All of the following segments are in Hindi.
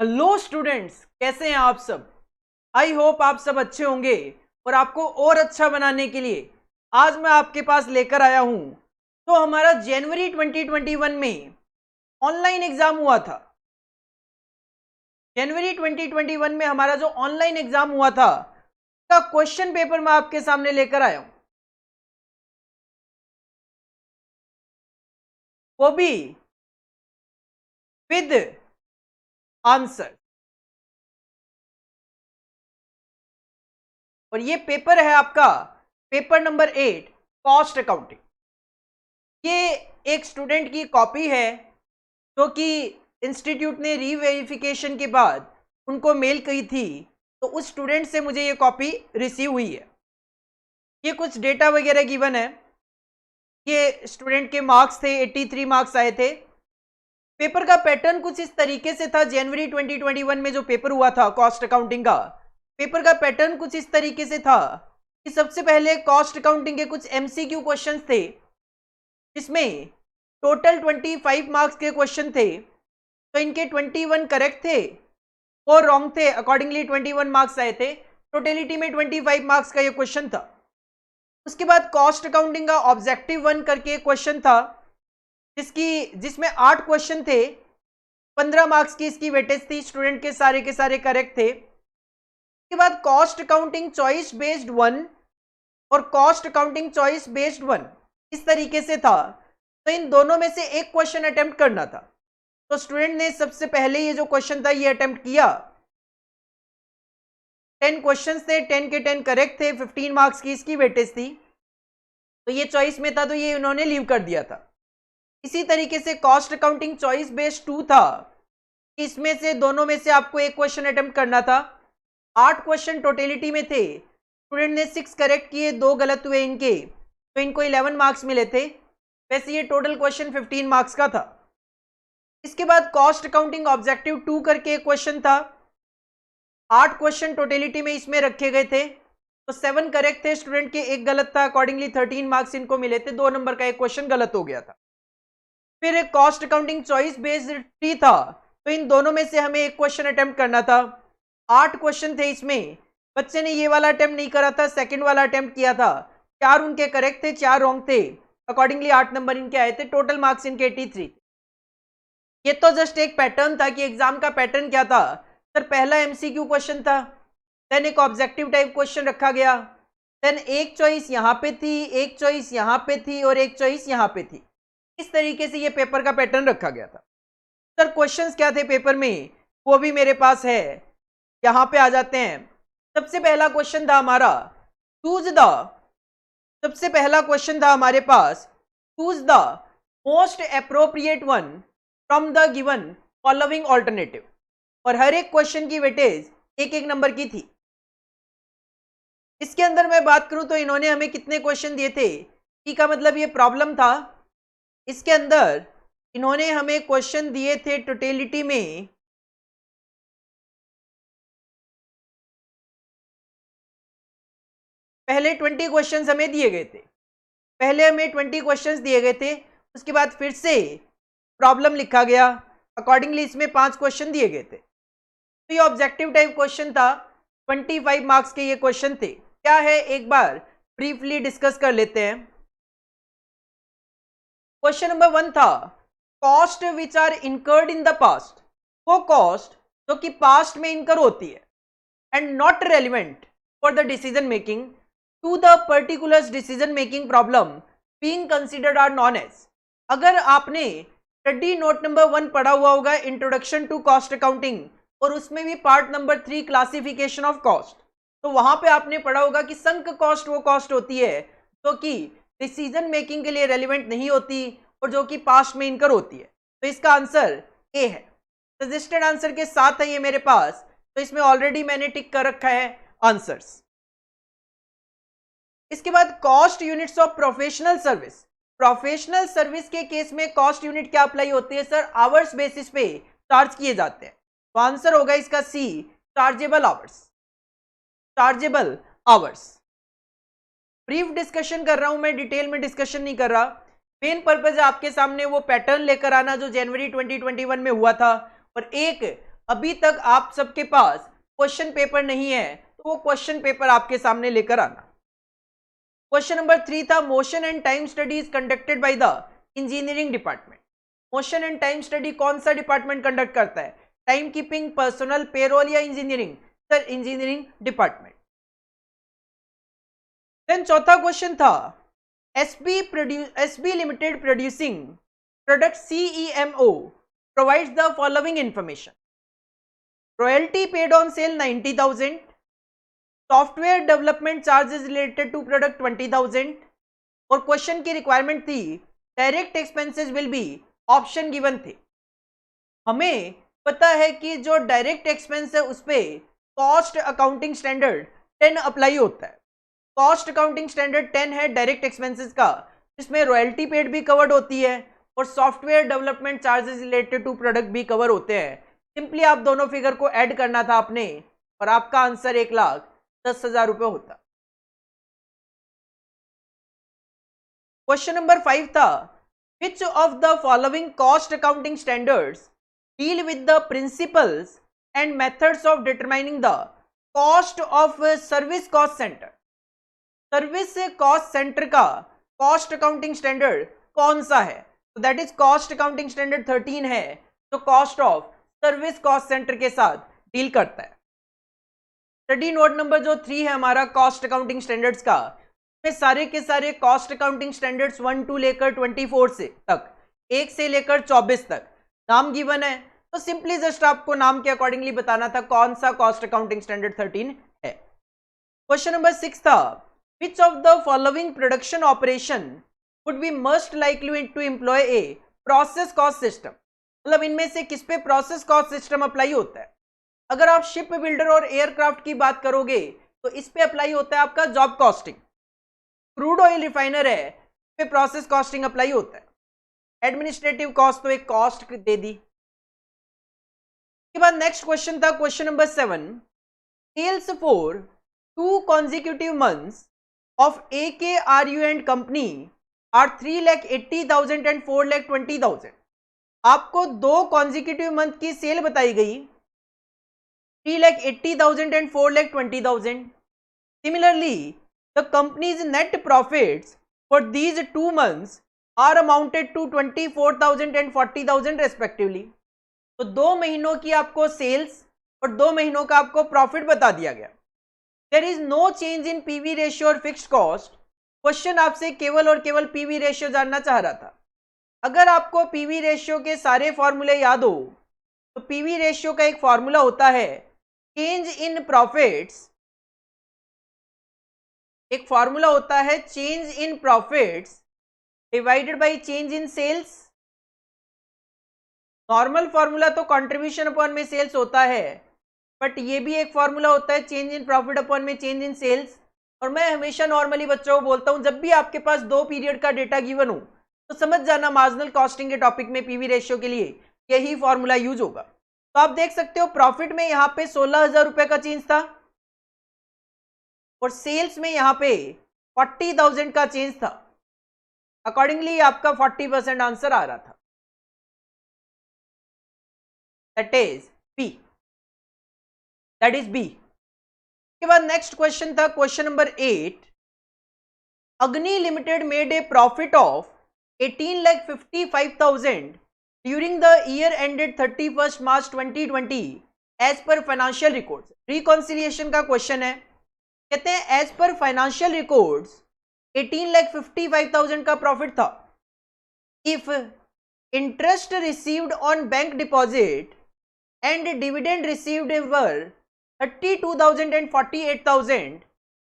हेलो स्टूडेंट्स, कैसे हैं आप सब। आई होप आप सब अच्छे होंगे और आपको और अच्छा बनाने के लिए आज मैं आपके पास लेकर आया हूं। तो हमारा जनवरी 2021 में ऑनलाइन एग्जाम हुआ था। जनवरी 2021 में हमारा जो ऑनलाइन एग्जाम हुआ था का क्वेश्चन पेपर मैं आपके सामने लेकर आया हूं, वो भी विद आंसर। और ये पेपर है आपका पेपर नंबर 8, कॉस्ट अकाउंटिंग। ये एक स्टूडेंट की कॉपी है जो कि इंस्टीट्यूट ने रीवेरिफिकेशन के बाद उनको मेल की थी, तो उस स्टूडेंट से मुझे ये कॉपी रिसीव हुई है। ये कुछ डेटा वगैरह गिवन है। ये स्टूडेंट के मार्क्स थे, 83 मार्क्स आए थे। पेपर का पैटर्न कुछ इस तरीके से था। जनवरी 2021 में जो पेपर हुआ था कॉस्ट अकाउंटिंग का, पेपर का पैटर्न कुछ इस तरीके से था कि सबसे पहले कॉस्ट अकाउंटिंग के कुछ एमसीक्यू क्वेश्चंस थे, इसमें टोटल 25 मार्क्स के क्वेश्चन थे। तो इनके 21 करेक्ट थे, 4 रॉन्ग थे, अकॉर्डिंगली 21 मार्क्स आए थे। टोटलिटी में 25 मार्क्स का ये क्वेश्चन था। उसके बाद कॉस्ट अकाउंटिंग का ऑब्जेक्टिव 1 करके क्वेश्चन था, जिसमें 8 क्वेश्चन थे, 15 मार्क्स की इसकी वेटेज थी। स्टूडेंट के सारे करेक्ट थे। उसके बाद कॉस्ट अकाउंटिंग चॉइस बेस्ड 1 और कॉस्ट अकाउंटिंग चॉइस बेस्ड 1 इस तरीके से था। तो इन दोनों में से एक क्वेश्चन अटेम्प्ट करना था। तो स्टूडेंट ने सबसे पहले ये जो क्वेश्चन था ये अटेम्प्ट किया। 10 क्वेश्चंस थे, 10 के 10 करेक्ट थे, 15 मार्क्स की इसकी वेटेज थी। तो ये चॉइस में था, तो ये उन्होंने लीव कर दिया था। इसी तरीके से कॉस्ट अकाउंटिंग चॉइस बेस्ड 2 था, इसमें से दोनों में से आपको एक क्वेश्चन अटेम्प्ट करना था। 8 क्वेश्चन टोटलिटी में थे। स्टूडेंट ने 6 करेक्ट किए, 2 गलत हुए इनके, तो इनको 11 मार्क्स मिले थे। वैसे ये टोटल क्वेश्चन 15 मार्क्स का था। इसके बाद कॉस्ट अकाउंटिंग ऑब्जेक्टिव 2 करके एक क्वेश्चन था। 8 क्वेश्चन टोटलिटी में इसमें रखे गए थे, तो 7 करेक्ट थे स्टूडेंट के, एक गलत था, अकॉर्डिंगली 13 मार्क्स इनको मिले थे। 2 नंबर का एक क्वेश्चन गलत हो गया था। फिर एक कॉस्ट अकाउंटिंग चॉइस बेस्ड 3 था, तो इन दोनों में से हमें एक क्वेश्चन अटेम्प्ट करना था। 8 क्वेश्चन थे इसमें, बच्चे ने ये वाला अटेम्प्ट नहीं करा था, सेकंड वाला अटेम्प्ट किया था। 4 उनके करेक्ट थे, 4 रॉन्ग थे, अकॉर्डिंगली 8 नंबर इनके आए थे। टोटल मार्क्स इनके 83 थे। ये तो जस्ट एक पैटर्न था कि एग्जाम का पैटर्न क्या था। सर पहला एमसीक्यू क्वेश्चन था, देन एक ऑब्जेक्टिव टाइप क्वेश्चन रखा गया, देन एक चॉइस यहाँ पे थी, एक चॉइस यहाँ पे थी और एक चॉइस यहाँ पे थी। इस तरीके से ये पेपर का पैटर्न रखा गया था। सर क्वेश्चंस क्या थे पेपर में, वो भी मेरे पास है, यहाँ पे आ जाते हैं। सबसे पहला क्वेश्चन था हमारा चूज द, सबसे पहला क्वेश्चन था हमारे पास choose the most appropriate one from the given following alternative. और हर एक क्वेश्चन की वेटेज एक एक नंबर की थी। इसके अंदर मैं बात करूं तो इन्होंने हमें कितने क्वेश्चन दिए थे, ई का मतलब ये प्रॉब्लम था। इसके अंदर इन्होंने हमें क्वेश्चन दिए थे टोटलिटी में पहले 20 क्वेश्चंस हमें दिए गए थे। पहले हमें 20 क्वेश्चंस दिए गए थे, उसके बाद फिर से प्रॉब्लम लिखा गया, अकॉर्डिंगली इसमें 5 क्वेश्चन दिए गए थे। तो ये ऑब्जेक्टिव टाइप क्वेश्चन था, 25 मार्क्स के ये क्वेश्चन थे। क्या है एक बार ब्रीफली डिस्कस कर लेते हैं। क्वेश्चन नंबर 1 था cost which are incurred in the past, वो कॉस्ट जो कि पास्ट में इनकर होती है and not relevant for the decision making to the particular decision making problem being considered are known as. अगर आपने स्टडी नोट नंबर 1 पढ़ा हुआ होगा, इंट्रोडक्शन टू कॉस्ट अकाउंटिंग, और उसमें भी part number 3 classification of cost, तो वहां पे आपने पढ़ा होगा कि संक कॉस्ट वो कॉस्ट होती है जो कि डिसीजन मेकिंग के लिए रेलिवेंट नहीं होती और जो कि पास्ट में इनकर होती है। तो इसका आंसर ए है। सजेस्टेड आंसर के साथ है ये मेरे पास, तो इसमें ऑलरेडी मैंने टिक कर रखा है आंसर्स। इसके बाद cost units of professional service. Professional service के केस में कॉस्ट यूनिट क्या अप्लाई होती है सर, आवर्स बेसिस पे चार्ज किए जाते हैं। तो आंसर होगा इसका C, chargeable hours. Chargeable hours. Brief discussion कर रहा हूं मैं, डिटेल में डिस्कशन नहीं कर रहा। मेन पर्पज है आपके सामने वो पैटर्न लेकर आना जो जनवरी 2021 में हुआ था, और एक अभी तक आप सबके पास क्वेश्चन पेपर नहीं है तो वो क्वेश्चन पेपर आपके सामने लेकर आना। क्वेश्चन नंबर 3 था motion and time study is conducted by the engineering department. Motion and time study कौन सा डिपार्टमेंट कंडक्ट करता है? टाइम कीपिंग, पर्सनल, पेरोल या engineering? Sir engineering department. Then चौथा क्वेश्चन था SB limited producing product CEMO provides the following information: royalty paid on sale 90,000, software development charges related to product 20,000, और क्वेश्चन की रिक्वायरमेंट थी direct expenses will be, option given थे। हमें पता है कि जो डायरेक्ट एक्सपेंस है उस पे कॉस्ट अकाउंटिंग स्टैंडर्ड 10 अप्लाई होता है। कॉस्ट अकाउंटिंग स्टैंडर्ड 10 है डायरेक्ट एक्सपेंसेस का, जिसमें रॉयल्टी पेड भी कवर्ड होती है और software development charges related to product भी कवर होते हैं। सिंपली आप दोनों फिगर को ऐड करना था आपने और आपका आंसर 1,10,000 रुपए होता। क्वेश्चन नंबर 5 था which of the following cost accounting standards deal with the principles and methods of determining the cost of service cost centre. Service cost centre का कॉस्ट अकाउंटिंग स्टैंडर्ड कौन सा है? तो that is cost accounting standard 13 है, जो cost of service cost centre के साथ डील करता है। स्टडी नोट नंबर जो 3 है हमारा कॉस्ट अकाउंटिंग स्टैंडर्ड्स का, में सारे के सारे कॉस्ट अकाउंटिंग स्टैंडर्ड्स 1 to लेकर 24 से तक, 1 से लेकर 24 तक नाम गिवन है। तो सिंपली जस्ट आपको नाम के अकॉर्डिंगली बताना था कौन सा कॉस्ट अकाउंटिंग स्टैंडर्ड 13 है। क्वेश्चन नंबर 6 था which of the following production operation would be most likely to employ a process cost system। मतलब इनमें से किस पे प्रोसेस कॉस्ट सिस्टम अप्लाई होता है? अगर आप शिप बिल्डर और एयरक्राफ्ट की बात करोगे तो इस पे अप्लाई होता है आपका job costing. Crude oil refiner है, इस पे प्रोसेस कॉस्टिंग अप्लाई होता है। एडमिनिस्ट्रेटिव कॉस्ट तो एक कॉस्ट दे दी। के बाद नेक्स्ट क्वेश्चन था question number 7 sales for 2 consecutive months of AKRU and company are 3,80,000 and 4,20,000। आपको 2 कॉन्जिक्यूटिव मंथ की सेल बताई गई 3,80,000 and 4,20,000। Similarly the company's net profits for these 2 months are amounted to 24,000 and 40,000 respectively. तो 2 महीनों की आपको सेल्स और 2 महीनों का आपको प्रॉफिट बता दिया गया। There is no change in PV ratio और फिक्स्ड कॉस्ट। क्वेश्चन आपसे केवल और केवल पीवी रेशियो जानना चाह रहा था। अगर आपको पीवी रेशियो के सारे फॉर्मूले याद हो तो पीवी रेशियो का एक फॉर्मूला होता है चेंज इन प्रॉफिट्स, एक फॉर्मूला होता है change in profits divided by change in sales. Normal formula तो कंट्रीब्यूशन अपॉन में सेल्स होता है, बट ये भी एक फॉर्मूला होता है चेंज इन प्रॉफिट अपॉन में चेंज इन सेल्स। और मैं हमेशा नॉर्मली बच्चों को बोलता हूं जब भी आपके पास 2 पीरियड का डेटा गिवन हो तो समझ जाना मार्जिनल कॉस्टिंग के टॉपिक में पीवी रेशियो के लिए यही फॉर्मूला यूज होगा। तो आप देख सकते हो प्रॉफिट में यहां पे 16,000 रुपए का चेंज था और सेल्स में यहां पे 40,000 का चेंज था। अकॉर्डिंगली आपका 40% आंसर आ रहा था, that is B, that is B. के बाद नेक्स्ट क्वेश्चन था question number 8 Agni limited made a profit of 18,55,000 during the year ended 31 March 2020 as per financial records. Reconciliation का क्वेश्चन है। कहते हैं एज पर फाइनेंशियल रिकॉर्ड्स 18,55,000 का प्रॉफिट था। If interest received on bank deposit and dividend received were 32,000 and 48,000,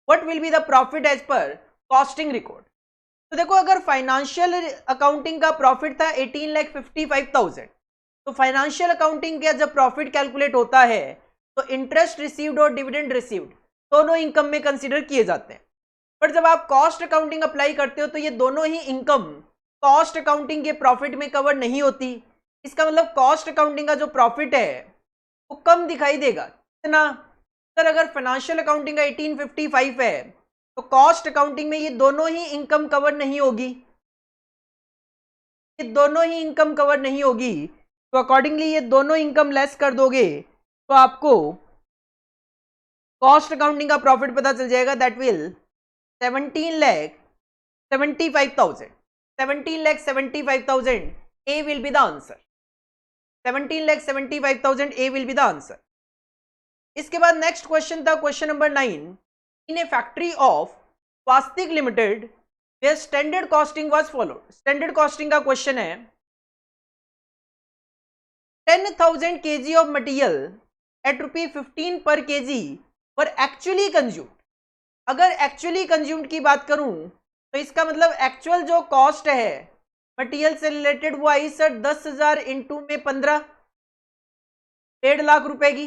what will be the profit as per costing record? तो देखो अगर फाइनेंशियल अकाउंटिंग का प्रॉफिट था 18,55,000 तो फाइनेंशियल अकाउंटिंग का जब प्रॉफिट कैलकुलेट होता है तो इंटरेस्ट रिसीव्ड और डिविडेंड रिसीव्ड दोनों इनकम में कंसीडर किए जाते हैं। पर जब आप कॉस्ट अकाउंटिंग अप्लाई करते हो तो ये दोनों ही इनकम कॉस्ट अकाउंटिंग के प्रॉफिट में कवर नहीं होती। इसका मतलब कॉस्ट अकाउंटिंग का जो प्रॉफिट है वो कम दिखाई देगा। इतना सर अगर फाइनेंशियल अकाउंटिंग का 1855 है तो कॉस्ट अकाउंटिंग में ये दोनों ही इनकम कवर नहीं होगी, ये दोनों ही इनकम कवर नहीं होगी। तो अकॉर्डिंगली ये दोनों इनकम लेस कर दोगे तो आपको कॉस्ट अकाउंटिंग का प्रॉफिट पता चल जाएगा, that will 17,75,000, 17,75,000 A will be the answer, 17,75,000 A will be the answer. इसके बाद नेक्स्ट क्वेश्चन था question number 9, in a factory of Swastik limited where standard costing was followed. Standard costing का क्वेश्चन है 10,000 kg of material at ₹15 per kg were actually consumed। अगर एक्चुअली कंज्यूम्ड की बात करूं तो इसका मतलब एक्चुअल जो कॉस्ट है मटेरियल से रिलेटेड वो आई सर 10,000 इंटू में 15, 1.5 लाख रुपए की,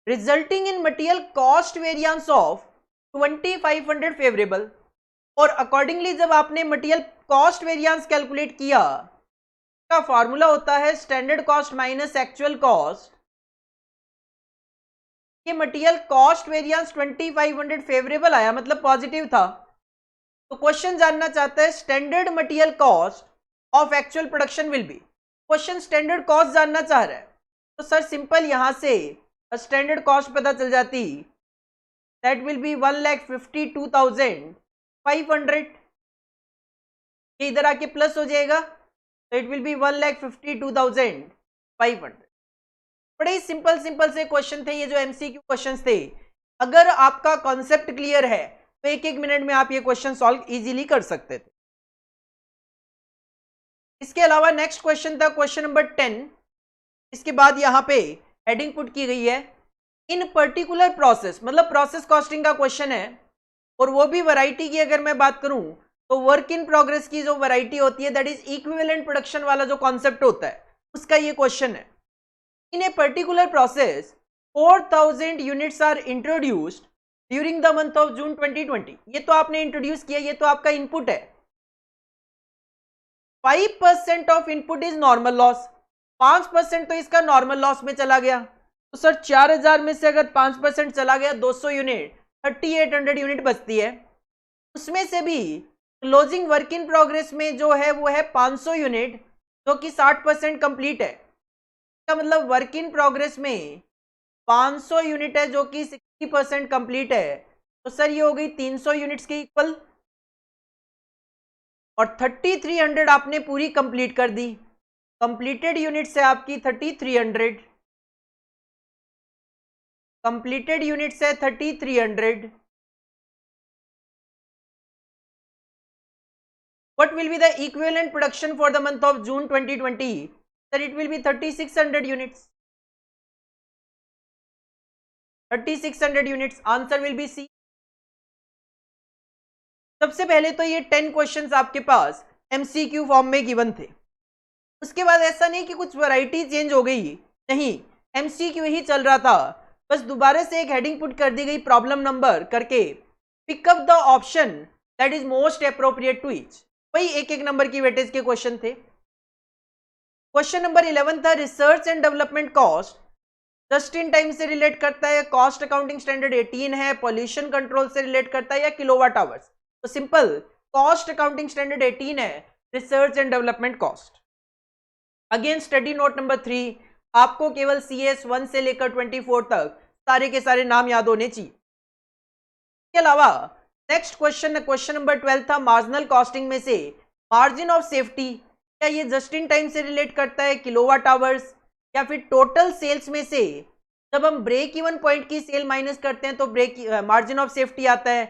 resulting in material cost variance of 2,500 favourable. और अकॉर्डिंगली जब आपने मटेरियल कॉस्ट वेरिएंस कैलकुलेट किया, का फॉर्मूला होता है standard cost minus actual cost. ये मटेरियल कॉस्ट वेरिएंस 2,500 फेवरेबल आया, मतलब पॉजिटिव था। तो क्वेश्चन जानना चाहता है standard material cost of actual production will be. Question standard cost जानना चाह रहा है, तो सर सिंपल यहां से स्टैंडर्ड कॉस्ट पता चल जाती, दैट विल बी 1,52,500। ये इधर आके प्लस हो जाएगा, तो इट विल बी 1,52,500। बड़े सिंपल से क्वेश्चन थे ये जो एमसीक्यू क्वेश्चंस थे। अगर आपका कॉन्सेप्ट क्लियर है तो एक मिनट में आप ये क्वेश्चन सॉल्व इजीली कर सकते थे। इसके अलावा नेक्स्ट क्वेश्चन था क्वेश्चन नंबर 10। इसके बाद यहाँ पे हेडिंग पुट की गई है इन पर्टिकुलर प्रोसेस, मतलब प्रोसेस कॉस्टिंग का क्वेश्चन है, और वो भी वैरायटी की अगर मैं बात करूं तो वर्क इन प्रोग्रेस की जो वैरायटी होती है दैट इज इक्विवेलेंट प्रोडक्शन वाला जो कॉन्सेप्ट होता है उसका ये क्वेश्चन है। In a particular process, 4,000 units are introduced during the month of June 2020। ये तो आपने इंट्रोड्यूस किया, ये तो आपका इनपुट है। 5% of input is normal loss, 5% तो इसका नॉर्मल लॉस में चला गया। तो सर 4,000 में से अगर 5% चला गया 200 यूनिट, 3,800 यूनिट बचती है। उसमें से भी क्लोजिंग वर्क इन प्रोग्रेस में जो है वो है 500 यूनिट, जो कि 60% कंप्लीट है। मतलब वर्क इन प्रोग्रेस में 500 यूनिट है जो कि 60% कंप्लीट है, तो सर ये हो गई 300 यूनिट्स के इक्वल, और 3,300 आपने पूरी कंप्लीट कर दी। कंप्लीटेड यूनिट्स है आपकी 3,300, कंप्लीटेड यूनिट्स है 3,300। What will be the equivalent production for the month of June 2020? Sir, it will be 3,600 units. 3,600 units. Answer will be C. सबसे पहले तो ये 10 क्वेश्चंस आपके पास MCQ फॉर्म में गिवन थे। उसके बाद ऐसा नहीं कि कुछ वैरायटी चेंज हो गई, नहीं, MCQ ही चल रहा था, बस दोबारा से एक हेडिंग पुट कर दी गई प्रॉब्लम नंबर करके, pick up the option that is most appropriate to each. वही एक नंबर की वेटेज के क्वेश्चन थे। क्वेश्चन नंबर 11 था research and development cost just in time से रिलेट करता है, कॉस्ट अकाउंटिंग स्टैंडर्ड 18 है, पॉल्यूशन कंट्रोल से रिलेट करता है या किलोवाट आवर्स। तो सिंपल कॉस्ट अकाउंटिंग स्टैंडर्ड 18 है, research and development cost. Again study note number 3, आपको केवल CS 1 से लेकर 24 तक सारे के सारे नाम याद होने चाहिए। इसके अलावा नेक्स्ट क्वेश्चन नंबर 12 था मार्जिनल कॉस्टिंग में से मार्जिन ऑफ सेफ्टी, क्या ये जस्ट इन टाइम से रिलेट करता है, किलोवाट आवर्स, या फिर टोटल सेल्स में से जब हम ब्रेक इवन पॉइंट की सेल माइनस करते हैं तो ब्रेक मार्जिन ऑफ सेफ्टी आता है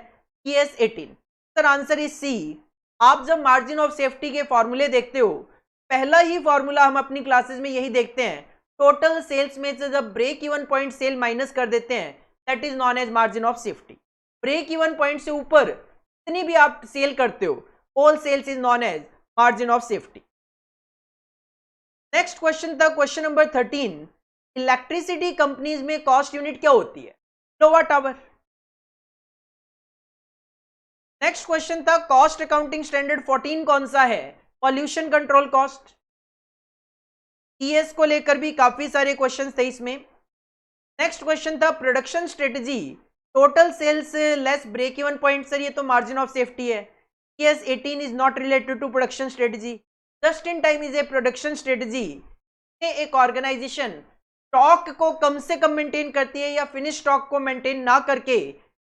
CS 18। Sir answer is C. आप जब मार्जिन ऑफ सेफ्टी के फॉर्मूले देखते हो, पहला ही फॉर्मूला हम अपनी क्लासेस में यही देखते हैं, टोटल सेल्स में से जब break even point sale minus कर देते हैं that is known as margin of safety. Break even point से ऊपर जितनी भी आप सेल करते हो, all sales is known as margin of safety. Next question था क्वेश्चन नंबर 13, इलेक्ट्रिसिटी कंपनीज में कॉस्ट यूनिट क्या होती है? Kilowatt hour. नेक्स्ट क्वेश्चन था कॉस्ट अकाउंटिंग स्टैंडर्ड 14 कौन सा है? Pollution control cost. ईएस को लेकर भी काफी सारे क्वेश्चन थे इसमें। नेक्स्ट क्वेश्चन था production strategy, total sales less break even point. Sir ये तो मार्जिन ऑफ सेफ्टी है। CS 18 is not related to production strategy. Just in time is a production strategy. एक ऑर्गेनाइजेशन स्टॉक को कम से कम मेंटेन करती है या फिनिश स्टॉक को मेंटेन ना करके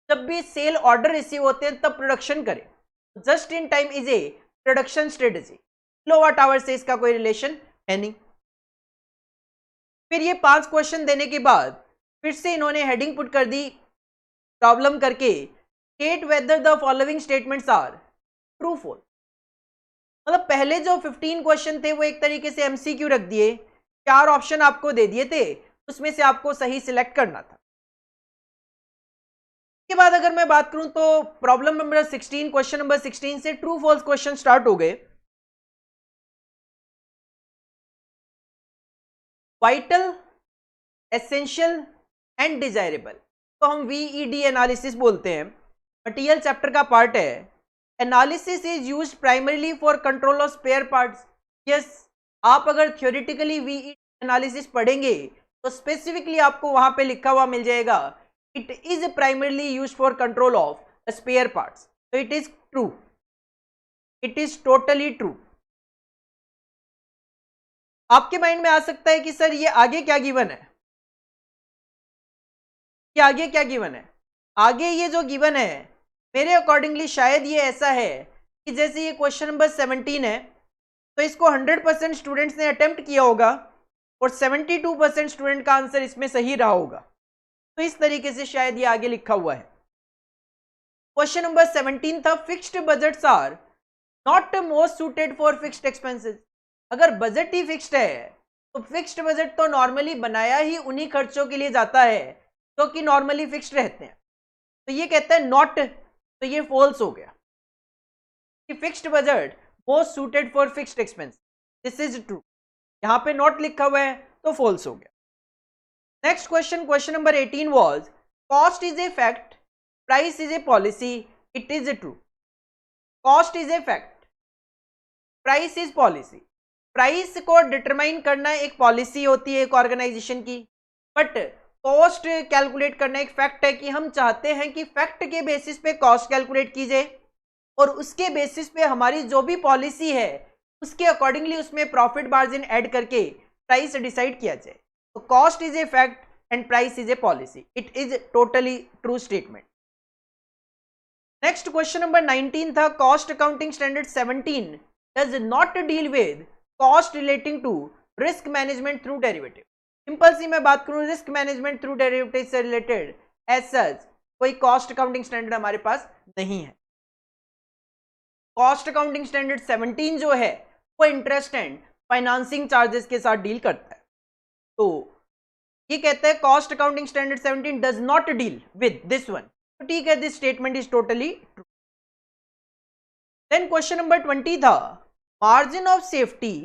जब भी सेल ऑर्डर रिसीव होते हैं तब प्रोडक्शन करे। Just in time is a production strategy. Kilowatt hour से इसका कोई रिलेशन है नहीं। फिर ये 5 क्वेश्चन देने के बाद फिर से इन्होंने हेडिंग पुट कर दी प्रॉब्लम करके, state whether the following statements are true false. मतलब पहले जो 15 क्वेश्चन थे वो एक तरीके से एमसीक्यू रख दिए, 4 ऑप्शन आपको दे दिए थे, उसमें से आपको सही सिलेक्ट करना था। के बाद अगर मैं बात करूं तो प्रॉब्लम नंबर 16, क्वेश्चन नंबर 16 से ट्रू फॉल्स क्वेश्चन स्टार्ट हो गए। वाइटल, एसेंशियल एंड डिजायरेबल तो हम VED एनालिसिस बोलते हैं, मटेरियल चैप्टर का पार्ट है। Analysis is used primarily for control of spare parts. Yes, आप अगर थियोरेटिकली VED एनालिसिस पढ़ेंगे तो स्पेसिफिकली आपको वहां पे लिखा हुआ मिल जाएगा, it is primarily used for control of spare parts. तो it is true, it is totally true. आपके माइंड में आ सकता है कि सर ये आगे क्या गिवन है, कि आगे क्या गिवन है। आगे ये जो गिवन है मेरे अकॉर्डिंगली शायद ये ऐसा है कि जैसे ये क्वेश्चन नंबर 17 है तो इसको 100% स्टूडेंट्स ने अटेम्प्ट किया होगा और 72% स्टूडेंट का आंसर इसमें सही रहा होगा। तो इस तरीके से शायद ये आगे लिखा हुआ है। क्वेश्चन नंबर 17 था, fixed budgets are not most suited for fixed expenses. अगर बजट ही फिक्स्ड है तो फिक्स्ड बजट तो नॉर्मली बनाया ही उन्हीं खर्चों के लिए जाता है जो कि नॉर्मली फिक्स्ड रहते हैं। तो ये कहता है नॉट, तो ये फॉल्स हो गया कि fixed budget most suited for fixed expense. This is true, यहां पे नॉट लिखा हुआ है तो फॉल्स हो गया। Next question, question number 18 was cost is a fact, price is a policy. It is true. Cost is a fact, price is policy. Price को डिटरमाइन करना एक पॉलिसी होती है एक ऑर्गेनाइजेशन की, बट कॉस्ट कैलकुलेट करना एक फैक्ट है कि हम चाहते हैं कि फैक्ट के बेसिस पे कॉस्ट कैलकुलेट की जाए और उसके बेसिस पे हमारी जो भी पॉलिसी है उसके अकॉर्डिंगली उसमें प्रॉफिट मार्जिन ऐड करके प्राइस डिसाइड किया जाए। तो cost is a fact and price is a policy. It is totally true statement. Next question number 19 था, cost accounting standard 17 does not deal with cost relating to risk management through derivative. Simple सी मैं बात करूं, रिस्क मैनेजमेंट थ्रू डेरिवेटिव से रिलेटेड एज सच कोई कॉस्ट अकाउंटिंग स्टैंडर्ड हमारे पास नहीं है। कॉस्ट अकाउंटिंग स्टैंडर्ड 17 जो है वो इंटरेस्ट एंड फाइनेंसिंग चार्जेस के साथ डील करता है। तो ये कहता है cost accounting standard 17 does not deal with this one. तो ठीक है, this statement is totally true. Then question number 20 था, margin of safety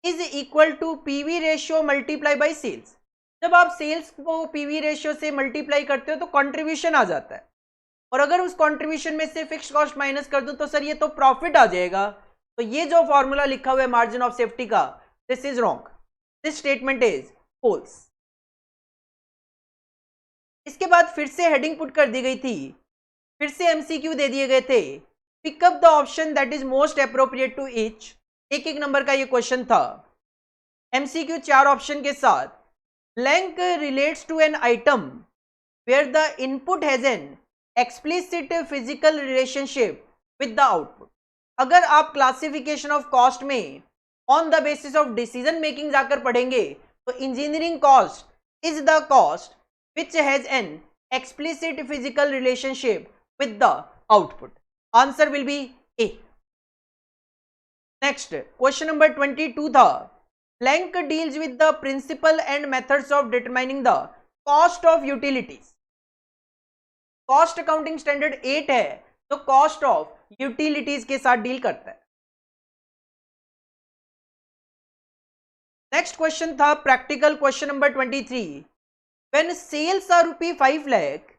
is equal to PV ratio multiply by sales. जब आप सेल्स को पीवी रेशियो से मल्टीप्लाई करते हो तो कंट्रीब्यूशन आ जाता है, और अगर उस कंट्रीब्यूशन में से फिक्स कॉस्ट माइनस कर दूं तो सर ये तो प्रॉफिट आ जाएगा। तो ये जो फॉर्मूला लिखा हुआ है मार्जिन ऑफ सेफ्टी का, this is wrong, this statement is false. इसके बाद फिर से हेडिंग पुट कर दी गई थी, फिर से एमसीक्यू दे दिए गए थे, pick up the option that is most appropriate to each. एक एक नंबर का ये क्वेश्चन था, एमसीक्यू 4 ऑप्शन के साथ। Blank relates to an item where the input has an explicit physical relationship with the output. अगर आप क्लासिफिकेशन ऑफ कॉस्ट में on the basis of decision making जाकर पढ़ेंगे तो engineering cost is the cost which has an explicit physical relationship with the output. Answer will be A. Next question number 22 था, blank deals with the principle and methods of determining the cost of utilities. Cost accounting standard 8 है तो कॉस्ट ऑफ यूटिलिटीज के साथ डील करता है। नेक्स्ट क्वेश्चन था practical question number 23, when sales are ₹5 lakh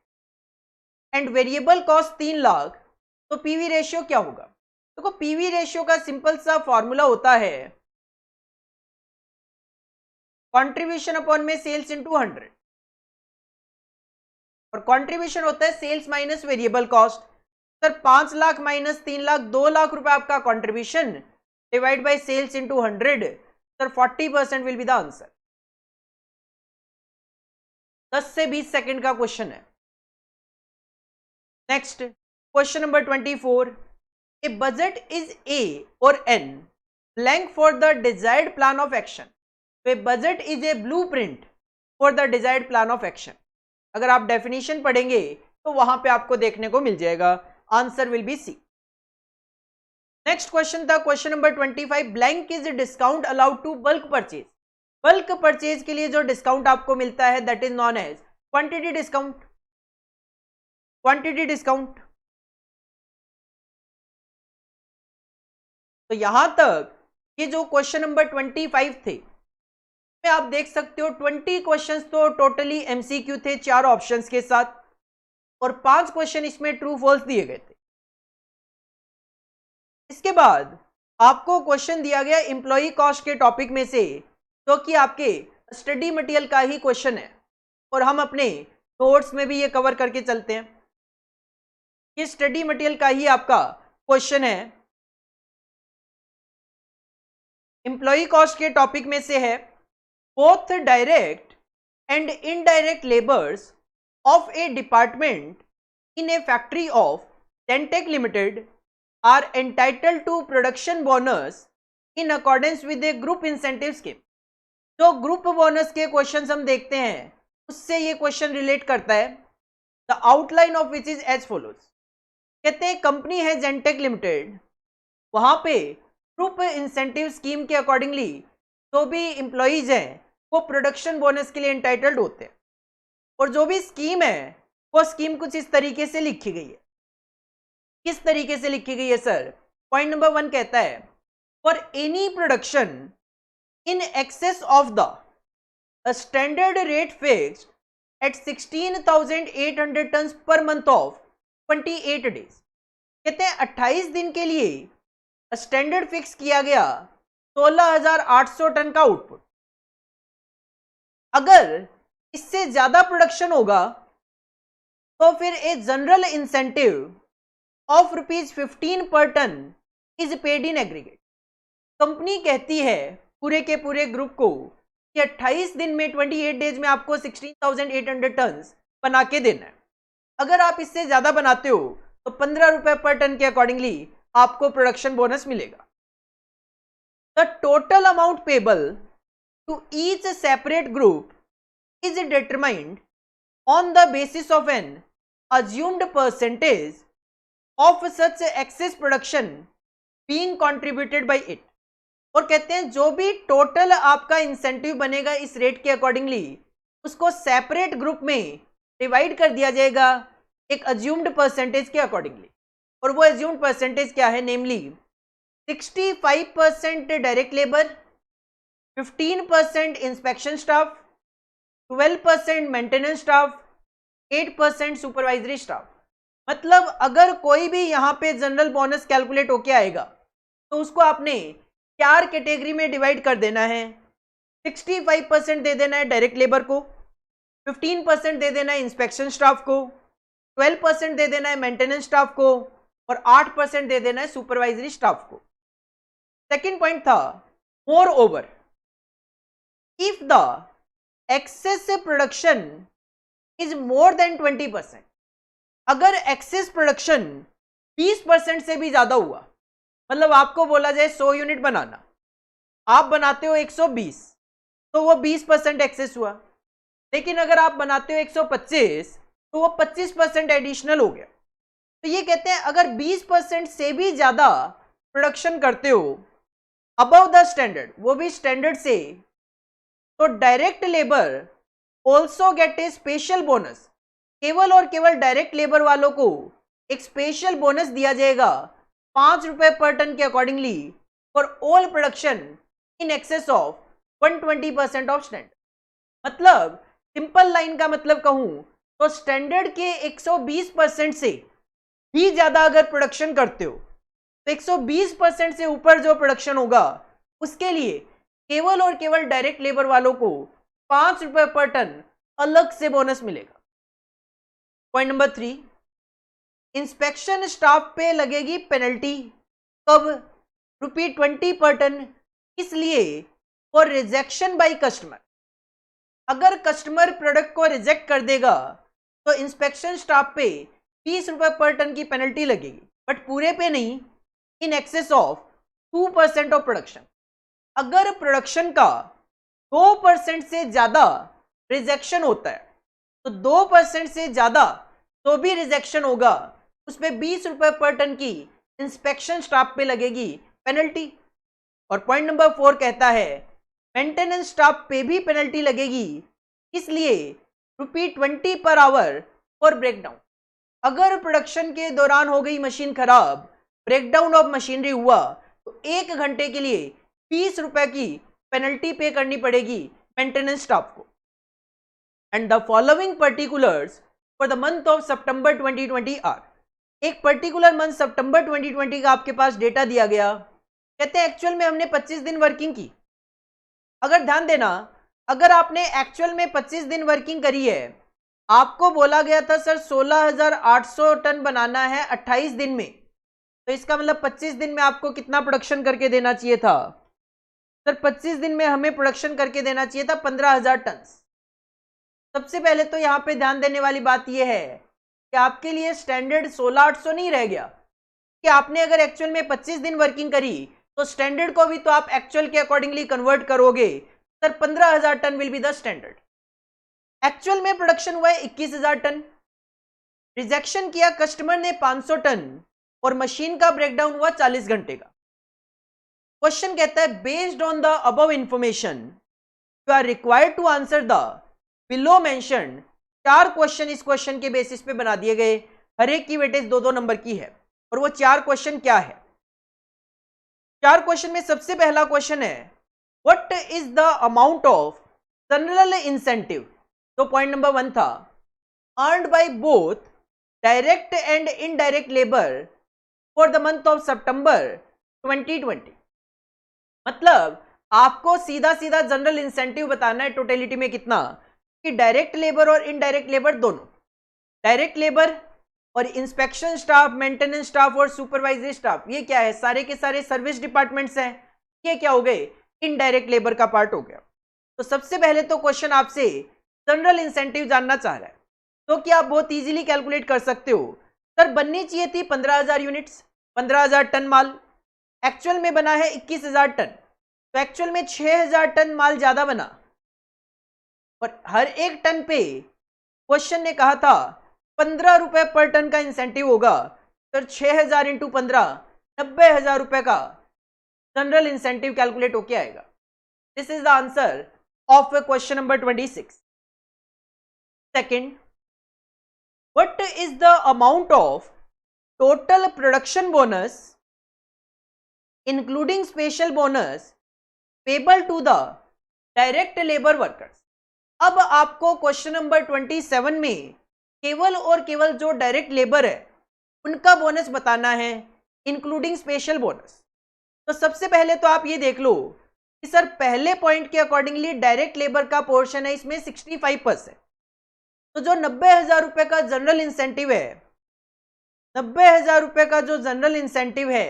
and variable cost 3 lakh तो पीवी रेशियो क्या होगा। देखो पीवी रेशियो का सिंपल सा फॉर्मूला होता है कंट्रीब्यूशन अपॉन में सेल्स इनटू 100, और कंट्रीब्यूशन होता है sales minus variable cost. Sir 5 lakh minus 3 lakh, 2 lakh रुपए आपका contribution divide by sales into 100, sir 40% will be the answer. 10 से 20 सेकंड का क्वेश्चन है। Next question number 24, a budget is a or an blank for the desired plan of action. A budget is a blueprint for the desired plan of action. अगर आप डेफिनेशन पढ़ेंगे तो वहां पे आपको देखने को मिल जाएगा, answer will be C. Next question था question number 25, blank is discount allowed to bulk purchase. Bulk purchase के लिए जो डिस्काउंट आपको मिलता है that is known as quantity discount. Quantity discount. तो यहां तक ये जो क्वेश्चन नंबर 25 थे में आप देख सकते हो 20 क्वेश्चंस तो टोटली एमसीक्यू थे 4 ऑप्शंस के साथ, और 5 क्वेश्चन इसमें ट्रू फॉल्स दिए गए थे। इसके बाद आपको क्वेश्चन दिया गया एम्प्लॉय कॉस्ट के टॉपिक में से, जो कि आपके स्टडी मटेरियल का ही क्वेश्चन है, और हम अपने नोट्स में भी ये कवर करके चलते हैं। ये स्टडी मटेरियल का ही आपका क्वेश्चन है, एम्प्लॉय कॉस्ट के टॉपिक में से है, both direct and indirect labours of a department in a factory of Gentech limited are entitled to production bonus in accordance with a group incentive scheme. जो ग्रुप बोनस के क्वेश्चंस हम देखते हैं उससे ये क्वेश्चन रिलेट करता है। The outline of which is as follows. कहते हैं कंपनी है जेनटेक लिमिटेड, वहां पे ग्रुप इंसेंटिव स्कीम के अकॉर्डिंगली जो भी एम्प्लॉइज हैं वो प्रोडक्शन बोनस के लिए एंटाइटल्ड होते हैं, और जो भी स्कीम है वो स्कीम कुछ इस तरीके से लिखी गई है। किस तरीके से लिखी गई है सर? पॉइंट नंबर 1 कहता है, for any production in excess of the standard rate fixed at 16,800 tons per month of 28 days। कहते हैं 28 दिन के लिए स्टैंडर्ड फिक्स किया गया 16,800 टन का आउटपुट। अगर इससे ज्यादा प्रोडक्शन होगा तो फिर a general incentive of ₹15 per ton is paid in aggregate. Company कहती है पूरे के पूरे ग्रुप को कि 28 दिन में 28 डेज में आपको 16,800 टन बना के देना है। अगर आप इससे ज्यादा बनाते हो तो 15 रुपए पर टन के अकॉर्डिंगली आपको प्रोडक्शन बोनस मिलेगा। The total amount payable to each separate group is determined on the basis of an assumed percentage of such excess production being contributed by it. और कहते हैं जो भी टोटल आपका इंसेंटिव बनेगा इस रेट के अकॉर्डिंगली उसको सेपरेट ग्रुप में डिवाइड कर दिया जाएगा एक अज्यूम्ड परसेंटेज के अकॉर्डिंगली। और वो अज्यूम्ड परसेंटेज क्या है? नेमली 65% direct labour, 15% inspection staff, 12% maintenance staff, 8% supervisory staff. मतलब अगर कोई भी यहाँ पे जनरल बोनस कैलकुलेट होके आएगा तो उसको आपने 4 कैटेगरी में डिवाइड कर देना है। 65% दे देना है डायरेक्ट लेबर को, 15% दे देना है इंस्पेक्शन स्टाफ को, 12% दे देना है मेंटेनेंस स्टाफ को, और 8% दे देना है सुपरवाइजरी स्टाफ को। सेकेंड पॉइंट था, more over if the excess production is more than 20%। अगर एक्सेस प्रोडक्शन 20% से भी ज्यादा हुआ, मतलब आपको बोला जाए 100 यूनिट बनाना, आप बनाते हो 120, तो वो 20% एक्सेस हुआ। लेकिन अगर आप बनाते हो 125 तो वो 25% एडिशनल हो गया। तो ये कहते हैं अगर 20% से भी ज्यादा प्रोडक्शन करते हो अबव द स्टैंडर्ड, वो भी स्टैंडर्ड से, तो डायरेक्ट लेबर ऑल्सो गेट ए स्पेशल बोनस। केवल और केवल डायरेक्ट लेबर वालों को एक स्पेशल बोनस दिया जाएगा 5 रुपए पर टन के accordingly for all production in excess of 120% of standard. मतलब सिंपल लाइन का मतलब कहूं तो स्टैंडर्ड के 120% से भी ज्यादा अगर प्रोडक्शन करते हो तो 120% से ऊपर जो प्रोडक्शन होगा उसके लिए केवल और केवल डायरेक्ट लेबर वालों को 5 रुपए पर टन अलग से बोनस मिलेगा। पॉइंट नंबर 3, इंस्पेक्शन स्टाफ पे लगेगी पेनल्टी। कब? ₹20 पर टन। इसलिए फॉर रिजेक्शन बाय कस्टमर। अगर कस्टमर प्रोडक्ट को रिजेक्ट कर देगा तो इंस्पेक्शन स्टाफ पे 20 रुपए पर टन की पेनल्टी लगेगी, बट पूरे पे नहीं, in excess of 2% of production. अगर प्रोडक्शन का 2% से ज्यादा रिजेक्शन होता है तो 2% से ज्यादा तो भी रिजेक्शन होगा, उसमें 20 रुपए पर टन की इंस्पेक्शन स्टाफ पे लगेगी पेनल्टी। और पॉइंट नंबर 4 कहता है मेंटेनेंस स्टाफ पे भी पेनल्टी लगेगी, इसलिए ₹20 पर आवर फॉर ब्रेकडाउन। अगर प्रोडक्शन के दौरान हो गई मशीन खराब, ब्रेकडाउन ऑफ मशीनरी हुआ, तो 1 घंटे के लिए 20 रुपए की पेनल्टी पे करनी पड़ेगी मेंटेनेंस स्टाफ को। And the following particulars for the month of September 2020 are. एक पर्टिकुलर मंथ सितंबर 2020 का आपके पास डेटा दिया गया, कहते हैं एक्चुअल में हमने 25 दिन वर्किंग की। अगर ध्यान देना, अगर आपने एक्चुअल में 25 दिन वर्किंग करी है, आपको बोला गया था सर 16,800 टन बनाना है 28 दिन में, तो इसका मतलब 25 दिन में आपको कितना प्रोडक्शन करके देना चाहिए था सर? 25 दिन में हमें प्रोडक्शन करके देना चाहिए था 15,000 टन। सबसे पहले तो यहाँ पे ध्यान देने वाली बात यह है कि आपके लिए स्टैंडर्ड 16,800 नहीं रह गया, कि आपने अगर एक्चुअल में 25 दिन वर्किंग करी तो स्टैंडर्ड को भी तो आप एक्चुअल के अकॉर्डिंगली कन्वर्ट करोगे sir. 15,000 ton will be the standard. Actual में प्रोडक्शन हुआ है 21,000 टन, रिजेक्शन किया कस्टमर ने 500 टन और मशीन का ब्रेकडाउन हुआ 40 घंटे का। क्वेश्चन कहता है based on the above information you are required to answer the below mentioned. 4 question इस क्वेश्चन के बेसिस पे बना दिए गए, हर एक की वेटेज 2-2 नंबर की है। और वो 4 क्वेश्चन क्या है? 4 क्वेश्चन में सबसे पहला क्वेश्चन है what is the amount of general incentive. तो पॉइंट नंबर 1 था earned by both direct and indirect labour for the month of सितंबर 2020। मतलब आपको सीधा सीधा जनरल इंसेंटिव बताना है टोटलिटी में कितना, कि डायरेक्ट लेबर और इनडायरेक्ट लेबर दोनों। डायरेक्ट लेबर और इंस्पेक्शन स्टाफ, मेंटेनेंस स्टाफ और सुपरवाइजरी स्टाफ, ये क्या है? सारे के सारे सर्विस डिपार्टमेंट्स हैं। ये क्या हो गए? इनडायरेक्ट लेबर का पार्ट हो गया। तो सबसे पहले तो क्वेश्चन आपसे जनरल इंसेंटिव जानना चाह रहा है, तो क्या आप बहुत इजीली कैलकुलेट कर सकते हो। सर बननी चाहिए थी 15,000 यूनिट्स, 15,000 टन माल, एक्चुअल में बना है 21,000 टन, तो एक्चुअल में 6,000 टन माल ज्यादा बना। और हर एक टन पे क्वेश्चन ने कहा था 15 रुपए पर टन का इंसेंटिव होगा। सर 6,000 इंटू 15, 90,000 रुपए का जनरल इंसेंटिव कैलकुलेट होके आएगा। This is the answer of question number 26। Second, what is the amount of total production bonus including special bonus payable to the direct labour workers. अब आपको क्वेश्चन नंबर 27 में केवल और केवल जो डायरेक्ट लेबर है उनका बोनस बताना है, इंक्लूडिंग स्पेशल बोनस। तो सबसे पहले तो आप ये देख लो कि सर पहले पॉइंट के अकॉर्डिंगली डायरेक्ट लेबर का पोर्शन है इसमें 65%। तो जो 90,000 रुपए का जनरल इंसेंटिव है, 90,000 रुपए का जो जनरल इंसेंटिव है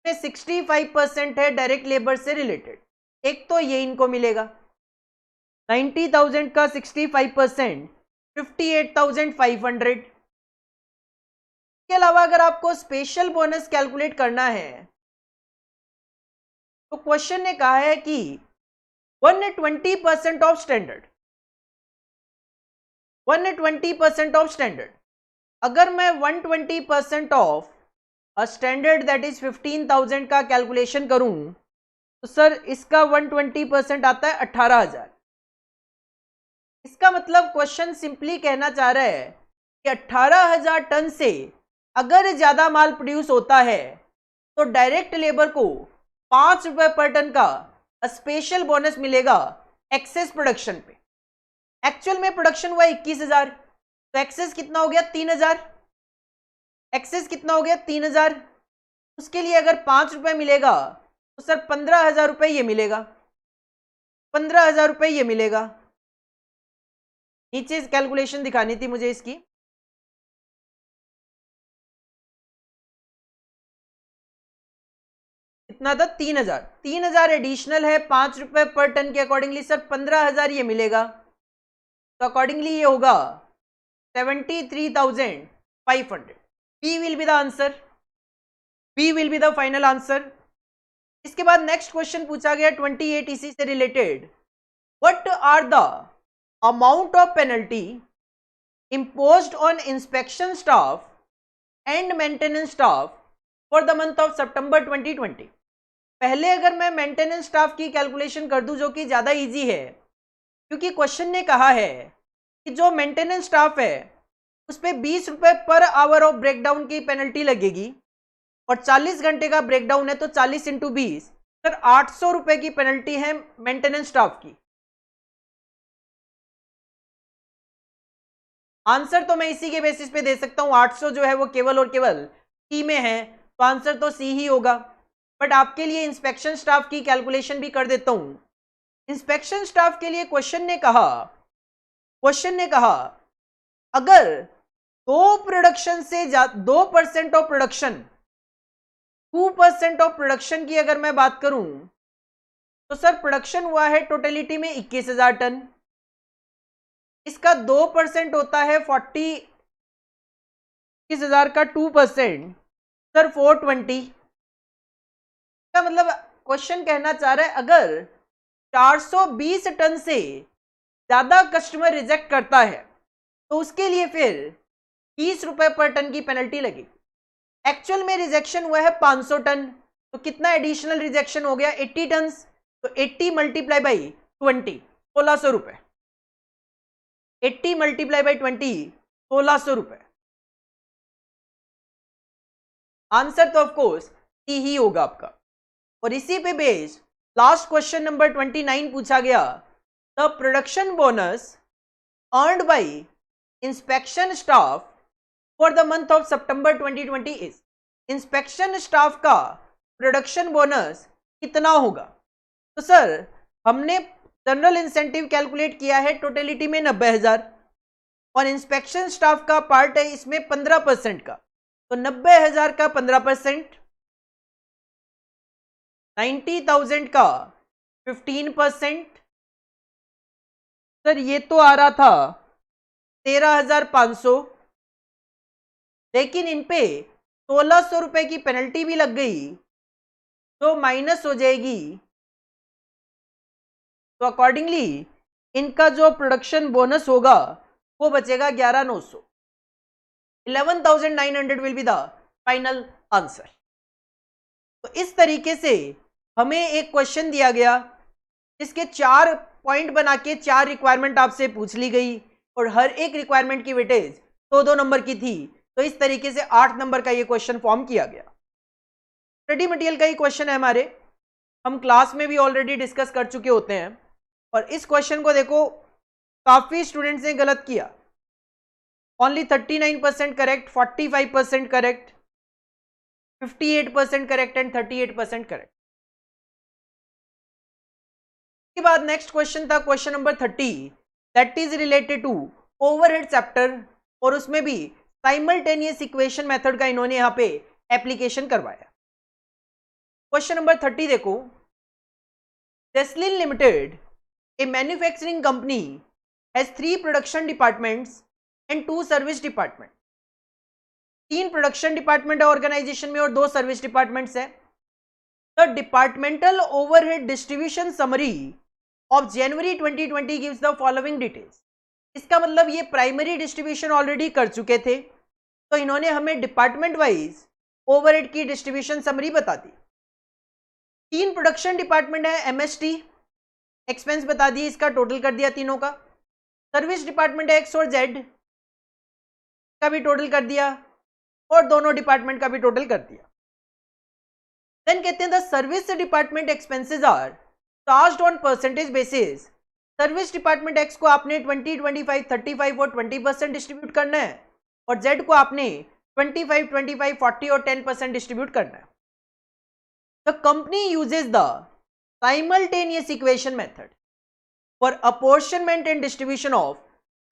65% है डायरेक्ट लेबर से रिलेटेड। एक तो ये इनको मिलेगा 90,000 का 65%, 58,500। इसके अलावा अगर आपको स्पेशल बोनस कैलकुलेट करना है तो क्वेश्चन ने कहा है कि 120% ऑफ स्टैंडर्ड, 120% ऑफ स्टैंडर्ड। अगर मैं 120% of a standard that is 15,000 का कैलकुलेशन करूं तो सर इसका 120% आता है 18,000। इसका मतलब क्वेश्चन सिंपली कहना चाह रहा है कि 18,000 टन से अगर ज्यादा माल प्रोड्यूस होता है तो डायरेक्ट लेबर को 5 रुपए पर टन का स्पेशल बोनस मिलेगा एक्सेस प्रोडक्शन पे। एक्चुअल में प्रोडक्शन हुआ 21,000, तो एक्सेस कितना हो गया? 3,000। एक्सेस कितना हो गया? 3,000। उसके लिए अगर 5 रुपए मिलेगा तो सर 15,000 रुपए ये मिलेगा, 15,000 रुपए ये मिलेगा। नीचे कैलकुलेशन दिखानी थी मुझे इसकी। कितना था 3000, 3000 एडिशनल है 5 रुपए पर टन के अकॉर्डिंगली सर 15,000 ये मिलेगा, तो अकॉर्डिंगली ये होगा 73,500। Be will be the answer, be will be the final answer. इसके बाद नेक्स्ट क्वेश्चन पूछा गया 28 इसी से related, what are the amount of penalty imposed on inspection staff and maintenance staff for the month of September 2020। पहले अगर मैं मेंटेनेंस स्टाफ की कैलकुलेशन कर दूं जो कि ज्यादा इजी है, क्योंकि क्वेश्चन ने कहा है कि जो मेंटेनेंस स्टाफ है उस पर 20 रुपए पर आवर ऑफ ब्रेकडाउन की पेनल्टी लगेगी और 40 घंटे का ब्रेकडाउन है तो 40 इंटू 20 सर 800 रुपए की पेनल्टी है मेंटेनेंस स्टाफ की। आंसर तो मैं इसी के बेसिस पे दे सकता हूं, 800 जो है वो केवल और केवल सी में है, तो आंसर तो सी ही होगा। बट आपके लिए इंस्पेक्शन स्टाफ की कैलकुलेशन भी कर देता हूं। इंस्पेक्शन स्टाफ के लिए क्वेश्चन ने कहा अगर 2% ऑफ प्रोडक्शन 2% ऑफ प्रोडक्शन की अगर मैं बात करूं तो सर प्रोडक्शन हुआ है टोटलिटी में 21,000 टन, इसका 2% होता है 40,000 का 2% सर 420। का मतलब क्वेश्चन कहना चाह रहा है अगर 420 टन से ज्यादा कस्टमर रिजेक्ट करता है तो उसके लिए फिर 30 रुपए पर टन की पेनल्टी लगेगी। एक्चुअल में रिजेक्शन हुआ है 500 टन, तो कितना एडिशनल रिजेक्शन हो गया 80 टन, तो 80 मल्टीप्लाई बाई 20 1600 रुपए, 80 मल्टीप्लाई बाई 20 1600 रुपए। आंसर तो ऑफकोर्स सी ही होगा आपका। और इसी पे बेस्ड लास्ट क्वेश्चन नंबर 29 पूछा गया, the production bonus earned bye inspection staff for the month of September 2020 is. Inspection staff का प्रोडक्शन बोनस कितना होगा? तो सर हमने जनरल इंसेंटिव कैलकुलेट किया है टोटलिटी में 90,000 और इंस्पेक्शन स्टाफ का पार्ट है इसमें 15% का, तो 90,000 का 15%, 90,000 का 15%, सर ये तो आ रहा था 13,500, लेकिन इन पे 1,600 रुपए की पेनल्टी भी लग गई तो माइनस हो जाएगी, तो अकॉर्डिंगली इनका जो प्रोडक्शन बोनस होगा वो बचेगा 11,900। 11,900 will be the final answer. तो इस तरीके से हमें एक क्वेश्चन दिया गया जिसके 4 पॉइंट बना के 4 रिक्वायरमेंट आपसे पूछ ली गई और हर एक रिक्वायरमेंट की वेटेज 2-2 नंबर की थी, तो इस तरीके से 8 नंबर का ये क्वेश्चन फॉर्म किया गया। स्टडी मटेरियल का ही क्वेश्चन है हमारे, हम क्लास में भी ऑलरेडी डिस्कस कर चुके होते हैं। और इस क्वेश्चन को देखो काफी स्टूडेंट्स ने गलत किया, only 39% correct, 45% correct, 58% correct and 38% correct. के बाद नेक्स्ट क्वेश्चन था question number 30, that is related to overhead chapter, और उसमें भी साइमल्टेनियस इक्वेशन मेथड का इन्होंने यहां पे एप्लीकेशन करवाया। क्वेश्चन नंबर 30 देखो, Jeslin limited a manufacturing company has 3 production departments and 2 service department. 3 production department है ऑर्गेनाइजेशन में और 2 सर्विस डिपार्टमेंट्स है। The departmental overhead distribution summary of January 2020 gives the following details. इसका मतलब ये प्राइमरी डिस्ट्रीब्यूशन ऑलरेडी कर चुके थे, तो इन्होंने हमें डिपार्टमेंट वाइज ओवरहेड की डिस्ट्रीब्यूशन समरी बता दी। 3 प्रोडक्शन डिपार्टमेंट है, एमएसटी एक्सपेंस बता दिए, इसका टोटल कर दिया तीनों का। सर्विस डिपार्टमेंट है एक्स और जेड का भी टोटल कर दिया और दोनों डिपार्टमेंट का भी टोटल कर दिया। देन कहते हैं the service department expenses are charged on percentage basis. Service department X को आपने 20, 25, 35 और 20% डिस्ट्रीब्यूट करना है और जेड को आपने 25, 25, 40 और 10% डिस्ट्रीब्यूट करना है। The company uses the simultaneous equation method for apportionment and distribution of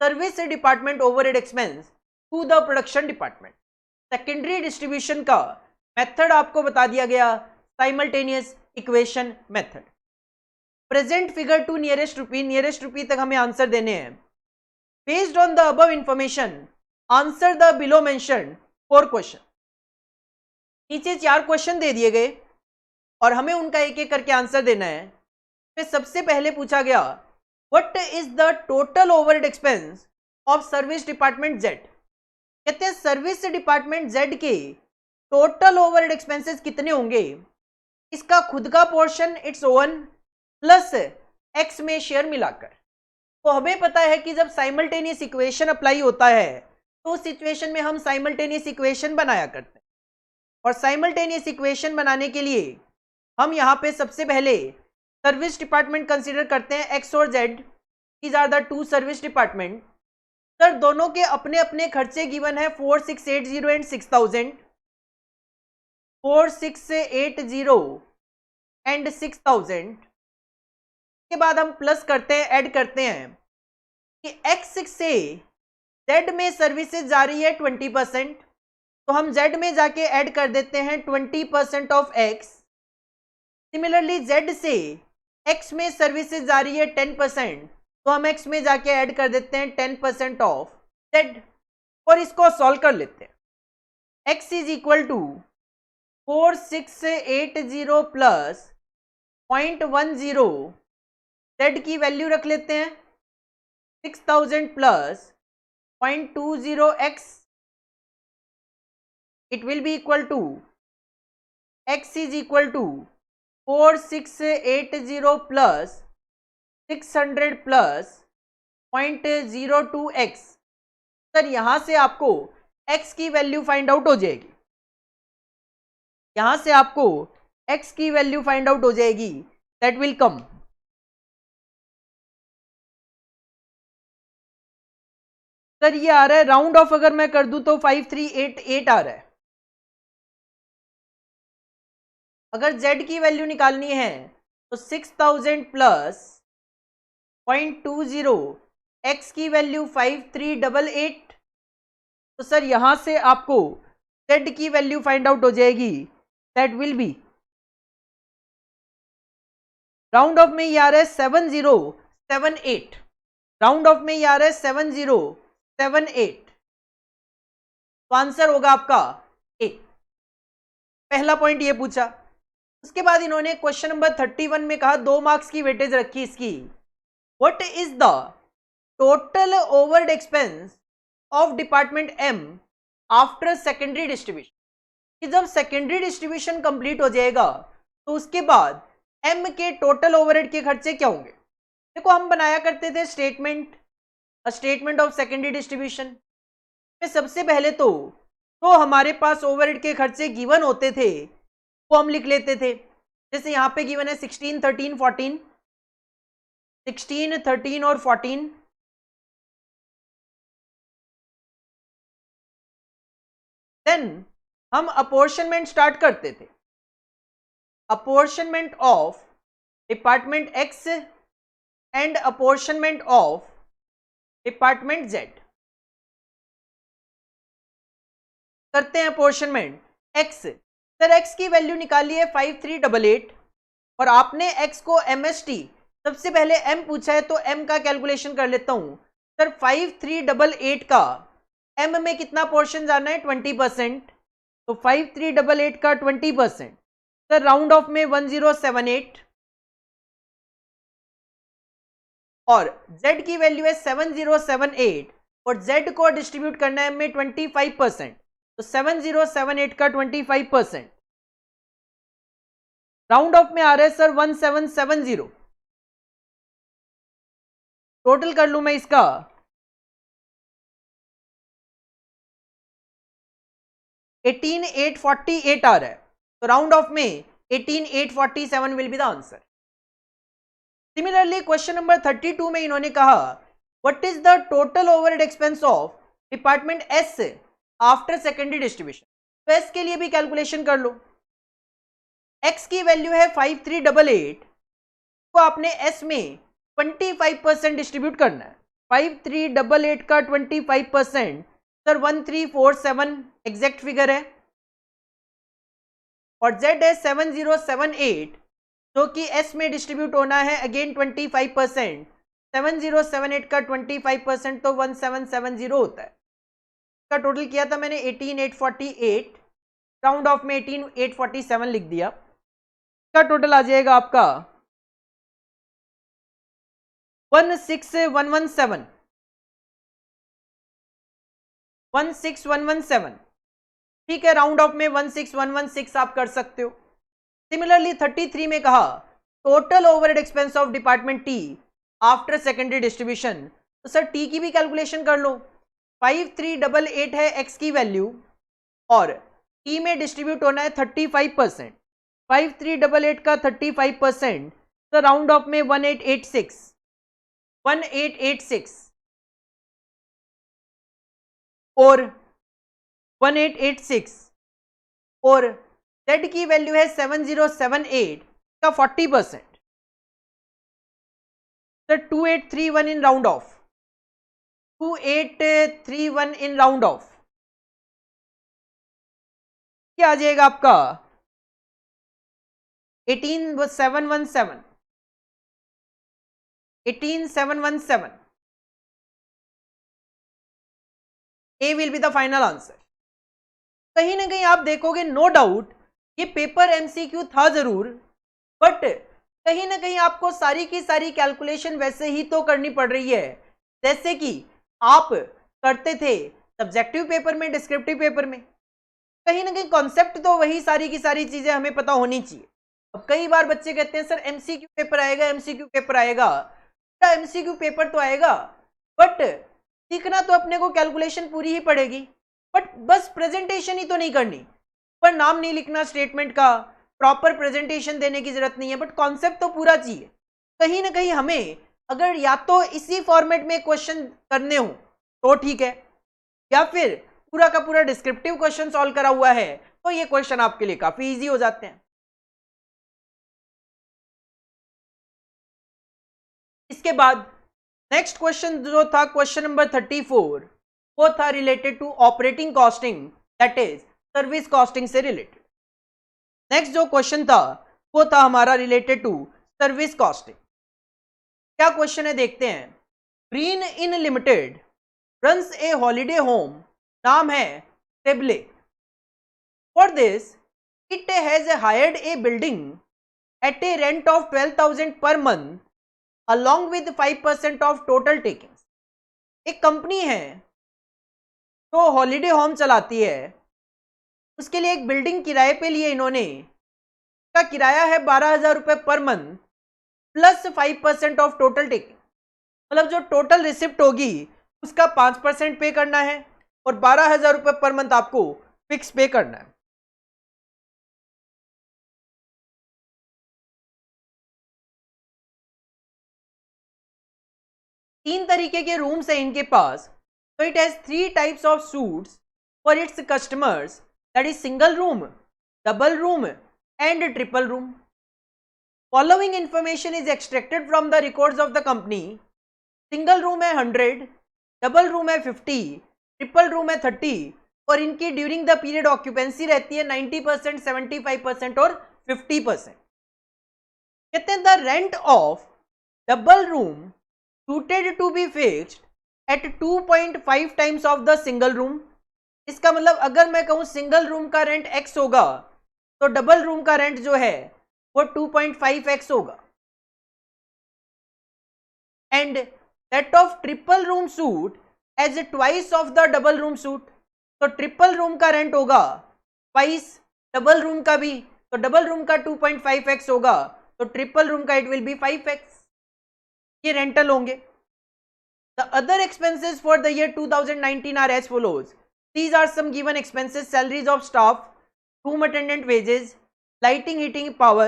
service department overhead expense to the production department. Secondary distribution का मेथड आपको बता दिया गया, simultaneous equation method. Present figure to nearest rupee तक हमें आंसर देने हैं। Based on the above information answer the below mentioned 4 question. नीचे 4 क्वेश्चन दे दिए गए और हमें उनका एक एक करके आंसर देना है। फिर सबसे पहले पूछा गया what is the total overhead expense of service department Z. कहते हैं सर्विस डिपार्टमेंट जेड के टोटल ओवरहेड एक्सपेंसेस कितने होंगे, इसका खुद का portion its one plus x में शेयर मिलाकर। तो हमें पता है कि जब साइमल्टेनियस इक्वेशन अप्लाई होता है तो उस सिचुएशन में हम साइमल्टेनियस इक्वेशन बनाया करते हैं। और साइमल्टेनियस इक्वेशन बनाने के लिए हम यहाँ पे सबसे पहले सर्विस डिपार्टमेंट कंसीडर करते हैं, एक्स और Z, these are the 2 service department. Sir दोनों के अपने अपने खर्चे गिवन है 4680 एंड 6000, 4680 एंड 6000 के बाद हम प्लस करते हैं, ऐड करते हैं कि x से z में सर्विसेज जा रही है 20%, तो हम z में जाके ऐड कर देते हैं 20% ऑफ x। सिमिलरली z से x में सर्विसेज जा रही है 10%, तो हम x में जाके ऐड कर देते हैं 10% ऑफ z। और इसको सॉल्व कर लेते हैं। x is equal to 4680 plus 0.10, z की वैल्यू रख लेते हैं 6000 plus 0.20x, it will be equal to x is equal to 4680 plus 600 plus 0.02x। Sir यहां से आपको x की वैल्यू फाइंड आउट हो जाएगी, यहां से आपको x की वैल्यू फाइंड आउट हो जाएगी, दैट विल कम सर ये आ रहा है राउंड ऑफ अगर मैं कर दूं तो 5388 आ रहा है। अगर z की वैल्यू निकालनी है तो 6000 प्लस 0.20, x की वैल्यू 5388। तो सर यहां से आपको z की वैल्यू फाइंड आउट हो जाएगी, that will be round of में ये आ रहा है 7078, राउंड ऑफ में ये आ रहा है 7078। तो आंसर होगा आपका ए। पहला पॉइंट ये पूछा। उसके बाद इन्होंने क्वेश्चन नंबर 31 में कहा 2 मार्क्स की वेटेज रखी इसकी, what is the total overhead expense of department M after secondary distribution. कि जब सेकेंडरी डिस्ट्रीब्यूशन कंप्लीट हो जाएगा तो उसके बाद एम के टोटल ओवरहेड के खर्चे क्या होंगे। देखो हम बनाया करते थे स्टेटमेंट ऑफ सेकेंडरी डिस्ट्रीब्यूशन में सबसे पहले तो हमारे पास ओवरहेड के खर्चे गिवन होते थे वो हम लिख लेते थे। जैसे यहाँ पे गिवन है 16, 13, 14, 16, 13 और 14। देन हम अपॉर्शनमेंट स्टार्ट करते थे, apportionment of department x and apportionment of department Z. करते हैं अपॉर्शनमेंट एक्स। सर एक्स की वैल्यू निकाली है 5388 और आपने एक्स को एमएसटी सबसे पहले एम पूछा है तो एम का कैलकुलेशन कर लेता हूं। सर 5388 का एम में कितना पोर्शन जाना है 20%, तो 5388 का 20%। सर राउंड ऑफ में 1078 और z की वैल्यू है 7078 और z को डिस्ट्रीब्यूट करना है एम में 25%, तो 7078 का 25%। राउंड ऑफ में आ रहा है सर 1770। टोटल कर लूं मैं इसका, $18,848 आ रहा है, तो राउंड ऑफ में 18,847 will be the answer. Similarly question number 32 में इन्होंने कहा what is the total overhead expense of department S after secondary distribution. तो एस के लिए भी कैलकुलेशन कर लो। एक्स की वैल्यू है 5388, तो आपने एस में 25% डिस्ट्रीब्यूट करना है। 5388 का 25%, सर 1347 एग्जैक्ट फिगर है और Z है 7078 जो कि S में डिस्ट्रीब्यूट होना है अगेन 25%। 7078 का 25% तो 1770 होता है। इसका टोटल किया था मैंने 18848, राउंड ऑफ में 18847 लिख दिया। इसका टोटल आ जाएगा आपका 16117, 16117। ठीक है, राउंड ऑफ में 16116 आप कर सकते हो। सिमिलरली 33 में कहा total overhead expense of department T after secondary distribution. तो सर टी की भी कैलकुलेशन कर लो। 5388 है एक्स की वैल्यू और टी में डिस्ट्रीब्यूट होना है 35%। 5388 का 35%, तो राउंड ऑफ में 1886, 1886 और 1886 और Z की वैल्यू है 7078 का 40%, तो 2831 in round off, 2831 in round off क्या आ जाएगा आपका 18717, 18717। A will be the final answer. कहीं ना कहीं आप देखोगे नो डाउट ये पेपर एमसीक्यू था जरूर, बट कहीं ना कहीं आपको सारी की सारी कैलकुलेशन वैसे ही तो करनी पड़ रही है जैसे कि आप करते थे सब्जेक्टिव पेपर में, डिस्क्रिप्टिव पेपर में। कहीं ना कहीं कॉन्सेप्ट तो वही, सारी की सारी चीजें हमें पता होनी चाहिए। अब कई बार बच्चे कहते हैं सर एमसीक्यू पेपर आएगा, एमसीक्यू पेपर आएगा। एमसीक्यू पेपर तो आएगा बट सीखना तो अपने को कैलकुलेशन पूरी ही पड़ेगी, बट बस प्रेजेंटेशन ही तो नहीं करनी, पर नाम नहीं लिखना स्टेटमेंट का, प्रॉपर प्रेजेंटेशन देने की जरूरत नहीं है, बट कॉन्सेप्ट तो पूरा चाहिए। कहीं ना कहीं हमें अगर या तो इसी फॉर्मेट में क्वेश्चन करने हो तो ठीक है, या फिर पूरा का पूरा डिस्क्रिप्टिव क्वेश्चन सॉल्व करा हुआ है तो ये क्वेश्चन आपके लिए काफी इजी हो जाते हैं। इसके बाद नेक्स्ट क्वेश्चन जो था क्वेश्चन नंबर 34, वो था related to operating costing, that is service costing से रिलेटेड। नेक्स्ट जो क्वेश्चन था वो था हमारा रिलेटेड टू सर्विस कॉस्टिंग। क्या क्वेश्चन है देखते हैं। Green Inn Limited runs a holiday home, नाम है टेबले। For this it has hired a building at a rent of 12,000 per month along with 5% of total takings। एक कंपनी है तो हॉलीडे होम चलाती है, उसके लिए एक बिल्डिंग किराए पे लिए इन्होंने, का किराया है 12,000 रुपए per month plus 5% of total taking. मतलब जो टोटल रिसिप्ट होगी उसका 5% पे करना है और 12,000 रुपए पर मंथ आपको फिक्स पे करना है। तीन तरीके के रूम्स है इनके पास। तो it has 3 types of suits for its customers, that is single room, double room and triple room. Following information is extracted from the records of the company. Single room है 100, डबल रूम है 50, ट्रिपल रूम है 30 और इनकी ड्यूरिंग द पीरियड ऑक्यूपेंसी रहती है 90%, 75% और 50%। कहते हैं the rent of double room suited to be fixed at 2.5 times of the single room। इसका मतलब अगर मैं कहूं सिंगल रूम का रेंट x होगा तो डबल रूम का रेंट जो है वो 2.5x होगा। And that of triple room suite as twice of the double room suite. तो ट्रिपल रूम का रेंट होगा ट्वाइस डबल रूम का भी, तो डबल रूम का 2.5x होगा तो ट्रिपल रूम का इट विल बी 5x। ये रेंटल होंगे। The other expenses for the year 2019 are as follows. These are some given expenses: salaries of staff, room attendant wages, lighting, heating, power,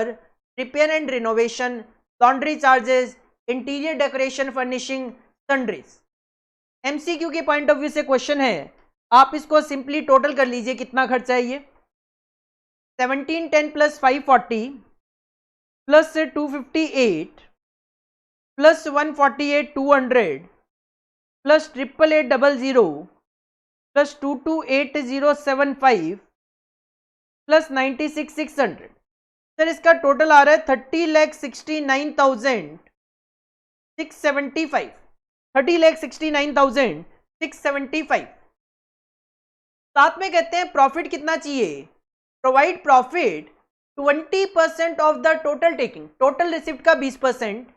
repair and renovation, laundry charges, interior decoration, furnishing, sundries। MCQ के पॉइंट ऑफ व्यू से क्वेश्चन है, आप इसको सिंपली टोटल कर लीजिए कितना खर्चा है ये। 1710 plus 540 plus 258 plus 148 200 plus 88800 plus 228075 plus 96,600, sir इसका टोटल आ रहा है 30,69,675, 30,69,675। साथ में कहते हैं प्रॉफिट कितना चाहिए, provide profit 20% of the total taking, total receipt का 20%।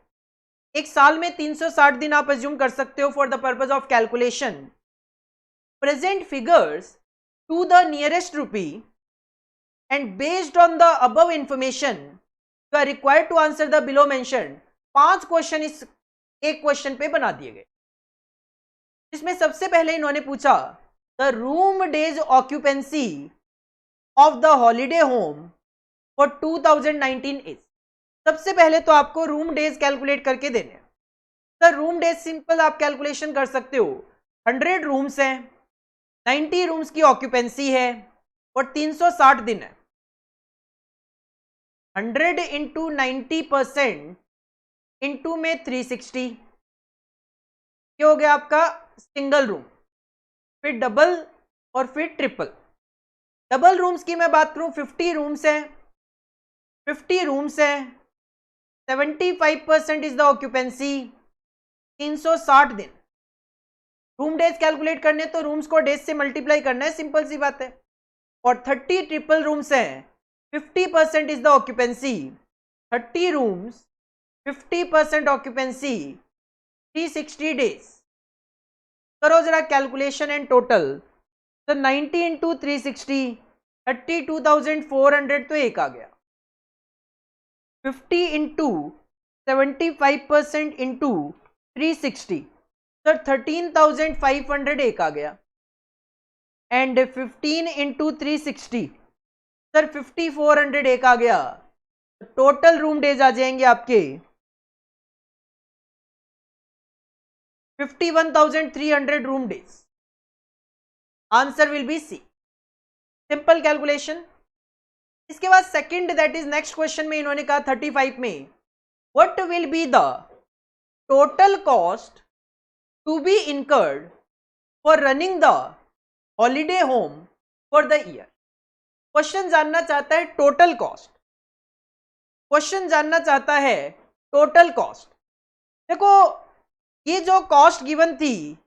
एक साल में 360 दिन आप अज्यूम कर सकते हो for the purpose of calculation. Present figures to the nearest rupee and based on the above information you are required to answer the below mention. 5 question इस एक क्वेश्चन पे बना दिए गए, जिसमें सबसे पहले इन्होंने पूछा the room days occupancy of the holiday home for 2019 is. सबसे पहले तो आपको रूम डेज कैलकुलेट करके देने हैं। सर रूम डेज सिंपल आप कैलकुलेशन कर सकते हो, 100 रूम्स हैं, 90 रूम्स की ऑक्यूपेंसी है और 360 दिन है। 100 इंटू 90% इंटू में 360, ये हो गया आपका सिंगल रूम, फिर डबल और फिर ट्रिपल। डबल रूम्स की मैं बात करूं 50 रूम्स है, 50 रूम्स है, 75% इज द ऑक्यूपेंसी, 360 दिन। रूम डेज कैलकुलेट करने तो रूम्स को डेज से मल्टीप्लाई करना है, सिंपल सी बात है। और 30 ट्रिपल रूम्स हैं, 50% is the occupancy, 30 rooms 50% occupancy, 360 days. करो जरा कैलकुलेशन एंड टोटल। तो 90 इंटू 360 32,400 तो एक आ गया। 50 इंटू 75% इंटू 360 सर 13,500 एक आ गया। एंड 15 इंटू 360 सर 5,400 एक आ गया। टोटल रूम डेज आ जाएंगे आपके 51,300 room days. Answer will be C, simple calculation. इसके बाद second that is next question में इन्होंने कहा 35 में what will be the total cost to be incurred for running the holiday home for the year. Question जानना चाहता है टोटल कॉस्ट, क्वेश्चन जानना चाहता है टोटल कॉस्ट। देखो ये जो कॉस्ट गिवन थी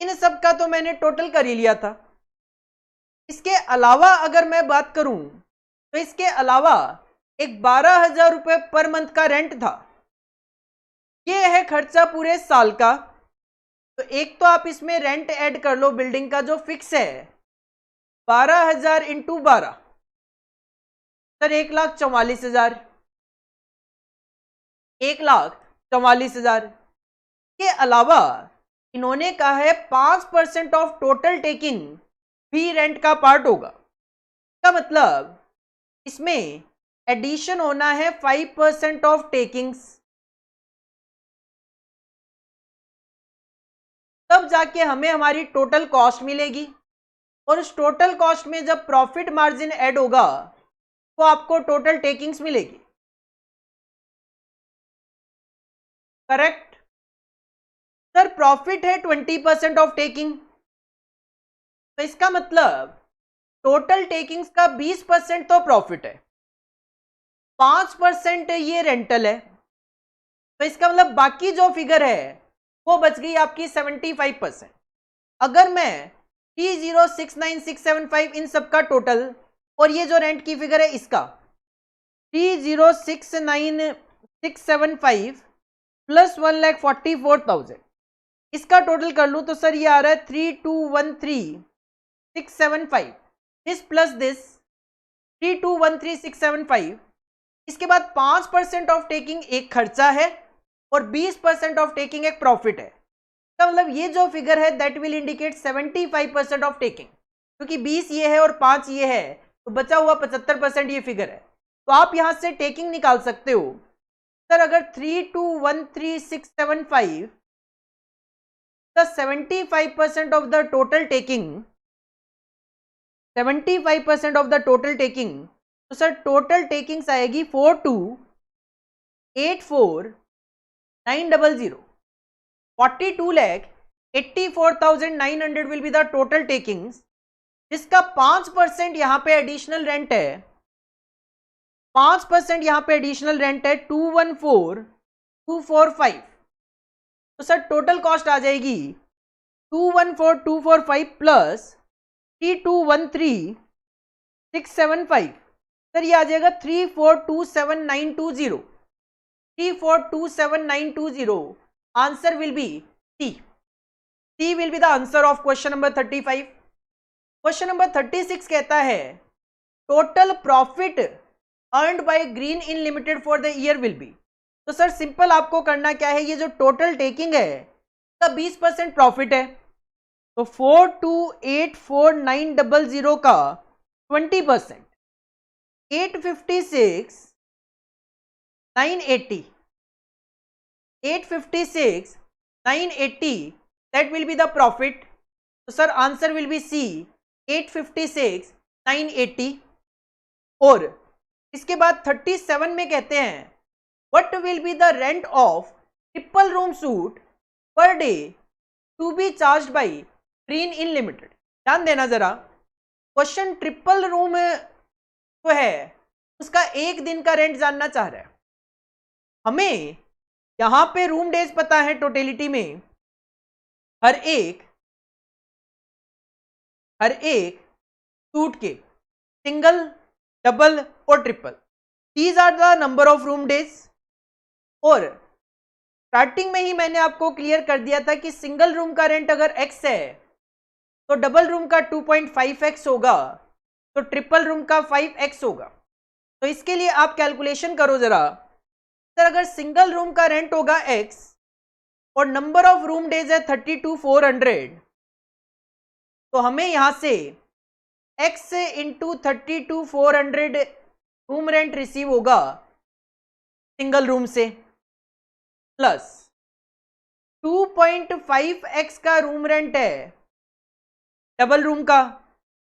इन सब का तो मैंने टोटल कर ही लिया था। इसके अलावा अगर मैं बात करूं तो इसके अलावा एक 12,000 रुपये पर मंथ का रेंट था, ये है खर्चा पूरे साल का। तो एक तो आप इसमें रेंट ऐड कर लो बिल्डिंग का जो फिक्स है, 12,000 इंटू 12 सर 1,44,000, 1,44,000। के अलावा इन्होंने कहा है 5% ऑफ टोटल टेकिंग भी रेंट का पार्ट होगा। का मतलब इसमें एडिशन होना है 5% ऑफ टेकिंग्स, तब जाके हमें हमारी टोटल कॉस्ट मिलेगी। और उस टोटल कॉस्ट में जब प्रॉफिट मार्जिन ऐड होगा तो आपको टोटल टेकिंग्स मिलेगी। करेक्ट सर, प्रॉफिट है 20% ऑफ टेकिंग, तो इसका मतलब टोटल टेकिंग्स का 20% तो प्रॉफिट है, 5% ये रेंटल है। तो इसका मतलब बाकी जो फिगर है वो बच गई आपकी 75%। अगर मैं 30,69,675 इन सब का टोटल और ये जो रेंट की फिगर है इसका 30,69,675 प्लस 1,44,000 इसका टोटल कर लूं तो सर ये आ रहा है 3213,675। This plus this 3213,675। इसके बाद 5% ऑफ टेकिंग एक खर्चा है और 20% ऑफ टेकिंग एक प्रॉफिट है। तो मतलब ये जो फिगर है that will indicate 75% of taking, क्योंकि 20 ये है और 5 ये है तो बचा हुआ 75% ये फिगर है। तो आप यहां से टेकिंग निकाल सकते हो। सर अगर 3213,675 the 75% of the total taking, 75% of the total taking, तो सर टोटल टेकिंग्स आएगी 42,84,900, 42,84,900 will be the total takings जिसका 5% यहां पे एडिशनल रेंट है, 5% यहां पे एडिशनल रेंट है 214245। तो सर टोटल कॉस्ट आ जाएगी 214245 प्लस 3213675। सर ये आ जाएगा 3427920, 3427920। Answer will be C. C will be the answer of question number 35। Question number 36 कहता है total profit earned by Green Inn Limited for the year will be. तो सर सिंपल आपको करना क्या है, ये जो टोटल टेकिंग है का 20% प्रॉफिट है, तो 4284900 का 20%, 856,980, 856,980 that will be the profit. तो sir answer will be C 856,980। और इसके बाद 37 में कहते हैं what will be the rent of triple room suite per day to be charged by Green Inn Limited. ध्यान देना जरा, क्वेश्चन ट्रिपल रूम जो है उसका एक दिन का रेंट जानना चाह रहा है। हमें यहां पे रूम डेज पता है टोटलिटी में हर एक सूट के, सिंगल, डबल और triple, these are the number of room days. और स्टार्टिंग में ही मैंने आपको क्लियर कर दिया था कि सिंगल रूम का रेंट अगर x है तो डबल रूम का 2.5x होगा, तो ट्रिपल रूम का 5x होगा। तो इसके लिए आप कैलकुलेशन करो जरा। सर अगर सिंगल रूम का रेंट होगा x और नंबर ऑफ रूम डेज है 32,400, तो हमें यहां से x into 32,400 room rent receive होगा सिंगल रूम से, प्लस 2.5x का रूम रेंट है डबल रूम का,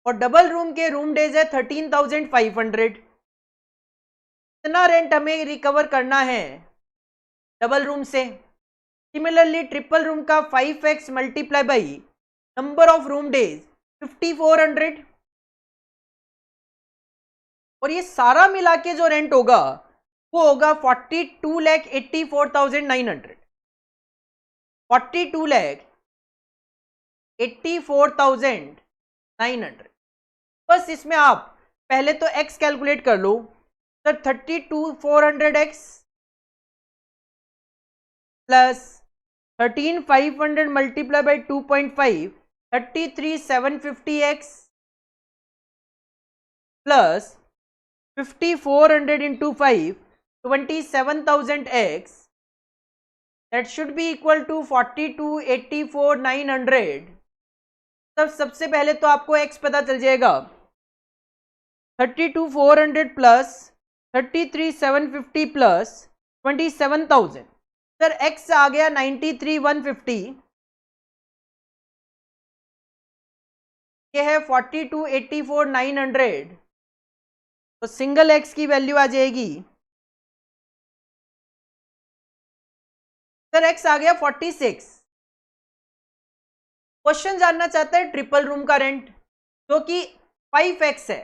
और डबल रूम के रूम डेज है 13,500। इतना रेंट हमें रिकवर करना है डबल रूम से। सिमिलरली ट्रिपल रूम का 5x multiply by number of room days 5,400, और ये सारा मिला के जो रेंट होगा वो होगा 42,84,900, 42,84,900। बस इसमें आप पहले तो x कैलकुलेट कर लो। Sir 32,400x plus 13,500 multiply by 2.5, 33,750x plus 5,400 into 5, 27,000x, that should be equal to 42,84,900। तब सबसे पहले तो आपको x पता चल जाएगा, 32,400 प्लस 33,750 प्लस 27,000। सर x आ गया 93,150, ये है 42,84,900। तो सिंगल x की वैल्यू आ जाएगी, सर x आ गया 46। क्वेश्चन जानना चाहता है ट्रिपल रूम का रेंट जो कि 5x है,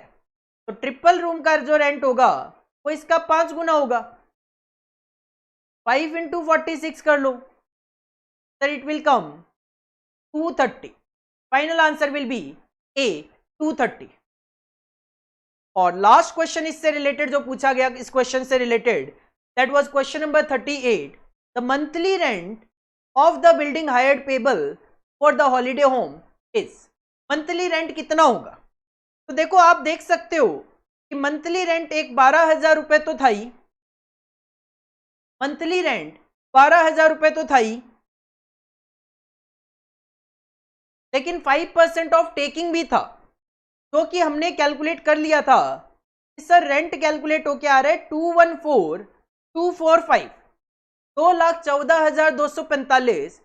तो ट्रिपल रूम का जो रेंट होगा वो इसका 5 गुना होगा। 5 इंटू 46 कर लो, sir it will come 230। Final answer will be A 230। और लास्ट क्वेश्चन इससे रिलेटेड जो पूछा गया इस क्वेश्चन से related, that was question number 38। The monthly rent of the building hired payable for the holiday home is. Monthly rent कितना होगा? तो देखो आप देख सकते हो कि मंथली रेंट एक 12,000 रुपए तो था ही, मंथली रेंट 12,000 रुपए तो था ही, लेकिन 5% ऑफ टेकिंग भी था, जो कि हमने कैलकुलेट कर लिया था। सर रेंट कैलकुलेट होके आ रहा है 214,245, 2,14,245,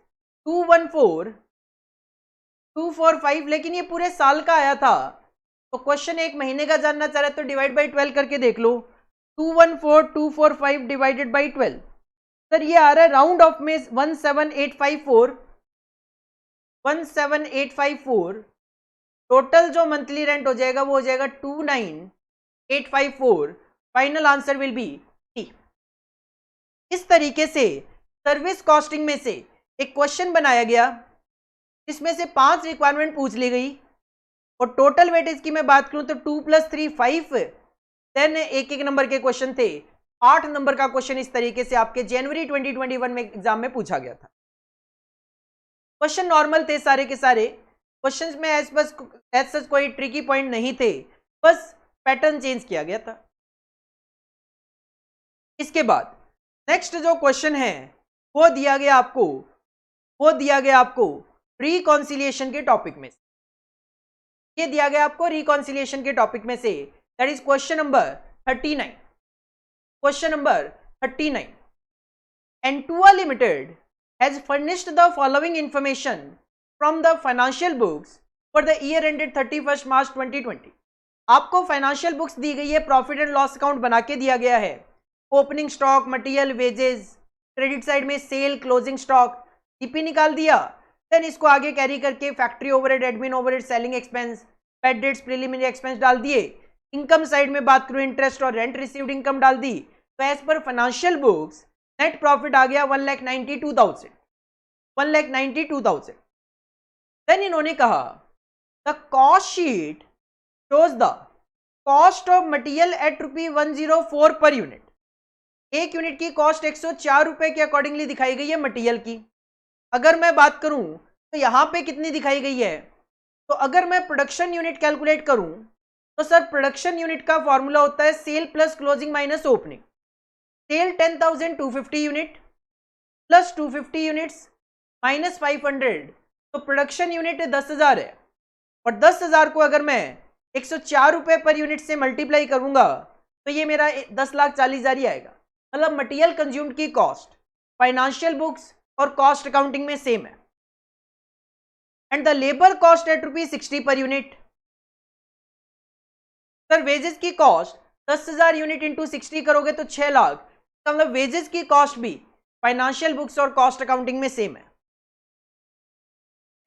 214,245, लेकिन ये पूरे साल का आया था। तो क्वेश्चन एक महीने का जानना चाह रहा है तो डिवाइड बाई 12 करके देख लो। 214,245 डिवाइडेड बाई 12, सर ये आ रहा है राउंड ऑफ में 17854, 17854। टोटल जो मंथली रेंट हो जाएगा वो हो जाएगा 29854। Final answer will B T. इस तरीके से सर्विस कॉस्टिंग में से एक क्वेश्चन बनाया गया, इसमें से 5 रिक्वायरमेंट पूछ ली गई और टोटल वेटेज की मैं बात करूं तो 2 + 3 5, देन एक एक नंबर के क्वेश्चन थे। 8 नंबर का क्वेश्चन इस तरीके से आपके जनवरी 2021 में एग्जाम में पूछा गया था। क्वेश्चन नॉर्मल थे सारे के सारे क्वेश्चंस में, एज सच कोई ट्रिकी पॉइंट नहीं थे, बस पैटर्न चेंज किया गया था। इसके बाद नेक्स्ट जो क्वेश्चन है वो दिया गया आपको रिकॉन्सिलिएशन के टॉपिक में से। ये दिया गया आपको रिकॉन्सिलिएशन के टॉपिक में से, that is question number 39। Question number 39, एंटुआ limited has furnished the following information from the financial books for the year ended 31st March 2020। आपको फाइनेंशियल बुक्स दी गई है, प्रॉफिट एंड लॉस अकाउंट बना के दिया गया है। Opening stock, material, wages, credit side में सेल, क्लोजिंग स्टॉक, सीपी निकाल दिया। देन इसको आगे कैरी करके factory overhead, admin overhead, selling expense, paid debts, preliminary expense डाल दिए। इनकम साइड में बात करूं इंटरेस्ट और रेंट रिसीव्ड इनकम डाल दी। तो as per financial books net profit आ गया 1,92,000। देन इन्होंने कहा the cost sheet shows the cost of material at ₹104 per unit. एक यूनिट की कॉस्ट 104 रुपए के अकॉर्डिंगली दिखाई गई है मटेरियल की। अगर मैं बात करूं तो यहां पे कितनी दिखाई गई है, तो अगर मैं प्रोडक्शन यूनिट कैलकुलेट करूं तो सर प्रोडक्शन यूनिट का फॉर्मूला होता है sale plus closing minus opening. Sale 10,250 unit plus 250 units minus 500, तो प्रोडक्शन यूनिट 10,000 है। और 10,000 को अगर मैं 104 रुपए पर यूनिट से मल्टीप्लाई करूंगा तो ये मेरा 10,40,000 ही आएगा। मतलब मटेरियल कंज्यूम्ड की कॉस्ट फाइनेंशियल बुक्स और कॉस्ट अकाउंटिंग में सेम है। And the labour cost at ₹60 per unit. Sir wages की कॉस्ट 10,000 यूनिट इंटू 60 करोगे तो 6 लाख, तो मतलब वेजेस की कॉस्ट भी फाइनेंशियल बुक्स और कॉस्ट अकाउंटिंग में सेम है।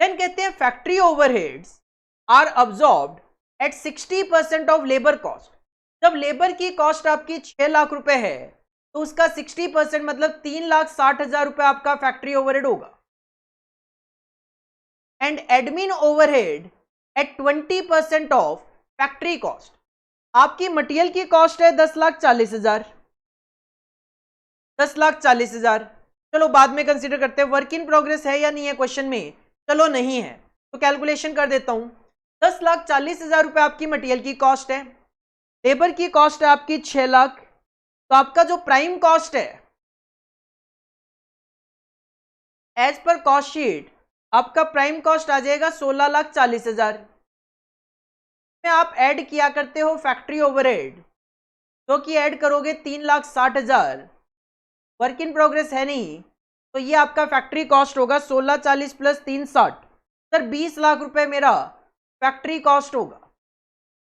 देन कहते हैं factory overheads are absorbed at 60% of labour cost. जब लेबर की कॉस्ट आपकी 6 लाख रुपए है तो उसका 60% मतलब 3,60,000 रुपए आपका फैक्ट्री ओवरहेड होगा। And admin overhead at 20% of factory cost. आपकी मटेरियल की कॉस्ट है 10,40,000। 10,40,000 चलो बाद में कंसीडर करते हैं। वर्क इन प्रोग्रेस है या नहीं है क्वेश्चन में, चलो नहीं है तो कैलकुलेशन कर देता हूं। 10,40,000 रुपए आपकी मटेरियल की कॉस्ट है, लेबर की कॉस्ट है आपकी 6 लाख, तो आपका जो प्राइम कॉस्ट है एज पर कॉस्ट शीट आपका प्राइम कॉस्ट आ जाएगा 16,40,000 में। आप ऐड किया करते हो फैक्ट्री ओवरहेड, तो कि ऐड करोगे 3,60,000, वर्क इन प्रोग्रेस है नहीं, तो ये आपका फैक्ट्री कॉस्ट होगा 16,40 प्लस 3,60, सर 20 लाख रुपए मेरा फैक्ट्री कॉस्ट होगा।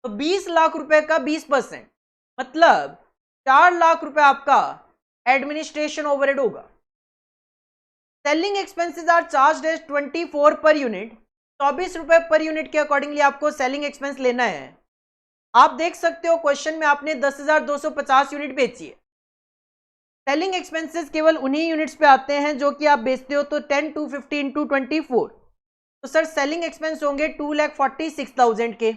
तो 20 लाख रुपए का 20% मतलब 4 लाख रुपए आपका एडमिनिस्ट्रेशन ओवरहेड होगा। Selling expenses are charged as 24 per unit. 24 रुपए पर यूनिट के अकॉर्डिंगली आपको सेलिंग एक्सपेंस लेना है। आप देख सकते हो क्वेश्चन में आपने 10,250 यूनिट बेची है। सेलिंग एक्सपेंसेस केवल उन्हीं यूनिट्स पे आते हैं जो कि आप बेचते हो, तो 10 250 इंटू 24, तो सर सेलिंग एक्सपेंस होंगे 2,46,000 के।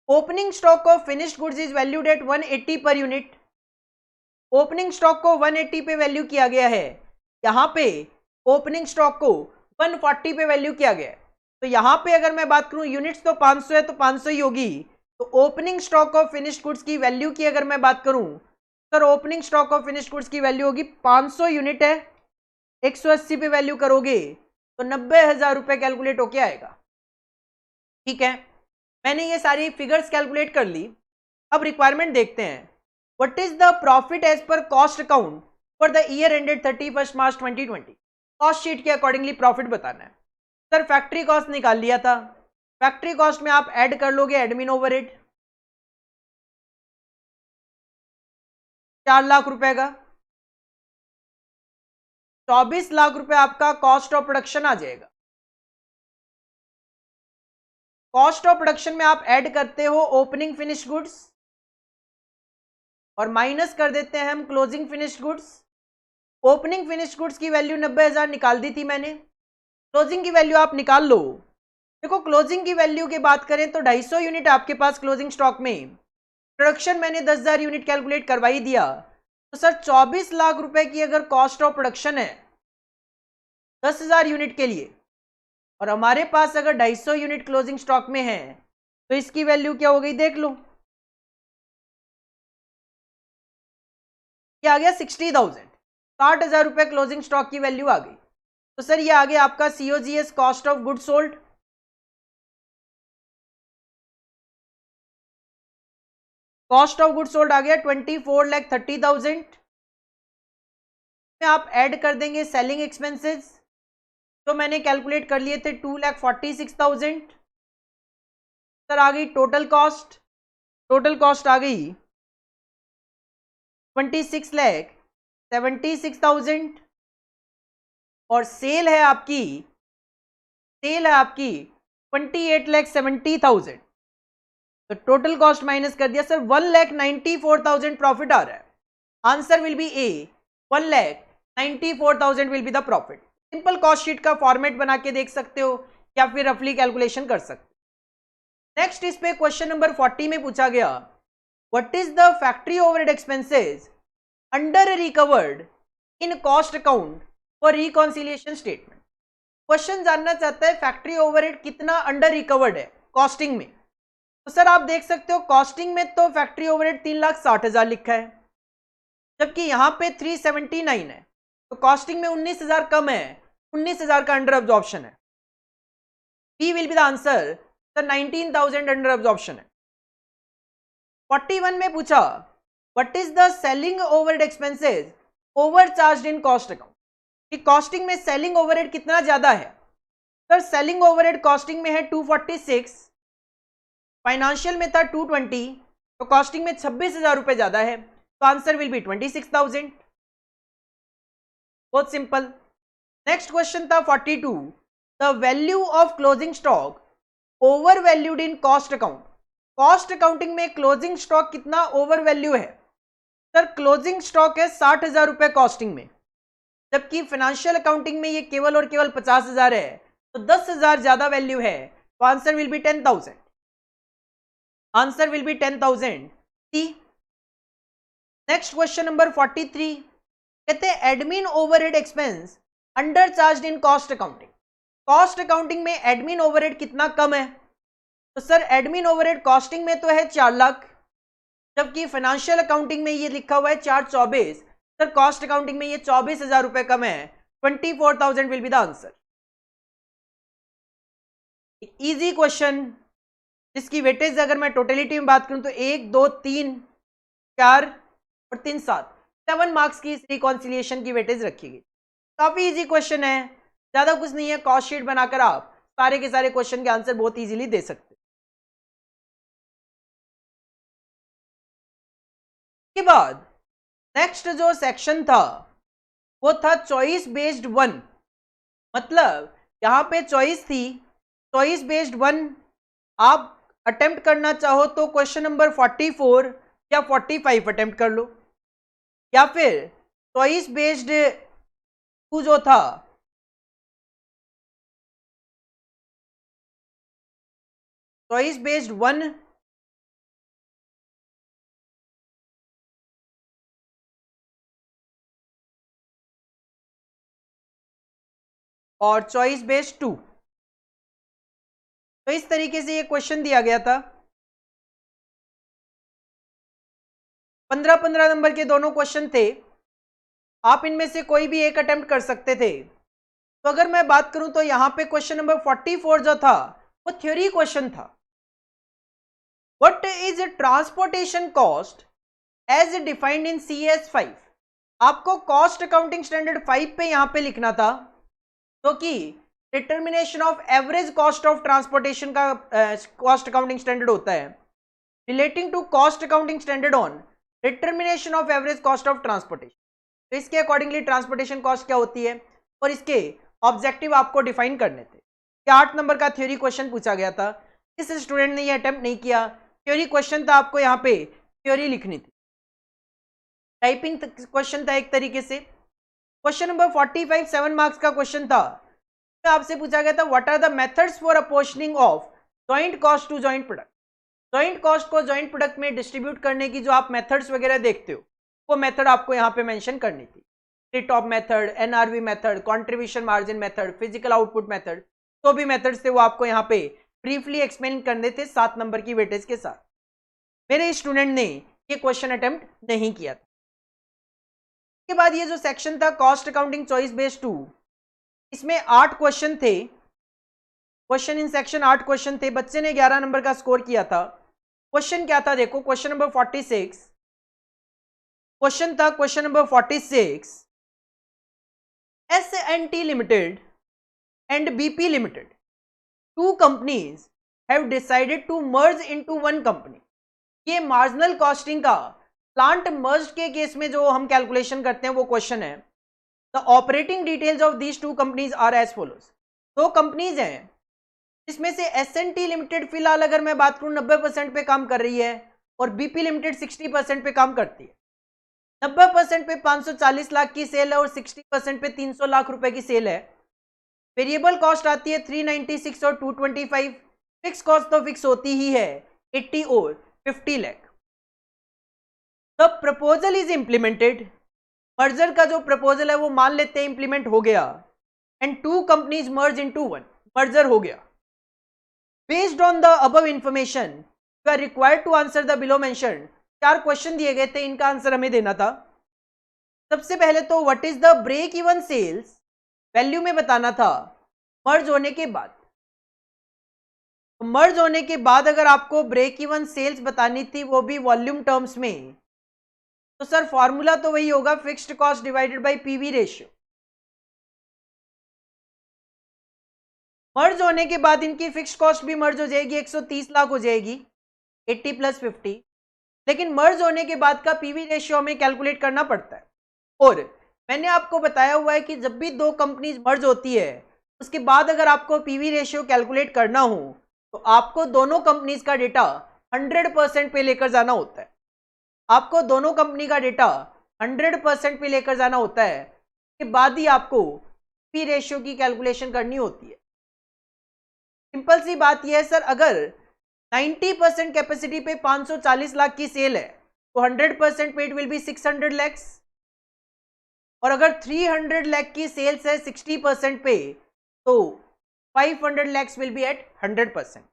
Opening stock of finished goods is valued at 180 per unit. Opening stock को 180 पे वैल्यू किया गया है, यहां पे ओपनिंग स्टॉक को 140 पे वैल्यू किया गया है। तो यहां पे अगर मैं बात करूं यूनिट्स तो 500 है तो 500 ही होगी। तो opening stock of finished goods की वैल्यू की अगर मैं बात करूं, sir opening stock of finished goods की वैल्यू होगी 500 यूनिट है, 180 पे वैल्यू करोगे तो 90,000 रुपए कैलकुलेट होके आएगा। ठीक है, मैंने ये सारी फिगर्स कैलकुलेट कर ली। अब रिक्वायरमेंट देखते हैं। What is the profit as per cost account for the year ended 31 March 2020। Cost sheet के अकॉर्डिंगली प्रॉफिट बताना है। सर फैक्ट्री कॉस्ट निकाल लिया था, फैक्ट्री कॉस्ट में आप ऐड कर लोगे एडमिन ओवरहेड 4 लाख रुपए का, 24 लाख रुपए आपका कॉस्ट ऑफ प्रोडक्शन आ जाएगा। कॉस्ट ऑफ प्रोडक्शन में आप ऐड करते हो ओपनिंग फिनिश गुड्स और माइनस कर देते हैं हम closing finish goods. Opening finish goods की वैल्यू 90,000 निकाल दी थी मैंने, क्लोजिंग की वैल्यू आप निकाल लो। देखो क्लोजिंग की वैल्यू की बात करें तो 250 यूनिट आपके पास क्लोजिंग स्टॉक में, प्रोडक्शन मैंने 10,000 यूनिट कैलकुलेट करवाई दिया, तो सर 24 लाख रुपए की अगर कॉस्ट ऑफ प्रोडक्शन है 10,000 यूनिट के लिए और हमारे पास अगर 250 यूनिट क्लोजिंग स्टॉक में है तो इसकी वैल्यू क्या हो गई देख लो, ये आ गया 60,000, 60,000 रुपए क्लोजिंग स्टॉक की वैल्यू आ गई। तो सर ये आ गया आपका COGS cost of good sold. Cost of good sold आ गया 24,30,000 में आप ऐड कर देंगे सेलिंग एक्सपेंसेस तो मैंने कैलकुलेट कर लिए थे 2,46,000। सर आ गई टोटल कॉस्ट, टोटल कॉस्ट आ गई 26,76,000 और सेल है आपकी 28,70,000। तो टोटल कॉस्ट माइनस कर दिया सर 1,94,000 प्रॉफिट आ रहा है। Answer will be A, 1,94,000 will be the profit. Simple cost sheet का फॉर्मेट बना के देख सकते हो या फिर रफली कैलकुलेशन कर सकते हो। नेक्स्ट इस पे क्वेश्चन नंबर 40 में पूछा गया what is the factory overhead expenses under recovered in cost account for reconciliation statement. Question जानना चाहता है फैक्ट्री ओवरहेड कितना अंडर रिकवर्ड है कॉस्टिंग में। तो सर आप देख सकते हो कॉस्टिंग में तो फैक्ट्री ओवरहेड 3,60,000 लिखा है, जबकि यहां पे 379 है, तो कॉस्टिंग में 19,000 कम है, 19,000 का अंडर अब्जॉर्प्शन है। B will be the answer, sir 19,000 under absorption है। 41 में पूछा what is the selling overhead expenses overcharged in cost account, कि कॉस्टिंग में सेलिंग ओवरहेड कितना ज्यादा है। सर सेलिंग ओवरहेड कॉस्टिंग में है 246, फाइनेंशियल में था 220, तो कॉस्टिंग में 26,000 रुपए ज्यादा है, तो आंसर विल बी 26,000। बहुत सिंपल। नेक्स्ट क्वेश्चन था 42 the value of closing stock over valued in cost account. Cost accounting में क्लोजिंग स्टॉक कितना ओवर वैल्यू है। सर क्लोजिंग स्टॉक है 60,000 रुपए कॉस्टिंग में, जबकि फाइनेंशियल अकाउंटिंग में ये केवल और केवल 50,000 है, तो 10,000 ज्यादा वैल्यू है, तो answer will be 10,000। Answer will be 10,000 C. Next question number 43 कहते हैं admin overhead expense under charge in cost accounting. Cost accounting में एडमिन ओवरहेड कितना कम है। तो सर एडमिन ओवरहेड कॉस्टिंग में तो है 4 लाख, जबकि फाइनेंशियल अकाउंटिंग में ये लिखा हुआ है 424। सर कॉस्ट अकाउंटिंग में ये 24,000 रुपए कम है, 24,000 will be the answer. Easy question जिसकी वेटेज अगर मैं टोटलिटी में बात करूं तो 1 2 3 4 और 3 7 मार्क्स की इस रिकॉन्सिलिएशन की वेटेज रखी गई। काफी इजी क्वेश्चन है, ज्यादा कुछ नहीं है, कॉस्ट शीट बनाकर आप सारे के सारे क्वेश्चन के आंसर बहुत इजीली दे सकते। के बाद नेक्स्ट जो सेक्शन था वो था चॉइस बेस्ड 1, मतलब यहां पे चॉइस थी, चॉइस बेस्ड 1 आप अटेम्प्ट करना चाहो तो क्वेश्चन नंबर 44 या 45 अटेम्प्ट कर लो, या फिर चॉइस बेस्ड 2 जो था चॉइस बेस्ड 1 और चॉइस बेस्ड 2। तो इस तरीके से ये क्वेश्चन दिया गया था। 15-15 नंबर के दोनों क्वेश्चन थे, आप इनमें से कोई भी एक अटेम्प्ट कर सकते थे। तो अगर मैं बात करूं तो यहां पे क्वेश्चन नंबर 44 जो था वो थ्योरी क्वेश्चन था। What is transportation cost as defined in CS5। आपको कॉस्ट अकाउंटिंग स्टैंडर्ड 5 पे यहां पे लिखना था, तो कि determination of average cost of transportation का कॉस्ट अकाउंटिंग स्टैंडर्ड होता है, relating to cost accounting standard on determination of average cost of transportation. तो इसके अकॉर्डिंगली ट्रांसपोर्टेशन कॉस्ट क्या होती है और इसके ऑब्जेक्टिव आपको डिफाइन करने थे। 8 नंबर का थ्योरी क्वेश्चन पूछा गया था। इस स्टूडेंट ने ये अटेम्प्ट नहीं किया। थ्योरी क्वेश्चन था, आपको यहाँ पे थ्योरी लिखनी थी, टाइपिंग क्वेश्चन था एक तरीके से। क्वेश्चन नंबर 45 7 मार्क्स का क्वेश्चन था। आपसे पूछा गया था what are the methods for apportioning of joint cost to joint product. Joint cost को जॉइंट प्रोडक्ट में डिस्ट्रीब्यूट करने की जो आप मेथड्स वगैरह देखते हो, वो मेथड आपको यहाँ पे मेंशन करनी थी। Tree-top method, NRV method, contribution margin method, physical output method, तो भी मेथड्स थे वो आपको यहाँ पे ब्रीफली एक्सप्लेन करने थे 7 नंबर की वेटेज के साथ। मेरे स्टूडेंट ने ये क्वेश्चन अटेम्प्ट नहीं किया था। इसके बाद ये जो सेक्शन था कॉस्ट अकाउंटिंग चॉइस बेस्ड 2, इसमें 8 क्वेश्चन थे। क्वेश्चन इन सेक्शन 8 क्वेश्चन थे। बच्चे ने 11 नंबर का स्कोर किया था। क्वेश्चन क्या था देखो, क्वेश्चन नंबर 46 क्वेश्चन था, question number 46, S&T limited and BP limited, two companies have decided to merge into one company. ये मार्जिनल कॉस्टिंग का प्लांट मर्ज के केस में जो हम कैलकुलेशन करते हैं वो क्वेश्चन है। The operating details of these two companies are as follows. दो कंपनीज हैं जिसमें से S&T लिमिटेड फिलहाल अगर मैं बात करूं 90% पे काम कर रही है और BP लिमिटेड 60% पे काम करती है। 90% पे 540 लाख की सेल है और 60% पे 300 लाख रुपए की सेल है। वेरिएबल कॉस्ट आती है 396 और 225। फिक्स कॉस्ट तो फिक्स होती ही है 80 और 50 lakh. The proposal is implemented. Merger का जो प्रपोजल है वो मान लेते हैं इंप्लीमेंट हो गया and two companies merge into one, merger हो गया। Based on the above information you are required to answer the below mentioned. 4 question दिए गए थे, इनका आंसर हमें देना था। सबसे पहले तो what is the break even sales, value में बताना था मर्ज होने के बाद। मर्ज होने के बाद अगर आपको ब्रेक इवन सेल्स बतानी थी वो भी वॉल्यूम टर्म्स में, तो सर फॉर्मूला तो वही होगा fixed cost divided by PV ratio. Merge होने के बाद इनकी फिक्स्ड कॉस्ट भी मर्ज हो जाएगी, 130 लाख हो जाएगी, 80 + 50। लेकिन मर्ज होने के बाद का पीवी रेशियो हमें कैलकुलेट करना पड़ता है। और मैंने आपको बताया हुआ है कि जब भी दो कंपनीज मर्ज होती है उसके बाद अगर आपको पीवी रेशियो कैलकुलेट करना हो तो आपको दोनों कंपनीज का डेटा 100% पे लेकर जाना होता है। आपको दोनों कंपनी का डेटा 100% पे लेकर जाना होता है, उसके बाद ही आपको पी रेशियो की कैलकुलेशन करनी होती है। सिंपल सी बात यह है सर, अगर 90% कैपेसिटी पे 540 लाख की सेल है तो 100% पे इट विल बी 600 लैक्स, और अगर 300 लाख की सेल्स है 60% पे तो 500 lakhs will be at 100%।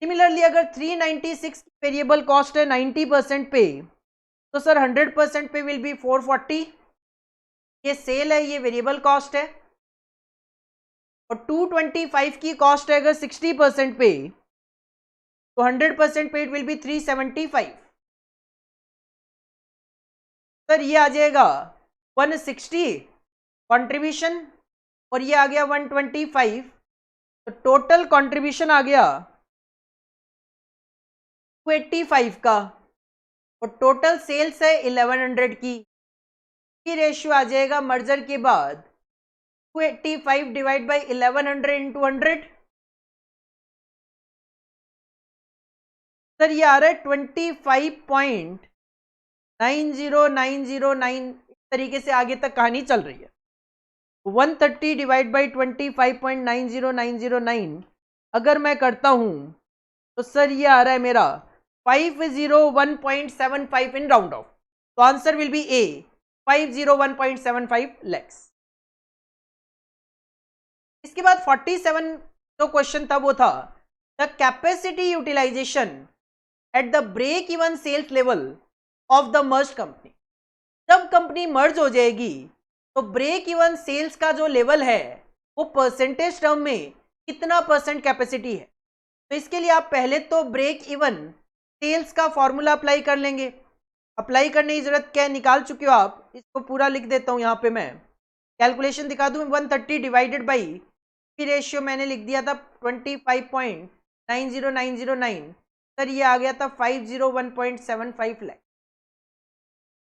Similarly अगर 396 वेरिएबल कॉस्ट है 90% पे तो सर 100% पे विल बी 440। ये सेल है, ये वेरिएबल कॉस्ट है। और 225 की कॉस्ट है अगर 60% पे तो 100% पे इट विल बी 375। सर ये आ जाएगा 160 कंट्रीब्यूशन और ये आ गया 125, तो टोटल कंट्रीब्यूशन आ गया 285 का और टोटल सेल्स है 1100 की। रेशियो आ जाएगा मर्जर के बाद 285 डिवाइड बाई 1100 इंटू 100। सर ये आ रहा है 25.90909। इस तरीके से आगे तक कहानी चल रही है। 130 डिवाइड बाई 25.90909 अगर मैं करता हूं तो सर ये आ रहा है मेरा 501.75 इन राउंड ऑफ, तो answer will be a 501.75 lakhs. इसके बाद 47 जो क्वेश्चन था वो था the capacity utilization at the break even sales level of the merge company. जब कंपनी मर्ज हो जाएगी तो ब्रेक इवन सेल्स का जो लेवल है वो परसेंटेज टर्म में कितना % कैपेसिटी है। तो इसके लिए आप पहले तो ब्रेक इवन सेल्स का फॉर्मूला अप्लाई कर लेंगे। अप्लाई करने की जरूरत क्या है, निकाल चुके हो आप, इसको पूरा लिख देता हूं यहाँ पे, मैं कैलकुलेशन दिखा दूं। 130 डिवाइडेड बाई पी रेशियो मैंने लिख दिया था 25.90909। सर ये आ गया था 501.75 लाख।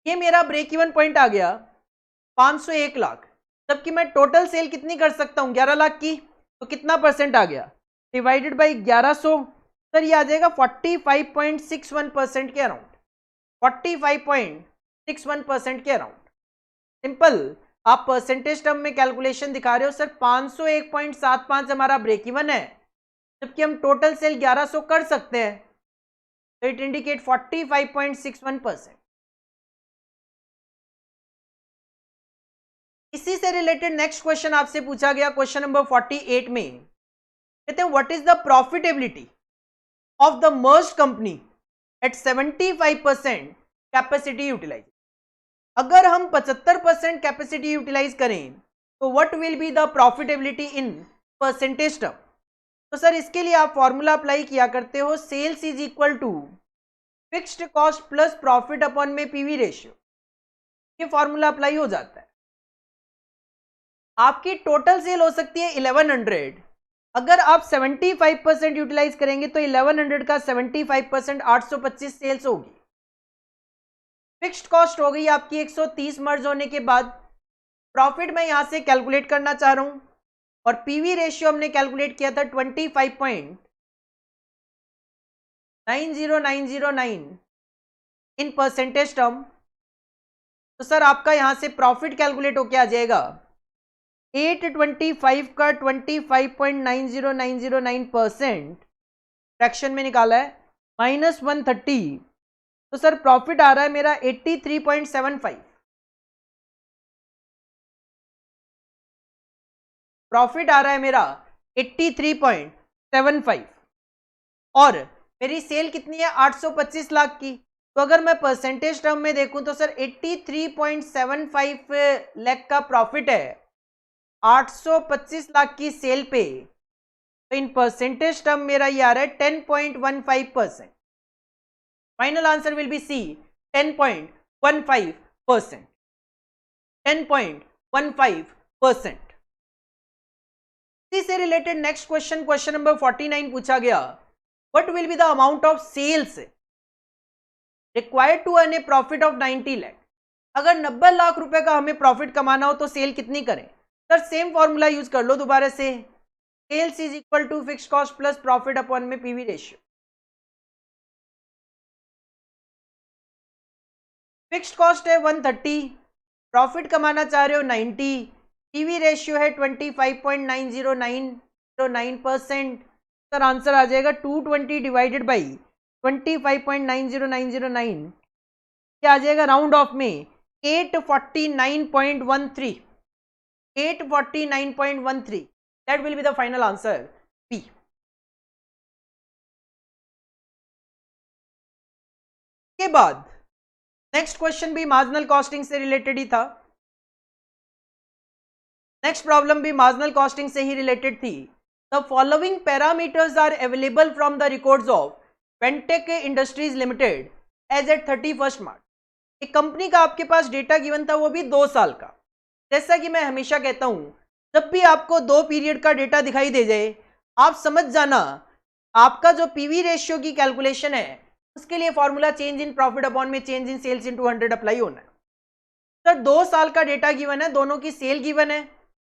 ये मेरा ब्रेक इवन पॉइंट आ गया 501 लाख, जबकि मैं टोटल सेल कितनी कर सकता हूं 11 लाख की, तो कितना % आ गया डिवाइडेड बाई 1100 सर ये आ जाएगा 45.61% के अराउंड, 45.61% के अराउंड। सिंपल, आप परसेंटेज टर्म में कैलकुलेशन दिखा रहे हो सर 501.75 हमारा ब्रेक इवन है, जबकि हम टोटल सेल 1100 कर सकते हैं, तो इट इंडिकेट 45.61%। इसी से रिलेटेड नेक्स्ट क्वेश्चन आपसे पूछा गया क्वेश्चन नंबर 48 में, कहते हैं what is the profitability of the merged company at 75% capacity utilize. अगर हम 75% कैपेसिटी यूटिलाइज करें तो what will be the profitability in percentage term. तो सर इसके लिए आप फॉर्मूला अप्लाई किया करते हो, sales is equal to fixed cost plus profit upon में पीवी रेशियो, ये फॉर्मूला अप्लाई हो जाता है। आपकी टोटल सेल हो सकती है 1100, अगर आप 75% यूटिलाइज करेंगे तो 1100 का 75% 825 सेल्स होगी। फिक्स्ड कॉस्ट हो गई आपकी 130 मर्ज होने के बाद। प्रॉफिट मैं यहां से कैलकुलेट करना चाह रहा हूं और पीवी रेशियो हमने कैलकुलेट किया था 25.90909 इन परसेंटेज टर्म। तो सर आपका यहां से प्रॉफिट कैलकुलेट होके आ जाएगा 825 का 25.90909% फ्रैक्शन में निकाला है माइनस 130, तो सर प्रॉफिट आ रहा है मेरा 83.75। प्रॉफिट आ रहा है मेरा 83.75 और मेरी सेल कितनी है 825 लाख की। तो अगर मैं परसेंटेज टर्म में देखूं तो सर 83.75 लाख का प्रॉफिट है 825 लाख की सेल पे, तो इन परसेंटेज टर्म मेरा ये आ रहा है 10.15%। Final answer will be C 10.15%, 10.15%। इसी से related next question, question number 49 पूछा गया, what will be the amount of sales required to earn a profit of 90 lakh. अगर 90 लाख रुपए का हमें प्रॉफिट कमाना हो तो सेल कितनी करें। सर सेम फॉर्मूला यूज कर लो दोबारा से, sales is equal to fix cost plus profit upon में पीवी रेशियो। फिक्स्ड कॉस्ट है 130, प्रॉफिट कमाना चाह रहे हो 90, पीवी रेशियो है 25.90909%। सर आंसर आ जाएगा 220 डिवाइडेड बाई 25.90909, क्या आ जाएगा राउंड ऑफ में 849.13, 849.13। That will be the final answer B. के बाद नेक्स्ट क्वेश्चन भी मार्जिनल कॉस्टिंग से रिलेटेड ही था, नेक्स्ट प्रॉब्लम भी मार्जिनल कॉस्टिंग से ही रिलेटेड थी। The following parameters are available from the records of Ventech industries limited as at 31 March. एक कंपनी का आपके पास डेटा गिवन था, वो भी 2 साल का। जैसा कि मैं हमेशा कहता हूं, जब भी आपको 2 पीरियड का डेटा दिखाई दे जाए, आप समझ जाना आपका जो पीवी रेशियो की कैलकुलेशन है उसके लिए formula change in profit upon में change in sales in 200 apply होना है। सर 2 साल का डेटा गिवन है, दोनों की सेल गिवन है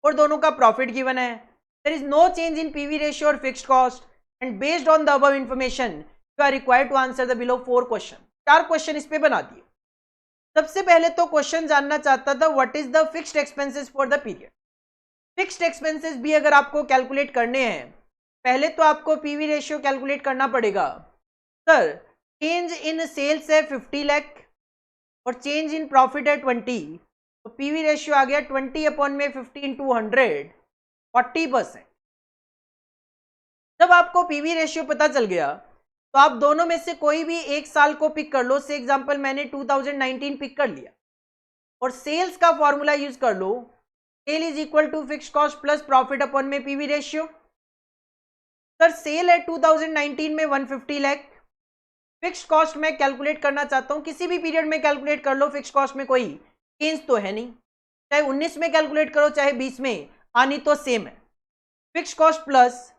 और दोनों का प्रॉफिट गिवन है। There is no change in PV ratio और fixed cost, and based on the above information you are required to answer the below 4 question. 4 question इस पे बना दिए। सबसे पहले तो क्वेश्चन जानना चाहता था what is the fixed expenses for the period. Fixed expenses भी अगर आपको कैलकुलेट करने हैं, पहले तो आपको पीवी रेशियो कैलकुलेट करना पड़ेगा। सर चेंज इन सेल्स है 50 लाख और चेंज इन प्रॉफिट है 20, तो पीवी रेशियो आ गया 20 अपॉन में 50 इंटू 100, 40%। जब आपको पीवी रेशियो पता चल गया तो आप दोनों में से कोई भी एक साल को पिक कर लो। से एग्जांपल मैंने 2019 पिक कर लिया और सेल्स का फॉर्मूला यूज कर लो, sale is equal to fix cost plus profit upon में पीवी रेशियो। सर सेल है 2019 में 150 लाख, फिक्स कॉस्ट में कैलकुलेट करना चाहता हूं, किसी भी पीरियड में कैलकुलेट कर लो, फिक्स कॉस्ट में कोई चेंज तो है नहीं, चाहे 19 में कैलकुलेट करो चाहे 20 में, आनी तो सेम है। फिक्स कॉस्ट प्लस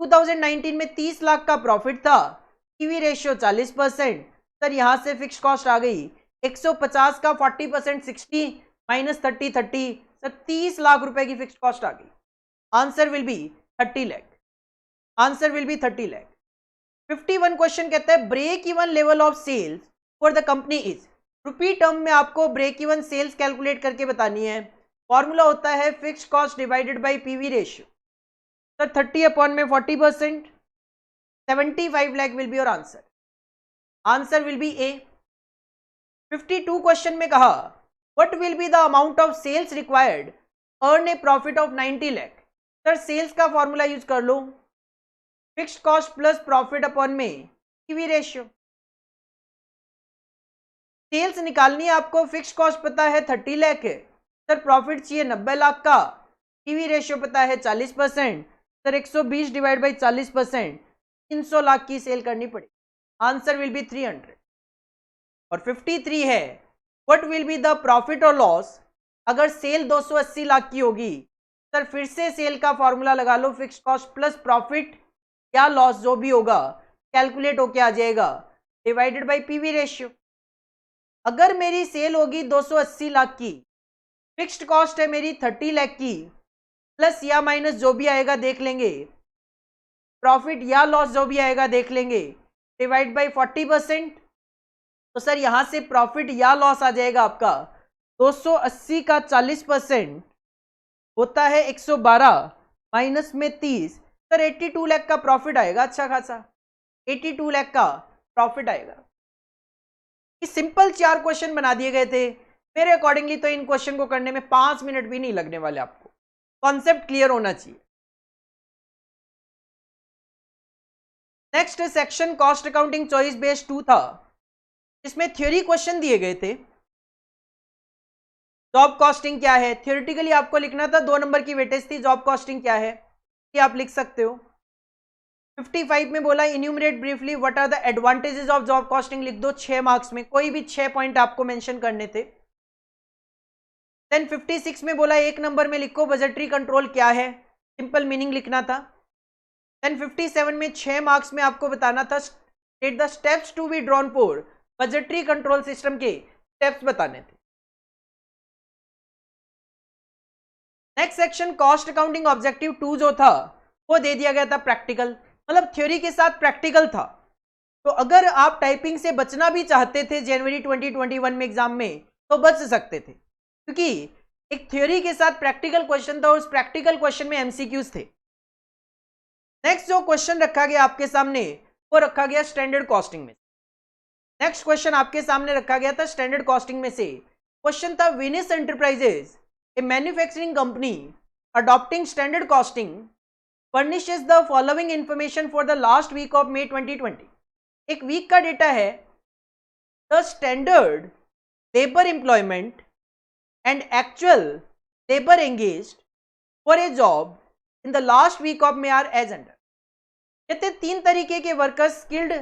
2019 में 30 लाख का प्रॉफिट था, पीवी रेशियो 40%। सर यहां से फिक्स कॉस्ट आ गई 150 का 40% 60 माइनस 30 30, सर 30 लाख रुपए की फिक्स कॉस्ट आ गई। Answer will be 30 lakh, answer will be 30 lakh. 51 question कहता है break even level of sales for the company is. Rupee term में आपको ब्रेक इवन सेल्स कैलकुलेट करके बतानी है। फॉर्मूला होता है fixed cost divided by PV ratio. Sir 30 upon में 40%, 75 lakh will be your answer. Answer will be A. 52 question में कहा what will be the amount of sales required earn a profit of 90 lakh. Sir sales का फॉर्मूला यूज कर लो, fixed cost plus profit upon में पीवी रेशियो। सेल्स निकालनी है आपको, फिक्स्ड कॉस्ट पता है 30 लाख है, सर प्रॉफिट चाहिए 90 लाख का, पीवी रेशियो पता है 40%, सर 120 डिवाइड बाई 40%, 300 लाख की सेल करनी पड़ेगी। Answer will B 300। और 53 है what will be the profit और लॉस अगर सेल 280 लाख की होगी। सर फिर से सेल का फॉर्मूला लगा लो, फिक्स्ड कॉस्ट प्लस प्रॉफिट या लॉस जो भी होगा कैलकुलेट होके आ जाएगा डिवाइडेड बाय पीवी रेशियो। अगर मेरी सेल होगी 280 लाख की, फिक्स्ड कॉस्ट है मेरी 30 लाख की, प्लस या माइनस जो भी आएगा देख लेंगे, प्रॉफिट या लॉस जो भी आएगा देख लेंगे, डिवाइड बाय 40%। तो सर यहां से प्रॉफिट या लॉस आ जाएगा आपका 280 का 40% होता है 112 माइनस में 30, सर 82 लाख का प्रॉफिट आएगा। अच्छा खासा 82 लाख का प्रॉफिट आएगा। सिंपल 4 क्वेश्चन बना दिए गए थे मेरे अकॉर्डिंगली, तो इन क्वेश्चन को करने में 5 मिनट भी नहीं लगने वाले आपको। कॉन्सेप्ट क्लियर होना चाहिए। Next section cost accounting choice based 2 था, इसमें थ्योरी क्वेश्चन दिए गए थे। जॉब कॉस्टिंग क्या है, थ्योरेटिकली आपको लिखना था, 2 नंबर की वेटेज थी। जॉब कॉस्टिंग क्या है ये आप लिख सकते हो। 55 में बोला enumerate briefly what are the advantages of job costing, लिख दो 6 मार्क्स में, कोई भी 6 पॉइंट आपको मेंशन करने थे। देन 56 में बोला 1 नंबर में लिखो बजटरी कंट्रोल क्या है, सिंपल मीनिंग लिखना था। देन 57 में 6 मार्क्स में आपको बताना था state the steps to be drawn for budgetary control system के स्टेप्स बताने थे। Next section cost accounting objective 2 जो था वो दे दिया गया था प्रैक्टिकल, मतलब थ्योरी के साथ प्रैक्टिकल था। तो अगर आप टाइपिंग से बचना भी चाहते थे जनवरी 2021 में एग्जाम में तो बच सकते थे, क्योंकि एक थ्योरी के साथ प्रैक्टिकल क्वेश्चन था और उस प्रैक्टिकल क्वेश्चन में एमसीक्यूज थे। नेक्स्ट जो क्वेश्चन रखा गया आपके सामने वो रखा गया स्टैंडर्ड कॉस्टिंग में। नेक्स्ट क्वेश्चन आपके सामने रखा गया था स्टैंडर्ड कॉस्टिंग में से। क्वेश्चन था विनिस enterprises a manufacturing company adopting standard costing furnishes the following information for the last week of May 2020। एक वीक का डेटा है, the standard labour employment and actual labour engaged for a job in the last week of May are as under. कहते 3 तरीके के वर्कर्स, स्किल्ड,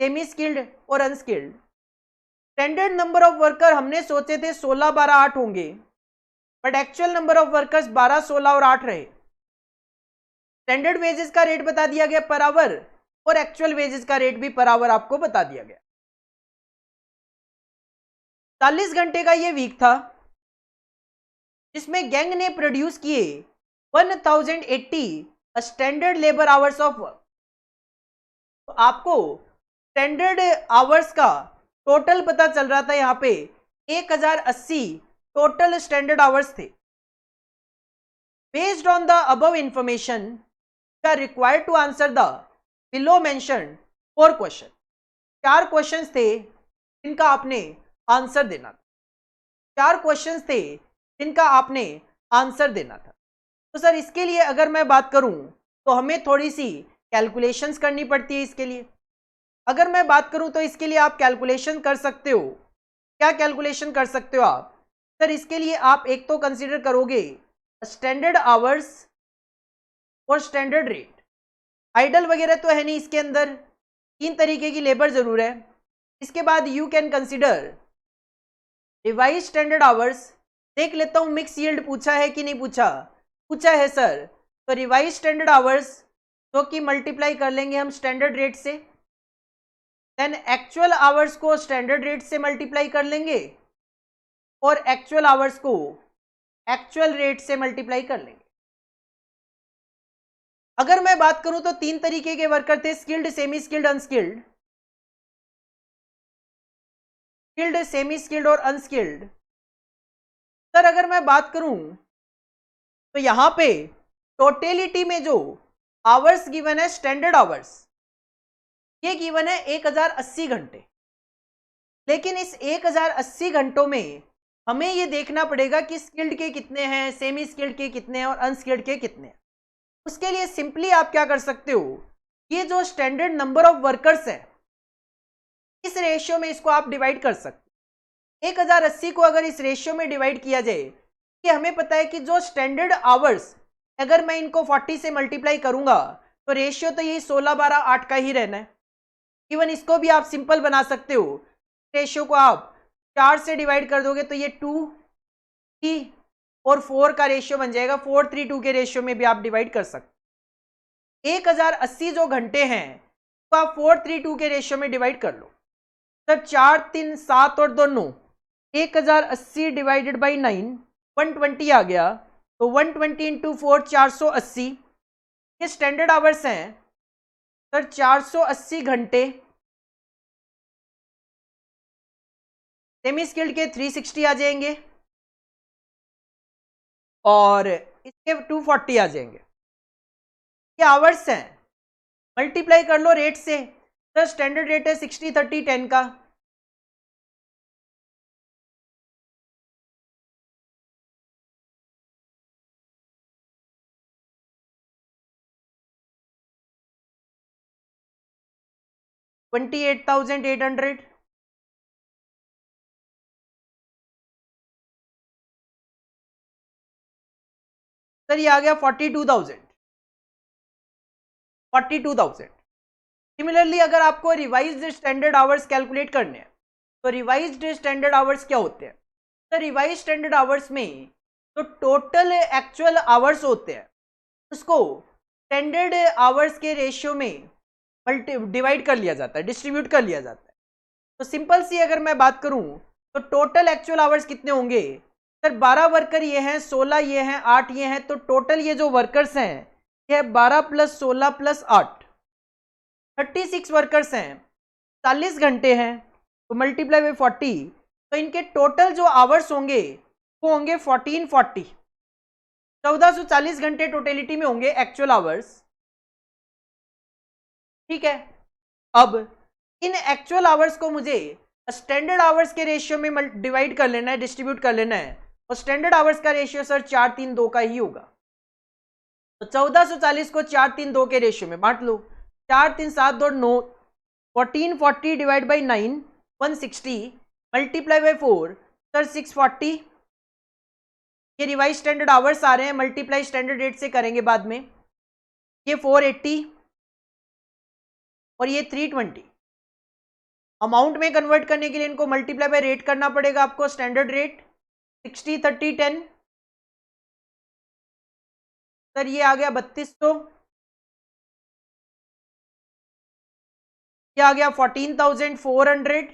सेमी स्किल्ड और unskilled. Standard number of worker हमने सोचे थे 16, 12, 8 होंगे, but actual number of workers 12, 16 और 8 रहे। स्टैंडर्ड वेजेस का रेट बता दिया गया पर आवर और एक्चुअल वेजेस का रेट भी पर आवर आपको बता दिया गया। 40 घंटे का ये वीक था जिसमें गैंग ने प्रोड्यूस किए 1080 standard labour hours of work. तो आपको स्टैंडर्ड आवर्स का टोटल पता चल रहा था, यहां पे 1080 टोटल स्टैंडर्ड आवर्स थे। Based on the above information you are required to answer the below mentioned 4 question. 4 questions थे जिनका आपने आंसर देना था। 4 क्वेश्चंस थे जिनका आपने आंसर देना था। तो सर इसके लिए अगर मैं बात करूं तो हमें थोड़ी सी कैलकुलेशंस करनी पड़ती है। इसके लिए अगर मैं बात करूं तो इसके लिए आप कैलकुलेशन कर सकते हो। क्या कैलकुलेशन कर सकते हो आप? सर इसके लिए आप एक तो कंसीडर करोगे स्टैंडर्ड आवर्स और स्टैंडर्ड रेट। आइडल वगैरह तो है नहीं इसके अंदर, 3 तरीके की लेबर जरूर है। इसके बाद you can consider revise standard hours. देख लेता हूं मिक्स यील्ड पूछा है कि नहीं पूछा, पूछा है सर। तो रिवाइज स्टैंडर्ड आवर्स जो कि मल्टीप्लाई कर लेंगे हम स्टैंडर्ड रेट से, देन एक्चुअल आवर्स को स्टैंडर्ड रेट से मल्टीप्लाई कर लेंगे और एक्चुअल आवर्स को एक्चुअल रेट से मल्टीप्लाई कर लेंगे। अगर मैं बात करूं तो 3 तरीके के वर्कर थे, skilled, semi skilled, unskilled. Skilled, semi skilled और अनस्किल्ड। सर अगर मैं बात करूं तो यहां पे टोटलिटी में जो आवर्स गिवन है, स्टैंडर्ड आवर्स, ये गिवन है 1080 घंटे। लेकिन इस 1080 घंटों में हमें ये देखना पड़ेगा कि स्किल्ड के कितने हैं, सेमी स्किल्ड के कितने हैं और अनस्किल्ड के कितने हैं। उसके लिए सिंपली आप क्या कर सकते हो, ये जो स्टैंडर्ड नंबर ऑफ वर्कर्स हैं, इस रेशियो में इसको आप डिवाइड कर सकते हो। 1080 को अगर इस रेशियो में डिवाइड किया जाए, कि हमें पता है कि जो स्टैंडर्ड आवर्स, अगर मैं इनको 40 से मल्टीप्लाई करूंगा तो रेशियो तो यही 16, 12, 8 का ही रहना है। इवन इसको भी आप सिंपल बना सकते हो, रेशियो को आप 4 से डिवाइड कर दोगे तो ये 2, 3 और 4 का रेशियो बन जाएगा। 4, 3, 2 के रेशियो में भी आप डिवाइड कर सकते। 1080 जो घंटे हैं तो आप 4, 3, 2 के रेशियो में डिवाइड कर लो। सर 4, 3, 7 और 2 9, 1080 डिवाइडेड बाई 9 120 आ गया। तो 120 इंटू 4 480, ये स्टैंडर्ड आवर्स हैं। सर 480 घंटे। सेमी स्किल्ड के 360 आ जाएंगे और इसके 240 आ जाएंगे। ये आवर्स हैं, मल्टीप्लाई कर लो रेट से। सर स्टैंडर्ड रेट है 60, 30, 10 का। $28,800। सर ये आ गया 42,000। 42,000। सिमिलरली अगर आपको रिवाइज्ड स्टैंडर्ड आवर्स कैलकुलेट करने हैं तो रिवाइज्ड स्टैंडर्ड आवर्स क्या होते हैं? तो रिवाइज स्टैंडर्ड आवर्स में तो टोटल एक्चुअल आवर्स होते हैं, उसको स्टैंडर्ड आवर्स के रेशियो में डिवाइड कर लिया जाता है, डिस्ट्रीब्यूट कर लिया जाता है। तो सिंपल सी अगर मैं बात करूं तो टोटल एक्चुअल आवर्स कितने होंगे? सर 12 वर्कर ये हैं, 16 ये हैं, 8 ये हैं। तो टोटल ये जो वर्कर्स हैं ये 12 + 16 + 8, 36 वर्कर्स हैं। 40 घंटे हैं तो मल्टीप्लाई बाई 40, तो इनके टोटल जो आवर्स होंगे वो होंगे 1440। 1440 घंटे टोटलिटी में होंगे एक्चुअल आवर्स। ठीक है, अब इन एक्चुअल आवर्स को मुझे स्टैंडर्ड आवर्स के रेशियो में डिवाइड कर लेना है, डिस्ट्रीब्यूट कर लेना है। और स्टैंडर्ड आवर्स का रेशियो सर 4, 3, 2 का ही होगा। तो 1440 को 4, 3, 2 के रेशियो में बांट लो। 4, 3, 7, 2, 9, 1440 divide by 9 160 multiply by 4 sir 640। ये रिवाइज स्टैंडर्ड आवर्स आ रहे हैं, मल्टीप्लाई स्टैंडर्ड रेट से करेंगे बाद में। ये 480 और ये 320। अमाउंट में कन्वर्ट करने के लिए इनको मल्टीप्लाई बाय रेट करना पड़ेगा आपको, स्टैंडर्ड रेट 60, 30, 10। सर ये आ गया 3200, ये आ गया 14,400,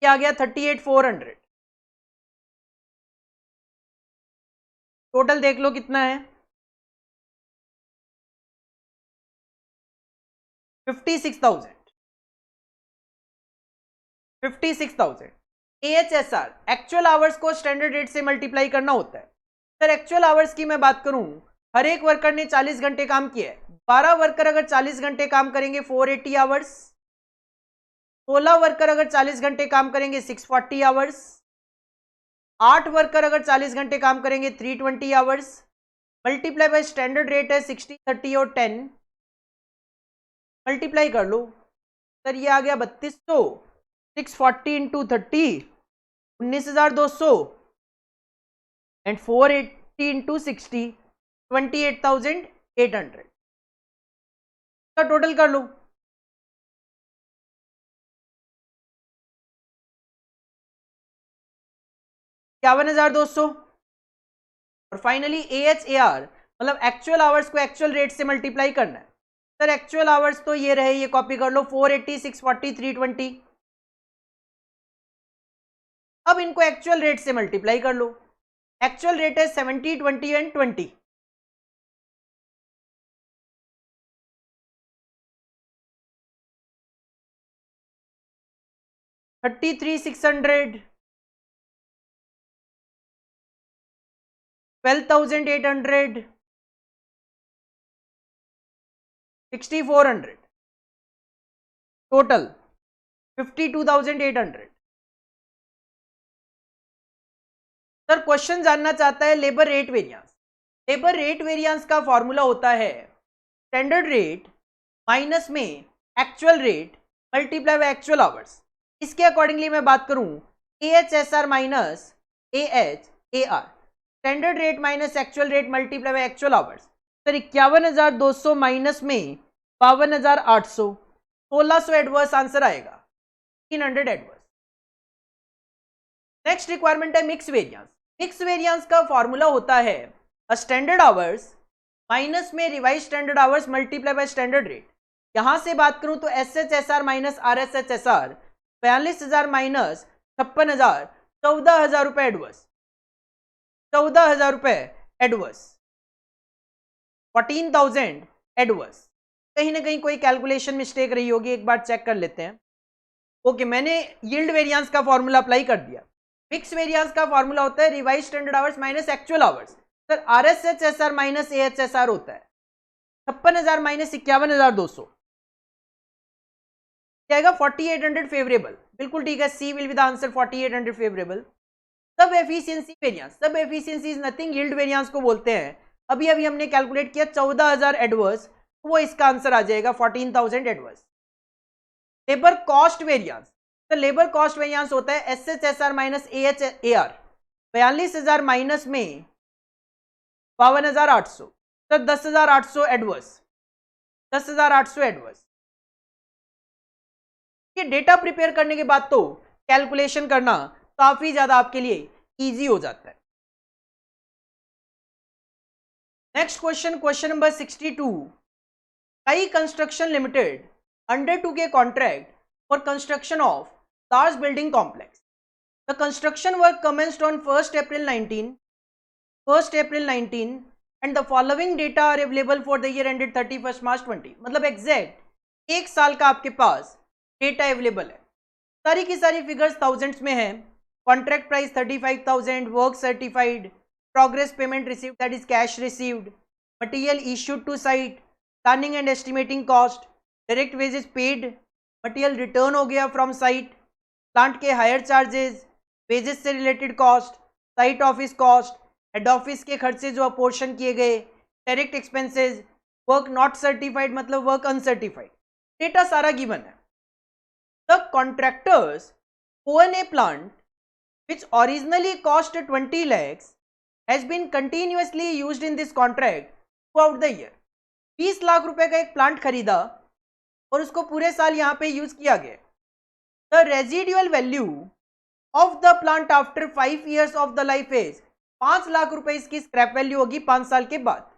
ये आ गया 38,400। टोटल देख लो कितना है, 56,000। 56,000। AHSR एक्चुअल आवर्स को स्टैंडर्ड रेट से मल्टीप्लाई करना होता है। सर एक्चुअल आवर्स की मैं बात करूं, हर एक वर्कर ने 40 घंटे काम किया है। 12 वर्कर अगर 40 घंटे काम करेंगे 480 आवर्स। 16 वर्कर अगर 40 घंटे काम करेंगे 640 आवर्स। 8 वर्कर अगर 40 घंटे काम करेंगे 320 hours. Multiply by standard rate है 60, 30 और 10, मल्टीप्लाई कर लो। सर ये आ गया 3200, 640 इंटू 30 19,200 एंड 480 इंटू 60 28,800 का टोटल कर लो। $51,200। और फाइनली AHAR मतलब एक्चुअल आवर्स को एक्चुअल रेट से मल्टीप्लाई करना है। सर एक्चुअल आवर्स तो ये रहे, ये कॉपी कर लो, 480, 640, 320। अब इनको एक्चुअल रेट से मल्टीप्लाई कर लो। एक्चुअल रेट है 70, 20 एंड 20। 33,600, 12,800, 6,400, टोटल 52,800। सर क्वेश्चन जानना चाहता है labour rate variance. Labour rate variance का फॉर्मूला होता है स्टैंडर्ड रेट माइनस में actual rate multiply by actual hours. इसके अकॉर्डिंगली मैं बात करूं AHSR minus AHAR, standard rate minus actual rate multiply by actual hours. Sir 51,200 minus में 52,800, 1600 एडवर्स आंसर आएगा, 300 एडवर्स। नेक्स्ट रिक्वायरमेंट है मिक्स वेरिएंस। मिक्स वेरिएंस का फॉर्मूला होता है स्टैंडर्ड आवर्स माइनस में revise standard hours multiply by standard rate. यहां से बात करूं तो SHSR माइनस RSHSR 42,000 माइनस 56,000, 14,000 रुपए एडवर्स, 14,000 रुपए एडवर्स, 14,000 एडवर्स। कहीं ना कहीं कोई कैलकुलेशन मिस्टेक रही होगी, एक बार चेक कर लेते हैं। ओके, मैंने यील्ड वेरिएंस का फॉर्मूला अप्लाई कर दिया। मिक्स वेरिएंस का फॉर्मूला होता है revise standard hours minus actual hours. Sir RSHSR minus AHSR होता है 56,000 माइनस 51,200, क्या आएगा 4800 फेवरेबल। बिल्कुल ठीक है, C will be the answer, 4800 favourable. Sub efficiency variance, sub efficiency is nothing, yield variance को बोलते हैं। अभी अभी हमने कैलकुलेट किया 14,000 एडवर्स, वो इसका आंसर आ जाएगा 14,000 एडवर्स। लेबर कॉस्ट वेरिएंस, तो लेबर कॉस्ट वेरिएंस होता है SHSR माइनस AHAR 42,000 माइनस में 52,800, तो 10,800 एडवर्स, 10,800 एडवर्स। ये डेटा प्रिपेयर करने के बाद तो कैलकुलेशन करना काफी ज्यादा आपके लिए इजी हो जाता है। Next question, question number 62। काई construction limited undertook a contract for construction of large building complex. The construction work commenced on 1st April 19 and the following data are available for the year ended 31st March 20। मतलब एग्जैक्ट एक साल का आपके पास डेटा अवेलेबल है। सारी की सारी फिगर्स थाउजेंड्स में है। Contract price 35,000, work certified, progress payment received that is cash received, material issued to site, planning and estimating cost, direct wages paid, material return हो गया फ्रॉम साइट, प्लांट के हायर चार्जेस, वेजेस से related cost, site office cost, head office के खर्चे जो अपोर्शन किए गए, direct expenses, work not certified मतलब वर्क अनसर्टिफाइड, डेटा सारा गिवन है। The contractors own a plant which originally cost 20 lakhs has been continuously used in this contract throughout the year। 20 lakh रुपए का एक प्लांट खरीदा और उसको पूरे साल यहाँ पे यूज किया गया। The residual value of the plant after 5 years of the life is 5 lakh रुपए इसकी स्क्रैप वैल्यू होगी 5 साल के बाद।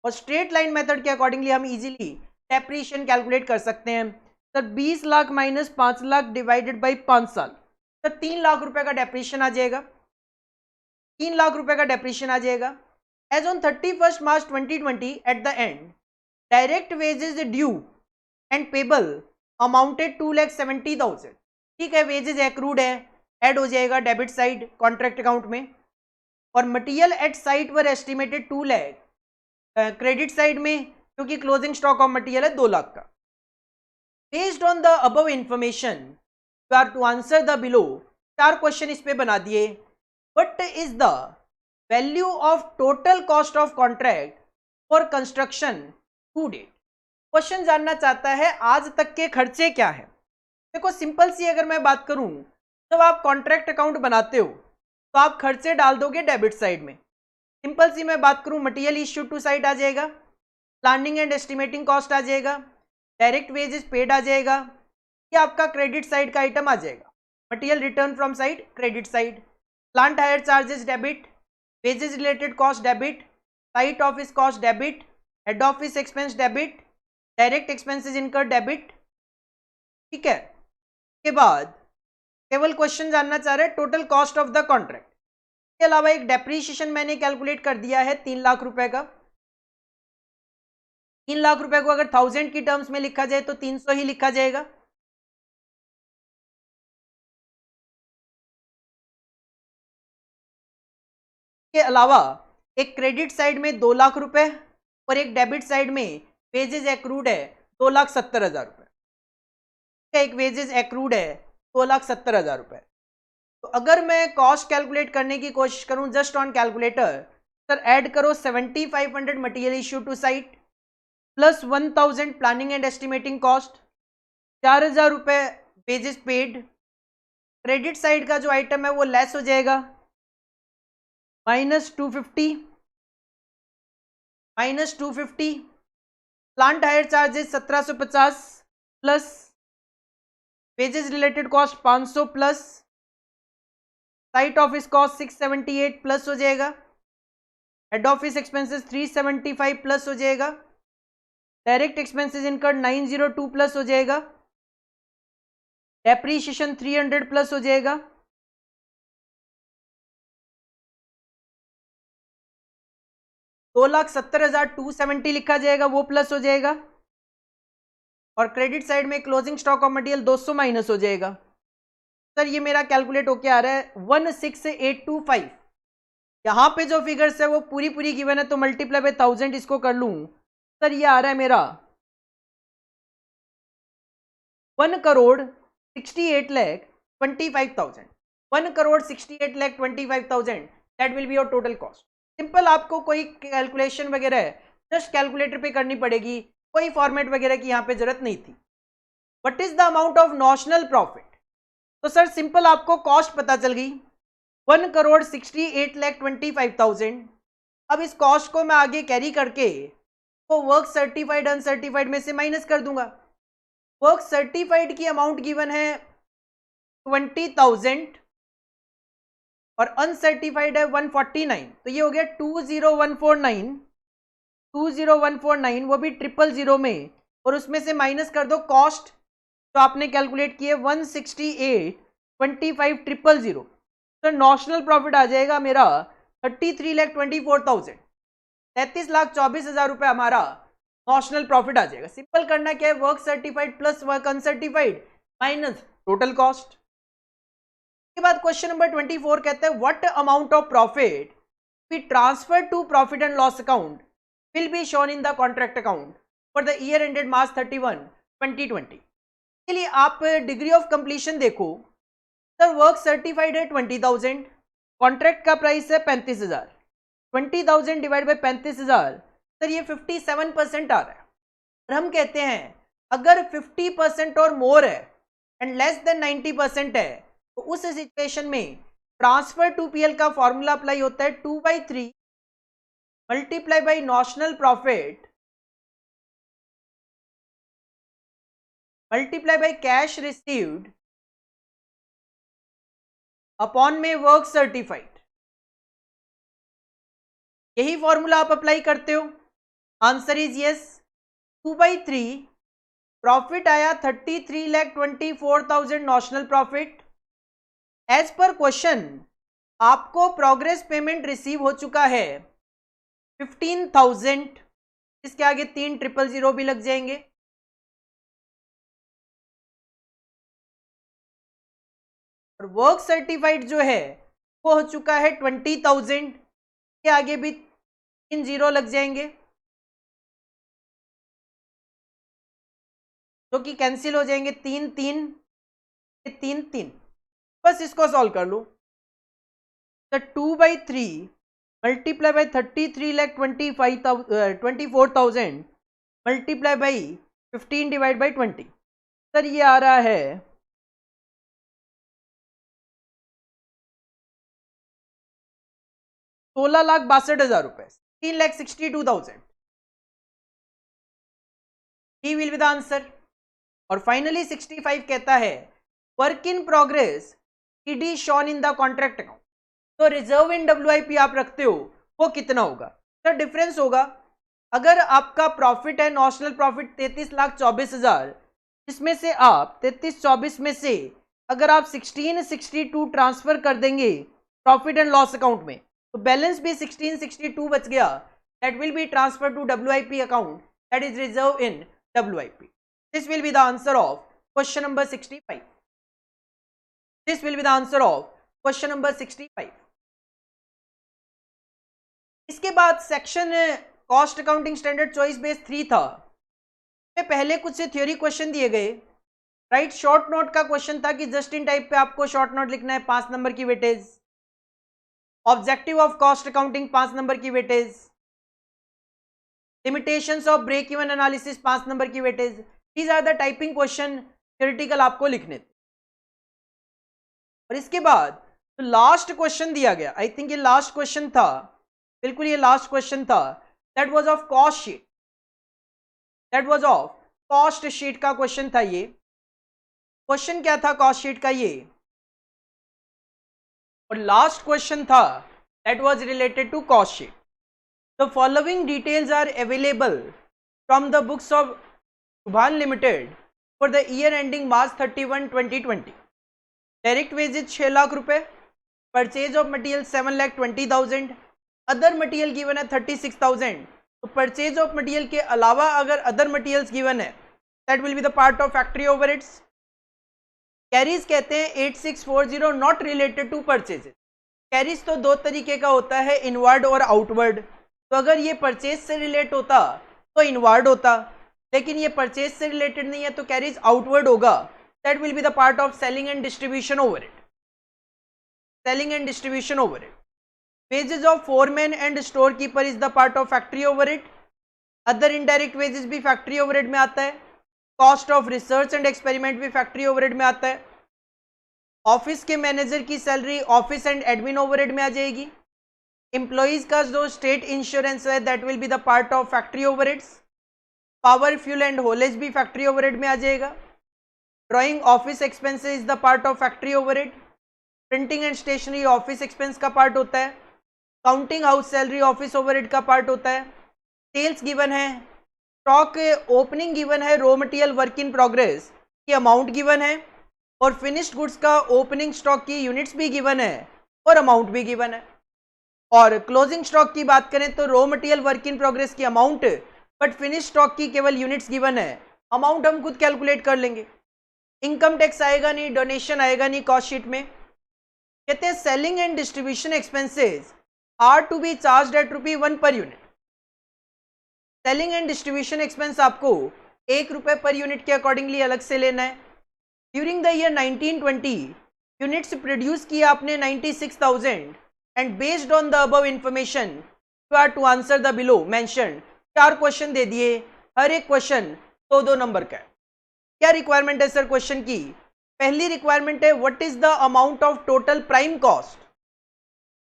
और स्ट्रेट लाइन मेथड के अकॉर्डिंगली हम इजीली डेप्रिसिएशन कैलकुलेट कर सकते हैं। Sir 20 lakh minus 5 lakh divided by 5 साल, तो 3 लाख रुपए का डेप्रिसिएशन आ जाएगा, 3 लाख रुपए का डेप्रिसिएशन आ जाएगा। As on 31st March 2020 at the end direct wages due and payable amounted 2,70,000। ठीक है, वेजेस एक्रूड है, ऐड हो जाएगा डेबिट साइड कॉन्ट्रैक्ट अकाउंट में। और material at site were estimated 2 lakh credit side में, क्योंकि क्लोजिंग स्टॉक ऑफ मटेरियल है 2 लाख का। Based on the above information you are to answer the below. 4 question इस पे बना दिए। What is the value of total cost of contract for construction to date. Question जानना चाहता है आज तक के खर्चे क्या है। देखो सिंपल सी अगर मैं बात करूं, जब आप कॉन्ट्रैक्ट अकाउंट बनाते हो तो आप खर्चे डाल दोगे डेबिट साइड में। सिंपल सी मैं बात करूं, मटेरियल इश्यू टू साइट आ जाएगा, प्लानिंग एंड एस्टिमेटिंग कॉस्ट आ जाएगा, डायरेक्ट वेजेस पेड आ जाएगा, ये आपका क्रेडिट साइड का आइटम आ जाएगा। Material return from site credit side, plant higher charges debit, wages related cost debit, site office cost debit, head office expense debit, direct expenses इनकर डेबिट। ठीक है, के बाद केवल क्वेश्चन जानना चाह रहे हैं total cost of the contract. इसके अलावा एक डेप्रीशिएशन मैंने कैलकुलेट कर दिया है 3 लाख रुपए का। 3 लाख रुपए को अगर 1000 की टर्म्स में लिखा जाए तो 300 ही लिखा जाएगा। के अलावा एक क्रेडिट साइड में 2 लाख रुपए और एक डेबिट साइड में वेजेस एक्रूड है 2,70,000 रुपए। एक वेजेस एक्रूड है 2,70,000 रुपए। तो अगर मैं कॉस्ट कैलकुलेट करने की कोशिश करूं just on calculator, sir add करो 7,500 material issue to site plus 1,000 planning and estimating cost, 4,000 रुपए वेजेस पेड। क्रेडिट साइड का जो आइटम है वो लेस हो जाएगा -250 plant higher charges 1750 plus wages related cost 500 plus site office cost 678 plus हो जाएगा, हेड ऑफिस एक्सपेंसेस 375 प्लस हो जाएगा, डायरेक्ट एक्सपेंसेस इनकर्ड 902 प्लस हो जाएगा, डेप्रीशिएशन 300 प्लस हो जाएगा, $2,70,270 लिखा जाएगा वो प्लस हो जाएगा, और क्रेडिट साइड में closing stock of material 200 minus हो जाएगा। सर ये मेरा कैलकुलेट होके आ रहा है 16,825। यहां पे जो फिगर्स है वो पूरी गिवन है तो मल्टीप्लाई बाय 1000 इसको कर लूं, सर ये आ रहा है मेरा 1,68,25,000। 1,68,25,000 that will be your total cost. Simple, आपको कोई कैलकुलेशन वगैरह जस्ट कैलकुलेटर पे करनी पड़ेगी, कोई फॉर्मेट वगैरह की यहाँ पे जरूरत नहीं थी। What is the amount of notional profit? तो सर सिंपल आपको कॉस्ट पता चल गई 1,68,25,000। अब इस कॉस्ट को मैं आगे कैरी करके तो वर्क सर्टिफाइड अनसर्टिफाइड में से माइनस कर दूंगा। वर्क सर्टिफाइड की अमाउंट गिवन है 20,000 और अनसर्टिफाइड है 149, तो ये हो गया 20149, वो भी 000 में, और उसमें से माइनस कर दो कॉस्ट तो आपने कैलकुलेट किए 168,25,000। तो नॉशनल प्रॉफिट आ जाएगा मेरा 33,24,000, 33,24,000 रुपए हमारा नॉशनल प्रॉफिट आ जाएगा। सिंपल करना क्या है, work certified plus work uncertified minus total cost. के बाद क्वेश्चन नंबर 24 कहते हैं what amount of profit be transfer to profit and loss account will be shown in the contract account for the year ended March 31, 2020। के लिए आप डिग्री ऑफ कंप्लीशन देखो, सर वर्क सर्टिफाइड है 20,000, कॉन्ट्रैक्ट का प्राइस है 35,000, 20,000 डिवाइड बाई 35,000, सर ये 57% आ रहा है। और हम कहते हैं अगर 50% और मोर है एंड लेस देन 90% है तो उस सिचुएशन में ट्रांसफर टू पीएल का फॉर्मूला अप्लाई होता है 2/3 multiply by notional profit multiply by cash received upon में वर्क सर्टिफाइड। यही फॉर्मूला आप अप्लाई करते हो। आंसर इज यस, 2/3 प्रॉफिट आया 33,24,000 notional profit. As per question आपको प्रोग्रेस पेमेंट रिसीव हो चुका है 15,000, इसके आगे 3,000 भी लग जाएंगे। और वर्क सर्टिफाइड जो है वो हो चुका है 20,000, के आगे भी 3 0 लग जाएंगे जो कि कैंसिल हो जाएंगे, 3 3 3 3। बस इसको सॉल्व कर लो। तो 2/3 multiply by 33,24,000 multiply by 15 divide by 20, sir ये आ रहा है 16,62,000 रुपए, 3,62,000। ही विल बी द आंसर। और फाइनली 65 कहता है वर्क इन प्रोग्रेस ईडी shown in the contract account. तो रिजर्व इन डब्ल्यूआईपी आप रखते हो वो कितना होगा? सर डिफरेंस होगा, अगर आपका प्रॉफिट है नॉशनल प्रॉफिट 33,24,000, इसमें से आप 33,24 में से अगर आप 1662 ट्रांसफर कर देंगे प्रॉफिट एंड लॉस अकाउंट में तो बैलेंस भी 1662 बच गया, that will be transfer to WIP account, that is reserve in WIP. This will be the answer of question number 65। This will be the answer of question number 65। इसके बाद section cost accounting standard choice base 3 था। पहले कुछ थ्योरी क्वेश्चन दिए गए, राइट। शॉर्ट नोट का क्वेश्चन था कि जस्ट इन टाइप पे आपको शॉर्ट नोट लिखना है, 5 नंबर की weightage. Objective of cost accounting 5 नंबर की weightage. Limitations of break even analysis 5 नंबर की weightage. These are the typing question theoretical आपको लिखने थे। और इसके बाद तो लास्ट क्वेश्चन दिया गया, आई थिंक ये लास्ट क्वेश्चन था, बिल्कुल ये लास्ट क्वेश्चन था। That was of cost sheet, that was of cost sheet का क्वेश्चन था ये। क्वेश्चन क्या था कॉस्ट शीट का ये, और लास्ट क्वेश्चन था that was related to cost sheet. The following details are available from the books of Shubhan limited for the year ending March 31, 2020। Direct wages 6 lakh रुपए, purchase of material 7,20,000, other material given है 36,000। तो परचेज ऑफ मटेरियल के अलावा अगर अदर मटेरियल्स गिवन है that will be the part of factory overheads. Carriage कहते हैं 8640 not related to purchases. Carriage तो दो तरीके का होता है, इनवर्ड और आउटवर्ड। तो अगर ये परचेज से रिलेट होता तो इनवर्ड होता, लेकिन ये परचेज से रिलेटेड नहीं है तो कैरीज आउटवर्ड होगा। That will be the part of selling and distribution overhead, selling and distribution overhead. wages of foreman and storekeeper is the part of factory overhead। Other indirect wages भी फैक्ट्री ओवरहेड में आता है। Cost of research and experiment भी फैक्ट्री ओवरहेड में आता है। ऑफिस के मैनेजर की salary office and admin overhead में आ जाएगी। एम्प्लॉइज का जो स्टेट इंश्योरेंस है that will be the part of factory overheads. Power fuel and haulage भी फैक्ट्री ओवरहेड में आ जाएगा। Drawing office expenses is the part of factory overhead. Printing and stationery office expense का पार्ट होता है। Counting house salary office overhead का पार्ट होता है। सेल्स गिवन है, स्टॉक ओपनिंग गिवन है, raw material work in progress की अमाउंट गिवन है, और फिनिश्ड गुड्स का ओपनिंग स्टॉक की यूनिट्स भी गिवन है और अमाउंट भी गिवन है। और क्लोजिंग स्टॉक की बात करें तो raw material work in progress की अमाउंट, बट फिनिश स्टॉक की केवल यूनिट्स गिवन है, अमाउंट हम खुद कैलकुलेट कर लेंगे। इनकम टैक्स आएगा नहीं, डोनेशन आएगा नहीं कॉस्ट शीट में। कहते हैं selling and distribution expenses are to be charge at ₹1 per unit. Selling and distribution expense आपको ₹1 पर यूनिट के अकॉर्डिंगली अलग से लेना है। During the year 1920 units produce किया आपने 96,000 and based on the above information you are to answer the below mention. 4 question दे दिए, हर एक क्वेश्चन 2-2 नंबर का है। क्या रिक्वायरमेंट है सर क्वेश्चन की? पहली रिक्वायरमेंट है what is the amount of total prime cost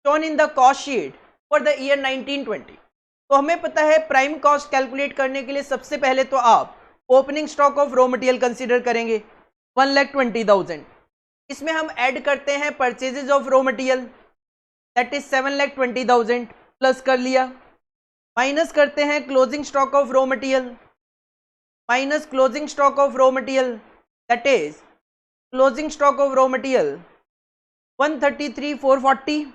shown in the cost sheet for the year 1920। तो हमें पता है प्राइम कॉस्ट कैलकुलेट करने के लिए सबसे पहले तो आप opening stock of raw material consider करेंगे 1,20,000। इसमें हम ऐड करते हैं purchases of raw material that is 7,20,000 plus कर लिया, माइनस करते हैं closing stock of raw material minus closing stock of raw material that is closing stock of raw material 133,440।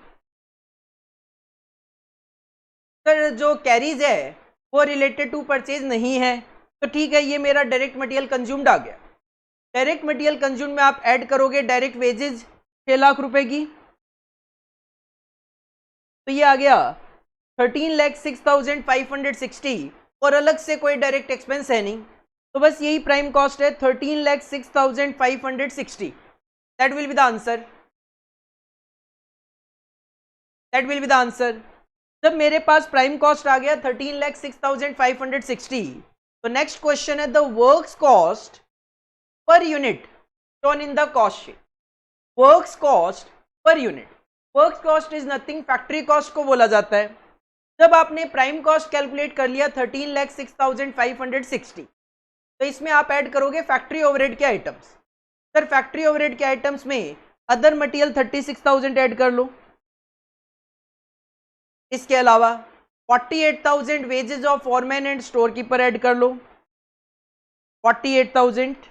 Sir जो कैरीज है वो रिलेटेड टू परचेज नहीं है, तो ठीक है, ये मेरा डायरेक्ट मटेरियल कंज्यूम्ड आ गया। डायरेक्ट मटेरियल कंज्यूम में आप ऐड करोगे डायरेक्ट वेजेज 6 लाख रुपए की, तो ये आ गया 13,06,560, और अलग से कोई डायरेक्ट एक्सपेंस है नहीं, तो बस यही प्राइम कॉस्ट है 13,06,560। That will be the answer, that will be the answer. जब मेरे पास प्राइम कॉस्ट आ गया 13,06,560, तो नेक्स्ट क्वेश्चन है the works cost per unit shown in the cost sheet. Works cost per unit, works cost is nothing, factory cost को बोला जाता है। जब आपने प्राइम कॉस्ट कैलकुलेट कर लिया 13,06,560, तो इसमें आप ऐड करोगे फैक्ट्री ओवरहेड के आइटम्स। सर फैक्ट्री ओवरहेड के आइटम्स में अदर मटेरियल 36,000 ऐड कर लो, इसके अलावा 48,000 wages of foreman and store keeper add कर लो 48,000।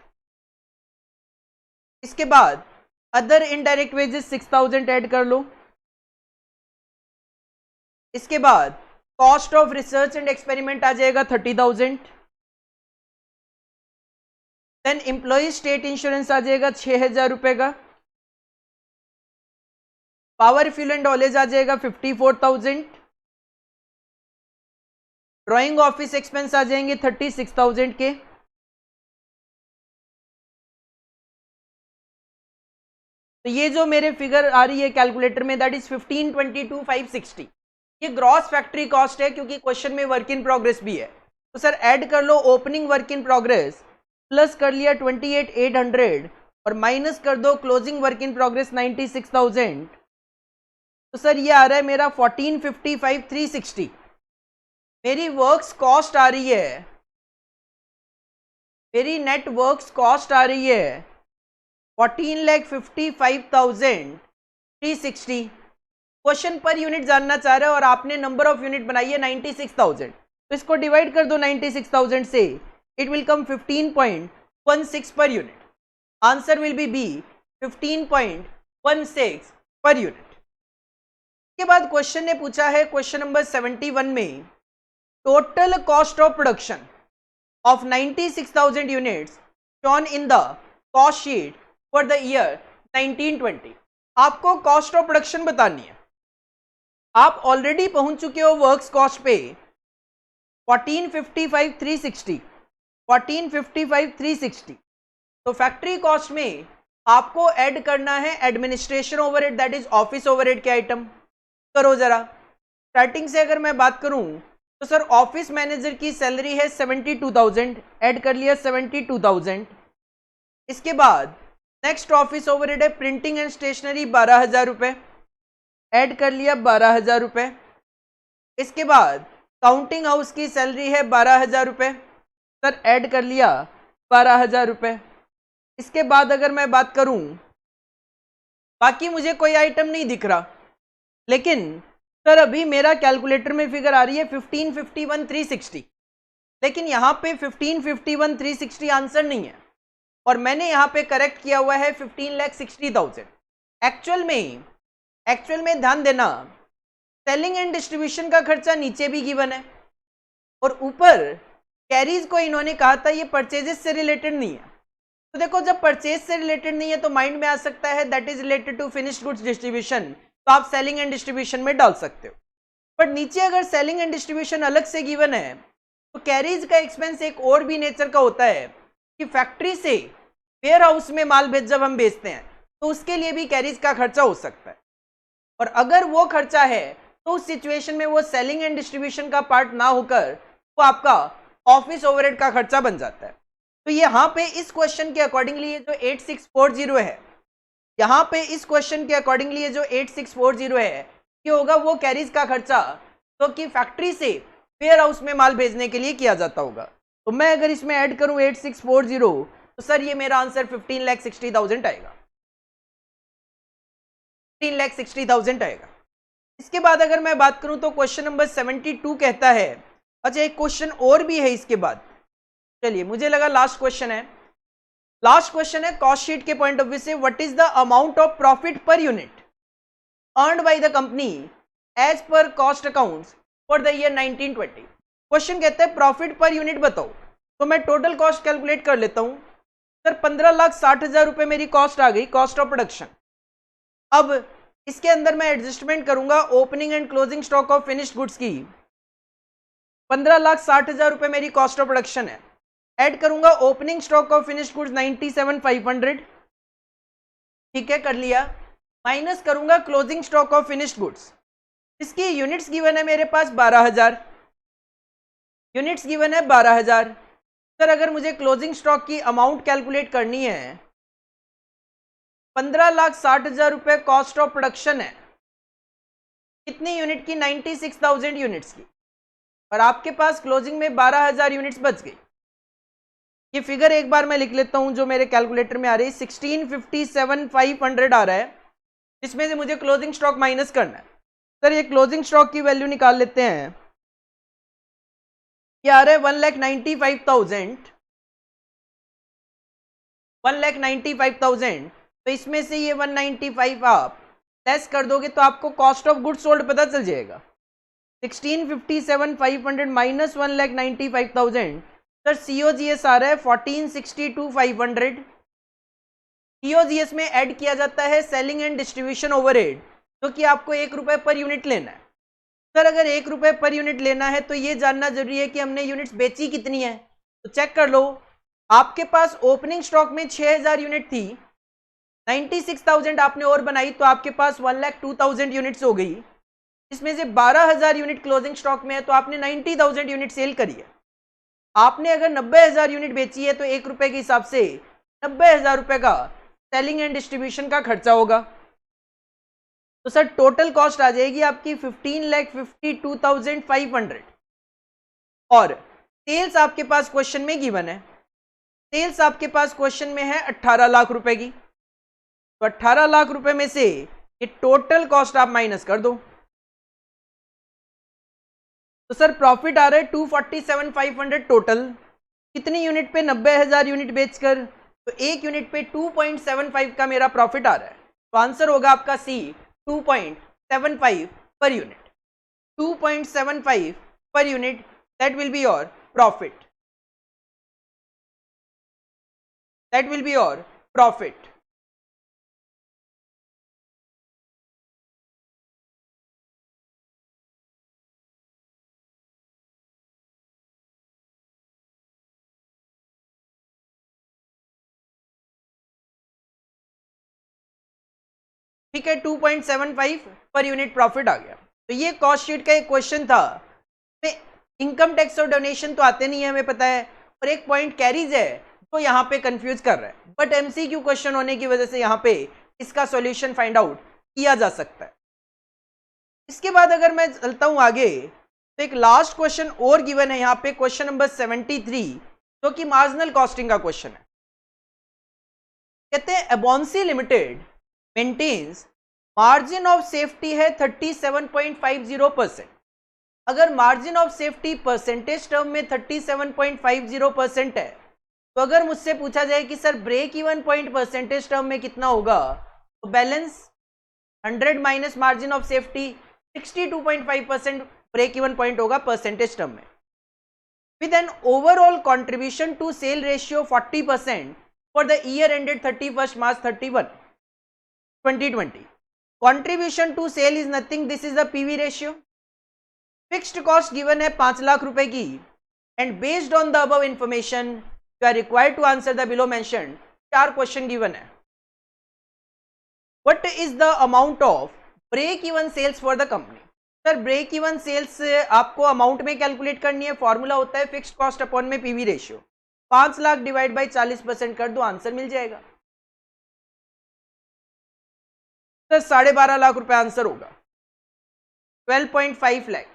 इसके बाद अदर इनडायरेक्ट वेजेस 6,000 ऐड कर लो। इसके बाद cost of research and experiment आ जाएगा 30,000। देन एम्प्लॉय स्टेट इंश्योरेंस आ जाएगा 6,000 रुपए का। पावर फ्यूल एंड ऑलेज आ जाएगा 54,000। ड्राइंग ऑफिस एक्सपेंस आ जाएंगे 36,000 के। तो ये जो मेरे फिगर आ रही है कैलकुलेटर में दैट इज 1522,560। ये ग्रॉस फैक्ट्री कॉस्ट है क्योंकि क्वेश्चन में वर्क इन प्रोग्रेस भी है। तो सर ऐड कर लो opening work in progress plus कर लिया 28,800 और माइनस कर दो क्लोजिंग वर्क इन प्रोग्रेस 96,000। तो सर ये आ रहा है मेरा 1455,360। मेरी वर्क्स कॉस्ट आ रही है, मेरी नेट वर्क्स कॉस्ट आ रही है 14,55,360। क्वेश्चन पर यूनिट जानना चाह रहे हो और आपने नंबर ऑफ यूनिट बनाई है 96,000, तो इसको डिवाइड कर दो 96,000 से, it will come 15.16 per unit. Answer will B 15.16 per unit. के बाद क्वेश्चन ने पूछा है क्वेश्चन नंबर 71 में total cost of production of 96,000 units shown in the cost sheet for the year 1920। आपको कॉस्ट ऑफ प्रोडक्शन बतानी है। आप ऑलरेडी पहुंच चुके हो वर्क्स कॉस्ट पे 1455,360। तो फैक्ट्री कॉस्ट में आपको ऐड करना है administration overhead that is office overhead के आइटम। करो जरा, स्टार्टिंग से अगर मैं बात करूं तो सर ऑफिस मैनेजर की सैलरी है 72,000, ऐड कर लिया 72,000। इसके बाद नेक्स्ट ऑफिस ओवरहेड है प्रिंटिंग एंड स्टेशनरी 12,000 रुपये, ऐड कर लिया 12,000 रुपये। इसके बाद काउंटिंग हाउस की सैलरी है 12,000 रुपये, सर ऐड कर लिया 12,000 रुपये। इसके बाद अगर मैं बात करूं, बाकी मुझे कोई आइटम नहीं दिख रहा, लेकिन सर अभी मेरा कैलकुलेटर में फिगर आ रही है 1551,360, लेकिन यहाँ पे 1551,360 आंसर नहीं है और मैंने यहाँ पे करेक्ट किया हुआ है 15,60,000। एक्चुअल में ध्यान देना, सेलिंग एंड डिस्ट्रीब्यूशन का खर्चा नीचे भी गिवन है और ऊपर कैरीज को इन्होंने कहा था ये परचेजेस से रिलेटेड नहीं है। तो देखो जब परचेज से रिलेटेड नहीं है तो माइंड में आ सकता है that is related to finished goods distribution, तो आप सेलिंग एंड डिस्ट्रीब्यूशन में डाल सकते हो। बट नीचे अगर सेलिंग एंड डिस्ट्रीब्यूशन अलग से गिवन है तो कैरीज का एक्सपेंस एक और भी नेचर का होता है कि फैक्ट्री से वेयर हाउस में माल भेज जब हम बेचते हैं तो उसके लिए भी कैरीज का खर्चा हो सकता है, और अगर वो खर्चा है तो उस सिचुएशन में वो सेलिंग एंड डिस्ट्रीब्यूशन का पार्ट ना होकर वो आपका ऑफिस ओवरहेड का खर्चा बन जाता है। तो यहाँ पे इस क्वेश्चन के अकॉर्डिंगली ये जो 8640 है, यहाँ पे इस क्वेश्चन के अकॉर्डिंगली ये जो 8640 है ये होगा वो कैरीज का खर्चा तो कि फैक्ट्री से वेयर हाउस में माल भेजने के लिए किया जाता होगा। तो मैं अगर इसमें ऐड करूं 8640 तो सर ये मेरा आंसर 15,60,000 आएगा, 15,60,000 आएगा। इसके बाद अगर मैं बात करूं तो क्वेश्चन नंबर 72 कहता है, अच्छा एक क्वेश्चन और भी है इसके बाद, चलिए मुझे लगा लास्ट क्वेश्चन है। लास्ट क्वेश्चन है कॉस्ट शीट के पॉइंट ऑफ व्यू से, what is the amount of profit per unit earned by the company as per cost accounts for the year 1920। Question कहता है प्रॉफिट पर यूनिट बताओ, तो मैं टोटल कॉस्ट कैलकुलेट कर लेता हूं। सर 15,60,000 रुपए मेरी कॉस्ट आ गई, कॉस्ट ऑफ प्रोडक्शन। अब इसके अंदर मैं एडजस्टमेंट करूंगा opening and closing stock of finished goods की। 15,60,000 रुपए मेरी कॉस्ट ऑफ प्रोडक्शन है, ऐड करूंगा opening stock of finished goods 97,500, ठीक है कर लिया, माइनस करूंगा closing stock of finished goods. इसकी यूनिट्स गिवन है मेरे पास 12,000, यूनिट्स गिवन है 12,000। सर अगर मुझे क्लोजिंग स्टॉक की अमाउंट कैलकुलेट करनी है, 15,60,000 रुपए कॉस्ट ऑफ प्रोडक्शन है, कितनी यूनिट की 96,000 यूनिट्स की, और आपके पास क्लोजिंग में 12,000 यूनिट्स बच गई। ये फिगर एक बार मैं लिख लेता हूं जो मेरे कैलकुलेटर में आ रही है 1657,500 आ रहा है, इसमें से मुझे क्लोजिंग स्टॉक माइनस करना है। सर ये क्लोजिंग स्टॉक की वैल्यू निकाल लेते हैं, ये आ रहा है 1,95,000, तो इसमें से ये 195 आप लेस कर दोगे तो आपको कॉस्ट ऑफ गुड्स सोल्ड पता चल जाएगा। 1657,500 माइनस 1,95,000, सर COGS आ रहा है 1462,500। COGS में ऐड किया जाता है सेलिंग एंड डिस्ट्रीब्यूशन ओवरहेड, जो कि आपको 1 रुपए पर यूनिट लेना है। सर अगर 1 रुपए पर यूनिट लेना है तो ये जानना जरूरी है कि हमने यूनिट्स बेची कितनी है। तो चेक कर लो, आपके पास ओपनिंग स्टॉक में 6000 यूनिट थी, 96,000 आपने और बनाई तो आपके पास 1,02,000 यूनिट्स हो गई। इसमें से 12,000 यूनिट क्लोजिंग स्टॉक में है तो आपने 90,000 यूनिट सेल करी है। आपने अगर 90,000 यूनिट बेची है तो 1 रुपए के हिसाब से 90,000 रुपए का सेलिंग एंड डिस्ट्रीब्यूशन का खर्चा होगा। तो सर टोटल कॉस्ट आ जाएगी आपकी 15,52,500। और सेल्स आपके पास क्वेश्चन में गिवन है, सेल्स आपके पास क्वेश्चन में है 18 लाख रुपए की। तो 18 लाख रुपए में से ये टोटल कॉस्ट आप माइनस कर दो। तो सर प्रॉफिट आ रहा है 247,500 टोटल। कितनी यूनिट पे? 90,000 यूनिट बेचकर। तो एक यूनिट पे 2.75 का मेरा प्रॉफिट आ रहा है। तो आंसर होगा आपका सी, 2.75 per unit. 2.75 per unit, that will be your profit, that will be your profit. ठीक है, 2.75 पर यूनिट प्रॉफिट आ गया। तो ये कॉस्ट शीट का एक क्वेश्चन था। इनकम टैक्स और डोनेशन तो आते नहीं है हमें पता है, और एक पॉइंट कैरीज है तो यहाँ पे कंफ्यूज कर रहा है, बट एमसीक्यू क्वेश्चन होने की वजह से यहाँ पे इसका सॉल्यूशन फाइंड आउट किया जा सकता है। इसके बाद अगर मैं चलता हूं आगे तो एक लास्ट क्वेश्चन और गिवन है यहाँ पे, क्वेश्चन नंबर 73, जो कि मार्जिनल कॉस्टिंग का क्वेश्चन है। कहते हैं एबॉन्सी limited maintains margin of safety है 37.50%। अगर margin of safety percentage term में 37.50% है, तो अगर मुझसे पूछा जाए कि sir break even point percentage term में कितना होगा, तो balance 100 minus margin of safety 62.5% break even point होगा परसेंटेज टर्म में, with an overall contribution to sale ratio 40% for the year ended 31 March 2020। Contribution to sale is nothing, this is the PV ratio. Fixed cost given है 5 लाख रुपए की, and based on the above information you are required to answer the below mentioned 4 question given है। What is the amount of break even sales for the company? Sir break even sales आपको अमाउंट में कैलकुलेट करनी है, फॉर्मूला होता है फिक्स्ड कॉस्ट अपॉन में PV ratio. 5 lakh divide by 40% कर दो, आंसर मिल जाएगा। सर 12.5 लाख रुपए आंसर होगा, 12.5 लाख।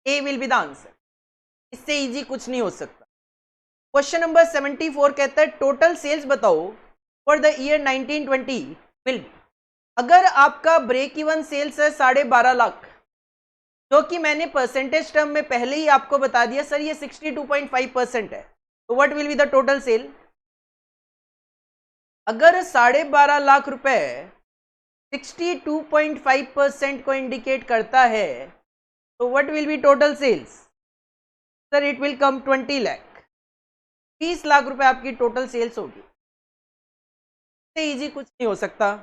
ए विल बी द आंसर, इससे इजी कुछ नहीं हो सकता। क्वेश्चन नंबर 74 कहता है टोटल सेल्स बताओ for the year 1920 will be. अगर आपका ब्रेक इवन सेल्स है 12.5 लाख, जो कि मैंने परसेंटेज टर्म में पहले ही आपको बता दिया सर ये 62.5% है, तो what will be the total sale? अगर 12.5 लाख रुपए 62.5% को इंडिकेट करता है, तो what will be total sales? Sir it will come 20 lakh, 30 lakh रुपए आपकी टोटल सेल्स होगी। इससे इजी कुछ नहीं हो सकता,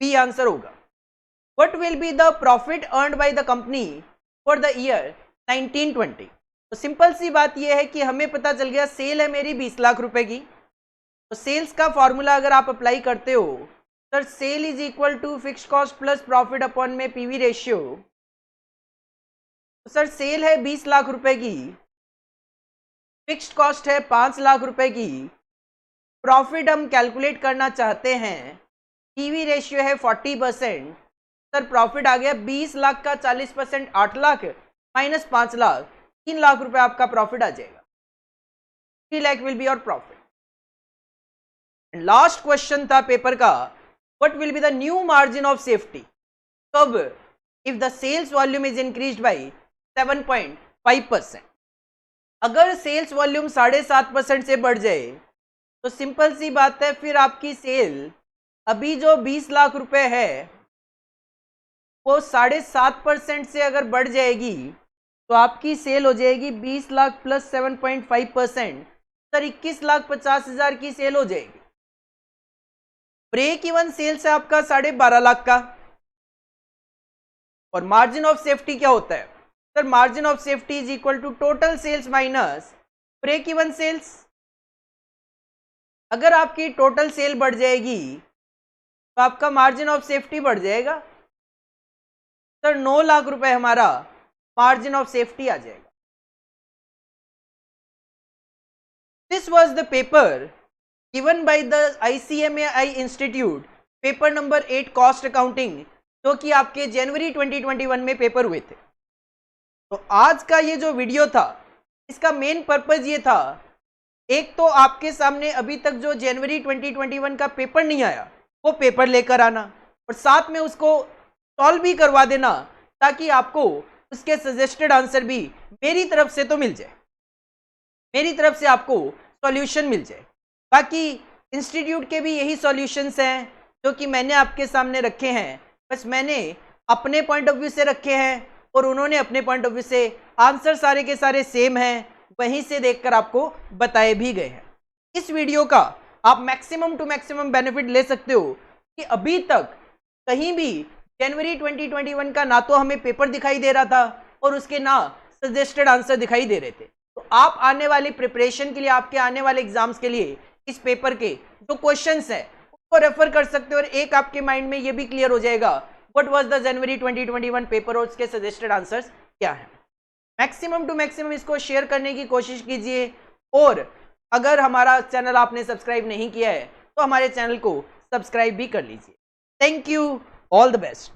बी आंसर होगा। What will be the profit earned by the company for the year 1920? तो सिंपल सी बात यह है कि हमें पता चल गया सेल है मेरी 20 लाख रुपए की, तो सेल्स का फॉर्मूला अगर आप अप्लाई करते हो, sir sale is equal to fixed cost plus profit upon में पीवी रेशियो। तो सर सेल है 20 लाख रुपए की, फिक्स्ड कॉस्ट है 5 लाख रुपए की, प्रॉफिट हम कैलकुलेट करना चाहते हैं, पीवी रेशियो है 40%। सर प्रॉफिट आ गया 20 लाख का 40% 8 लाख माइनस 5 लाख, 3 लाख रुपए आपका प्रॉफिट आ जाएगा। 3 lakh will be your profit. Last question था पेपर का, what will be the new margin of safety कब if the sales volume is increased by 7.5%? अगर सेल्स वॉल्यूम 7.5% से बढ़ जाए तो सिंपल सी बात है, फिर आपकी सेल अभी जो 20 लाख रुपए है वो 7.5% से अगर बढ़ जाएगी तो आपकी सेल हो जाएगी 20 लाख प्लस 7.5%, सर 21,50,000 की सेल हो जाएगी। ब्रेक इवन सेल्स है आपका 12.5 लाख का, और मार्जिन ऑफ सेफ्टी क्या होता है sir? Margin of safety is equal to total sales minus break even sales. अगर आपकी टोटल सेल बढ़ जाएगी तो आपका मार्जिन ऑफ सेफ्टी बढ़ जाएगा। सर 9 लाख रुपए हमारा मार्जिन ऑफ सेफ्टी आ जाएगा। This was the paper given by the ICMAI institute, paper number 8 cost accounting, जो कि आपके जनवरी 2021 में पेपर हुए थे। तो आज का ये जो वीडियो था इसका मेन पर्पज ये था, एक तो आपके सामने अभी तक जो जनवरी 2021 का पेपर नहीं आया वो पेपर लेकर आना, और साथ में उसको सॉल्व भी करवा देना, ताकि आपको उसके सजेस्टेड आंसर भी मेरी तरफ से तो मिल जाए, मेरी तरफ से आपको सॉल्यूशन मिल जाए। बाकी इंस्टीट्यूट के भी यही सॉल्यूशंस हैं जो कि मैंने आपके सामने रखे हैं, बस मैंने अपने पॉइंट ऑफ व्यू से रखे हैं और उन्होंने अपने पॉइंट ऑफ व्यू से, आंसर सारे के सारे सेम हैं, वहीं से देखकर आपको बताए भी गए हैं। इस वीडियो का आप मैक्सिमम टू मैक्सिमम बेनिफिट ले सकते हो कि अभी तक कहीं भी जनवरी 2021 का ना तो हमें पेपर दिखाई दे रहा था और उसके ना सजेस्टेड आंसर दिखाई दे रहे थे। तो आप आने वाली प्रिपरेशन के लिए, आपके आने वाले एग्जाम्स के लिए इस पेपर के जो क्वेश्चंस हैं उसको रेफर कर सकते हो, और एक आपके माइंड में ये भी क्लियर हो जाएगा what was the January 2021 paper और उसके सजेस्टेड आंसर्स क्या है। मैक्सिमम टू मैक्सिमम इसको शेयर करने की कोशिश कीजिए, और अगर हमारा चैनल आपने सब्सक्राइब नहीं किया है तो हमारे चैनल को सब्सक्राइब भी कर लीजिए। Thank you, all the best.